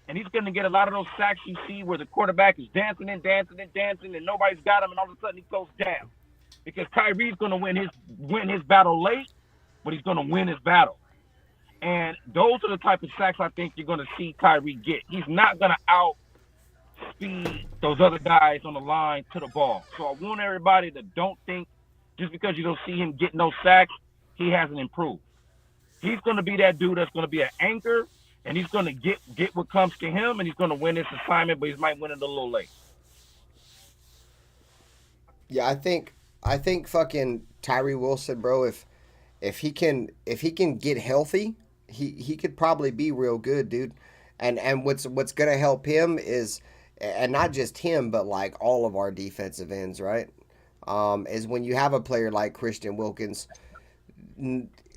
and he's going to get a lot of those sacks you see where the quarterback is dancing and nobody's got him, and all of a sudden he goes down. Because Tyree's going to win his battle late, but he's going to win his battle. And those are the type of sacks I think you're going to see Tyree get. He's not going to outspeed those other guys on the line to the ball. So I want everybody to don't think just because you don't see him get no sacks, he hasn't improved. He's going to be that dude that's going to be an anchor, and he's going to get what comes to him, and he's going to win this assignment, but he might win it a little late. Yeah, I think fucking Tyree Wilson, bro. If he can get healthy, he could probably be real good, dude. And what's gonna help him is, and not just him, but like all of our defensive ends, right? Is when you have a player like Christian Wilkins.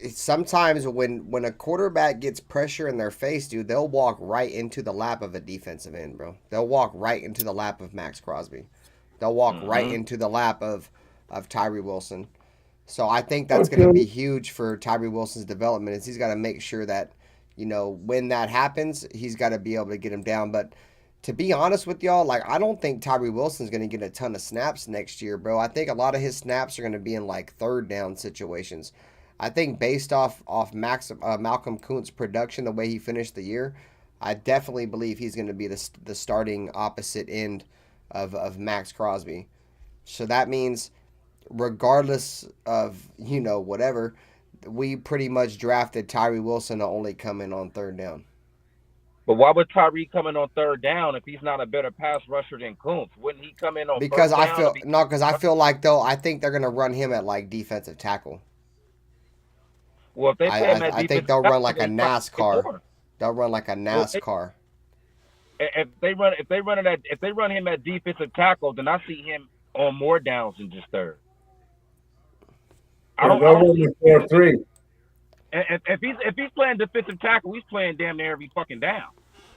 Sometimes when a quarterback gets pressure in their face, dude, they'll walk right into the lap of a defensive end, bro. They'll walk right into the lap of Max Crosby. They'll walk right into the lap of Tyree Wilson. So I think that's going to be huge for Tyree Wilson's development. Is he's got to make sure that, when that happens, he's got to be able to get him down. But to be honest with y'all, like, I don't think Tyree Wilson's going to get a ton of snaps next year, bro. I think a lot of his snaps are going to be in like third down situations. I think based off Malcolm Kuntz' production, the way he finished the year, I definitely believe he's going to be the starting opposite end of Max Crosby. So that means regardless of, whatever, we pretty much drafted Tyree Wilson to only come in on third down. But why would Tyree come in on third down if he's not a better pass rusher than Kuntz? Wouldn't he come in on because first down? Because I feel like, though, I think they're going to run him at like defensive tackle. Well, if they play him at I think they'll run like a NASCAR. They'll run like a NASCAR. If they run him at defensive tackle, then I see him on more downs than just third. I don't 4-3. If he's playing defensive tackle, he's playing damn near every fucking down.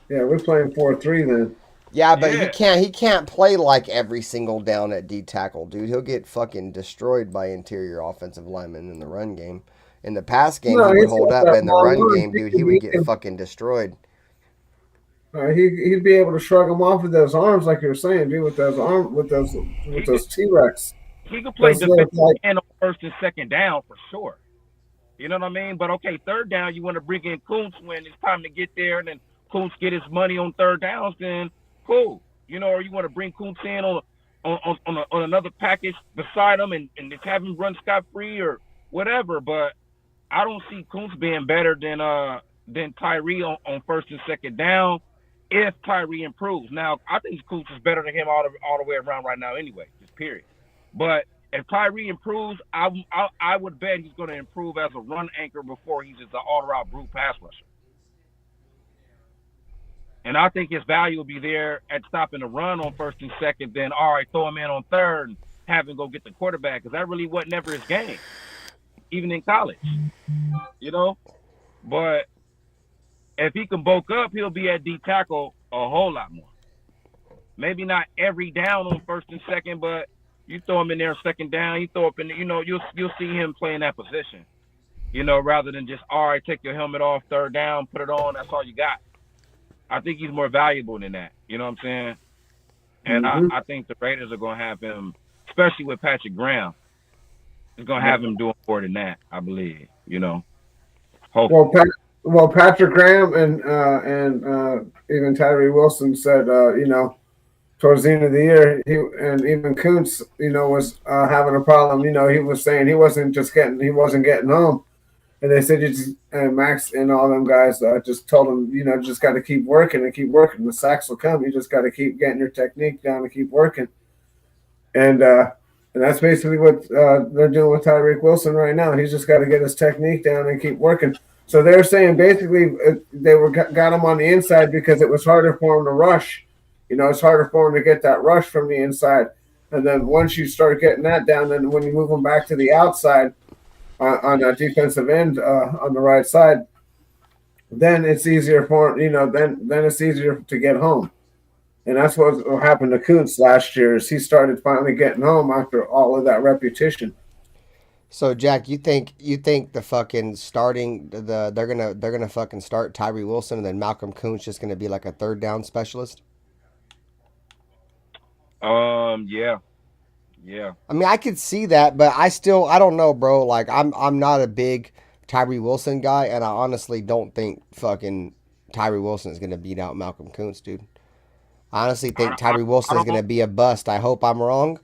Yeah, we're playing 4-3 then. Yeah, but he can't play like every single down at D tackle, dude. He'll get fucking destroyed by interior offensive linemen in the run game. In the pass game, he would hold up. In the run game, dude, he would get fucking destroyed. He'd be able to shrug him off with those arms, like you were saying, dude, with those T-Rex. He could play defensive end on first and second down for sure. You know what I mean? But okay, third down, you want to bring in Kuntz when it's time to get there, and then Kuntz get his money on third downs. Then cool, or you want to bring Kuntz in on another package beside him and just have him run scot free or whatever. But I don't see Kuntz being better than Tyree on first and second down if Tyree improves. Now, I think Kuntz is better than him all the way around right now anyway, just period. But if Tyree improves, I would bet he's going to improve as a run anchor before he's just an all-around brute pass rusher. And I think his value will be there at stopping the run on first and second, then, all right, throw him in on third and have him go get the quarterback, because that really wasn't ever his game, even in college, But if he can bulk up, he'll be at D tackle a whole lot more. Maybe not every down on first and second, but you throw him in there second down, you throw up in, you'll see him playing that position, rather than just, all right, take your helmet off, third down, put it on, that's all you got. I think he's more valuable than that. You know what I'm saying? And I think the Raiders are going to have him, especially with Patrick Graham, is going to have him doing more than that, I believe, Hopefully. Well, Patrick Graham and even Tyree Wilson said, towards the end of the year, and even Kuntz, was having a problem. He was saying he wasn't getting home, and they said and Max and all them guys just told him, just got to keep working and keep working. The sacks will come. You just got to keep getting your technique down and keep working, and that's basically what they're doing with Tyreek Wilson right now. He's just got to get his technique down and keep working. So they're saying basically they got him on the inside because it was harder for him to rush. It's harder for him to get that rush from the inside. And then once you start getting that down, then when you move him back to the outside on the defensive end on the right side, then it's easier for him, then it's easier to get home. And that's what happened to Kuntz last year is he started finally getting home after all of that repetition. So Jack, you think the fucking starting they're gonna fucking start Tyree Wilson and then Malcolm Kuntz just gonna be like a third down specialist? Yeah. I mean, I could see that, but I don't know, bro. Like, I'm not a big Tyree Wilson guy, and I honestly don't think fucking Tyree Wilson is gonna beat out Malcolm Kuntz, dude. I honestly think Tyree Wilson is gonna be a bust. I hope I'm wrong,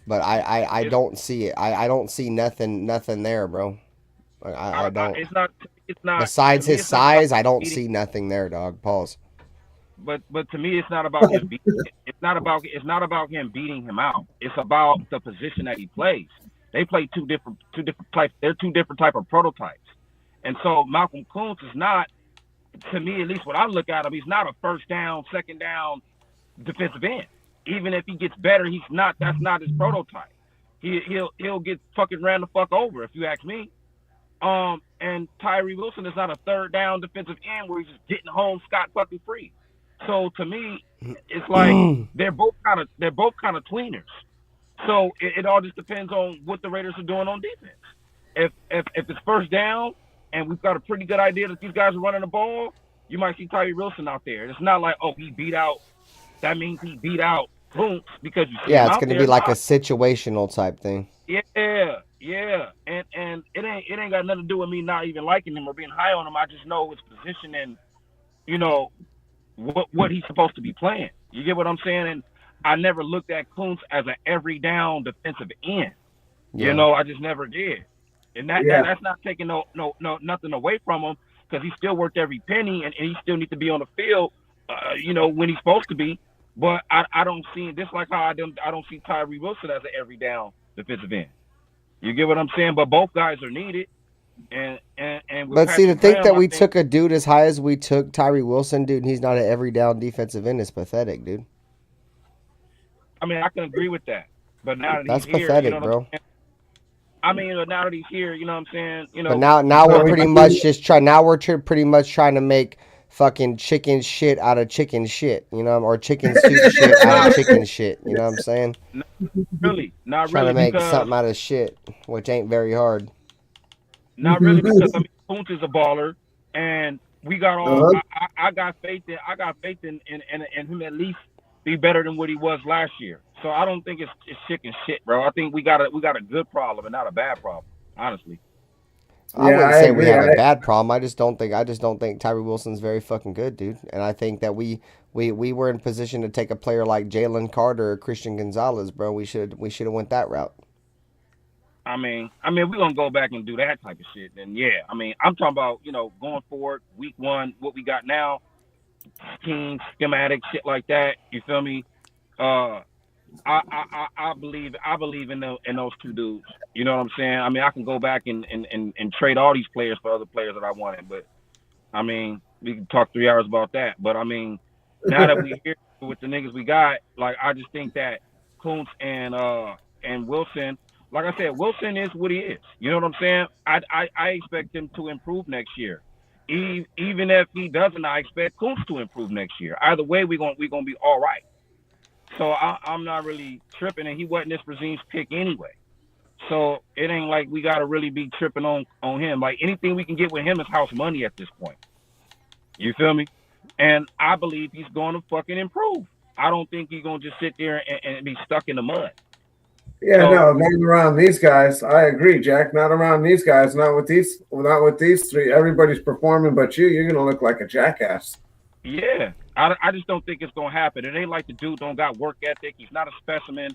But I don't see it. I don't see nothing there, bro. I don't. It's not. Besides To me, his it's not about size, I don't beating. see nothing there, dog. Pause. But to me, it's not about him beating. It's not about him beating him out. It's about the position that he plays. They play two different types. They're two different type of prototypes. And so Malcolm Kuntz is not, to me at least, when I look at him, he's not a first down, second down defensive end. Even if he gets better, he's not. That's not his prototype. He'll get fucking ran the fuck over, if you ask me. And Tyree Wilson is not a third down defensive end where he's just getting home scot fucking free. So to me, it's like they're both kind of tweeners. So it all just depends on what the Raiders are doing on defense. If it's first down and we've got a pretty good idea that these guys are running the ball, you might see Tyree Wilson out there. It's not like, oh, he beat out. That means he beat out Kuntz because you see him it's out going to there. be like a situational type thing. Yeah, and it ain't got nothing to do with me not even liking him or being high on him. I just know his position and what he's supposed to be playing. You get what I'm saying? And I never looked at Kuntz as an every down defensive end. Yeah. I just never did. And that's not taking no nothing away from him because he still worked every penny and he still needs to be on the field, when he's supposed to be. But I don't see this like how I don't see Tyree Wilson as an every down defensive end. You get what I'm saying? But both guys are needed. And but see, to think that we took a dude as high as we took Tyree Wilson, dude, and he's not an every down defensive end is pathetic, dude. I mean, I can agree with that. But now that that's he's pathetic, here, bro. I mean, now that he's here, you know what I'm saying? But now we're pretty much just trying. Now we're pretty much trying to make fucking chicken shit out of chicken shit, or chicken soup shit out of chicken shit. You know what I'm saying? Not really. Trying to make something out of shit, which ain't very hard. Not really, because Kuntz is a baller, and we got all. I got faith in him at least be better than what he was last year. So I don't think it's chicken shit, bro. I think we got a good problem and not a bad problem, honestly. I wouldn't say we have a bad problem. I just don't think Tyree Wilson's very fucking good, dude. And I think that we were in position to take a player like Jalen Carter or Christian Gonzalez, bro. We should have went that route. I mean, we're gonna go back and do that type of shit. Then yeah, I mean, I'm talking about going forward, week 1, what we got now, team schematic shit like that. You feel me? I believe in those two dudes. You know what I'm saying? I mean, I can go back and trade all these players for other players that I wanted, but I mean, we can talk 3 hours about that. But I mean, now that we here with the niggas we got, like I just think that Kuntz and Wilson. Like I said, Wilson is what he is. You know what I'm saying? I expect him to improve next year. Even if he doesn't, I expect Kuntz to improve next year. Either way, we're gonna be all right. So I'm not really tripping, and he wasn't this regime's pick anyway. So it ain't like we gotta really be tripping on him. Like anything we can get with him is house money at this point. You feel me? And I believe he's going to fucking improve. I don't think he's gonna just sit there and be stuck in the mud. Yeah, no, not around these guys. I agree, Jack. Not around these guys. Not with these 3. Everybody's performing, but you're gonna look like a jackass. Yeah, I just don't think it's gonna happen. It ain't like the dude don't got work ethic. He's not a specimen.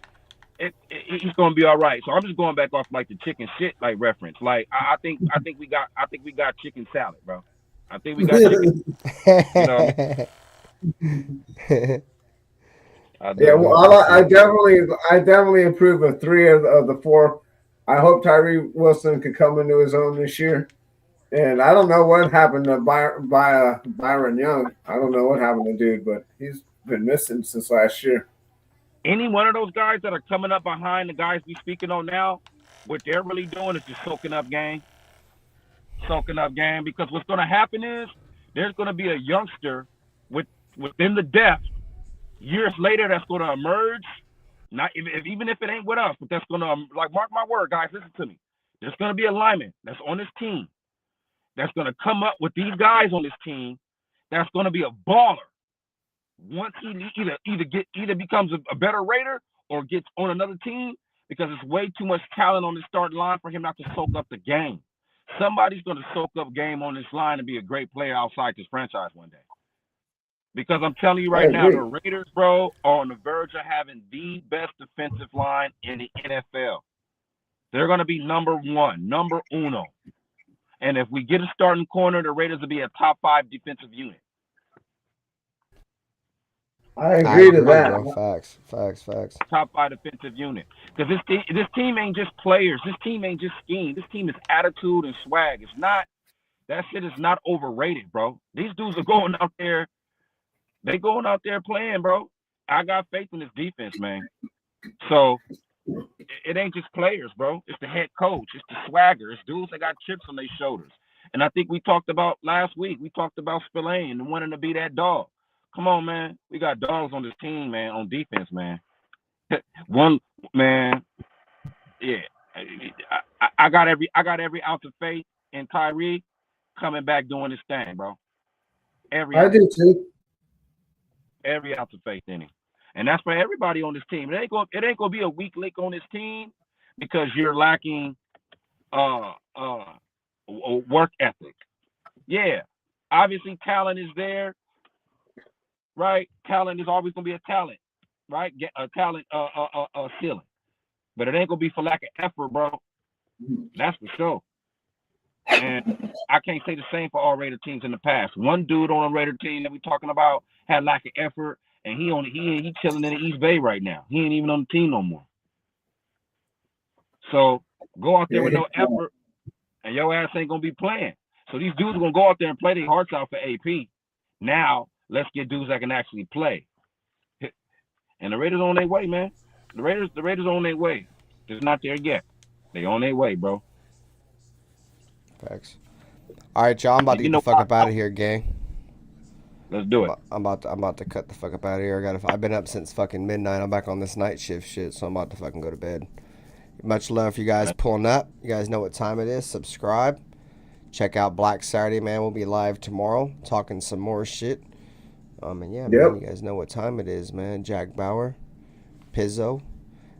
He's gonna be all right. So I'm just going back off like the chicken shit like reference. Like I think we got chicken salad, bro. I think we got chicken. Yeah, well, I definitely approve of 3 of the 4. I hope Tyree Wilson could come into his own this year. And I don't know what happened to Byron Young. I don't know what happened to dude, but he's been missing since last year. Any one of those guys that are coming up behind the guys we speaking on now, what they're really doing is just soaking up game. Because what's going to happen is there's going to be a youngster within the depth years later that's going to emerge. Not even if it ain't with us, but that's going to, like, mark my word, guys, listen to me. There's going to be a lineman that's on this team that's going to come up with these guys on this team that's going to be a baller once he either becomes a better Raider or gets on another team, because it's way too much talent on the starting line for him not to soak up the game. Somebody's going to soak up game on this line and be a great player outside this franchise one day. Because I'm telling you I right now, agree. the Raiders, bro, are on the verge of having the best defensive line in the NFL. They're going to be number one, number uno. And if we get a starting corner, the Raiders will be a top 5 defensive unit. I I agree to agree, that. bro. Facts. Top 5 defensive unit. Because this team ain't just players. This team ain't just scheme. This team is attitude and swag. It's not, that shit is not overrated, bro. These dudes are going out there. They going out there playing, bro. I got faith in this defense, man. So it ain't just players, bro. It's the head coach. It's the swagger. It's dudes that got chips on their shoulders. And I think we talked about last week. We talked about Spillane and wanting to be that dog. Come on, man. We got dogs on this team, man, on defense, man. One man, yeah. I got every ounce of faith in Tyree coming back doing his thing, bro. I do too. Every ounce of faith in him. And that's for everybody on this team. It ain't gonna be a weak link on this team because you're lacking work ethic. Yeah. Obviously talent is there, right? Talent is always gonna be a talent, right? Get a talent ceiling. But it ain't gonna be for lack of effort, bro. That's for sure. And I can't say the same for all Raider teams in the past. One dude on a Raider team that we talking about had lack of effort, and he chilling in the East Bay right now. He ain't even on the team no more. So go out there with no effort, and your ass ain't gonna be playing. So these dudes are gonna go out there and play their hearts out for AP. Now let's get dudes that can actually play. And the Raiders on their way, man. The Raiders on their way. It's not there yet. They on their way, bro. Facts. All right, y'all. I'm about to get the fuck up out of here, gang. Let's do it. I'm about to cut the fuck up out of here. I've been up since fucking midnight. I'm back on this night shift shit, so I'm about to fucking go to bed. Much love for you guys pulling up. You guys know what time it is. Subscribe. Check out Black Saturday, man. We'll be live tomorrow talking some more shit. And yeah, man, you guys know what time it is, man. Jack Bauer, Pizzo,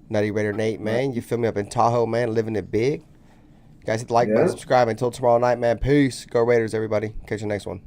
Nutty Raider Nate, man. You feel me up in Tahoe, man, living it big. You guys hit the like button, subscribe. Until tomorrow night, man. Peace. Go Raiders, everybody. Catch you next one.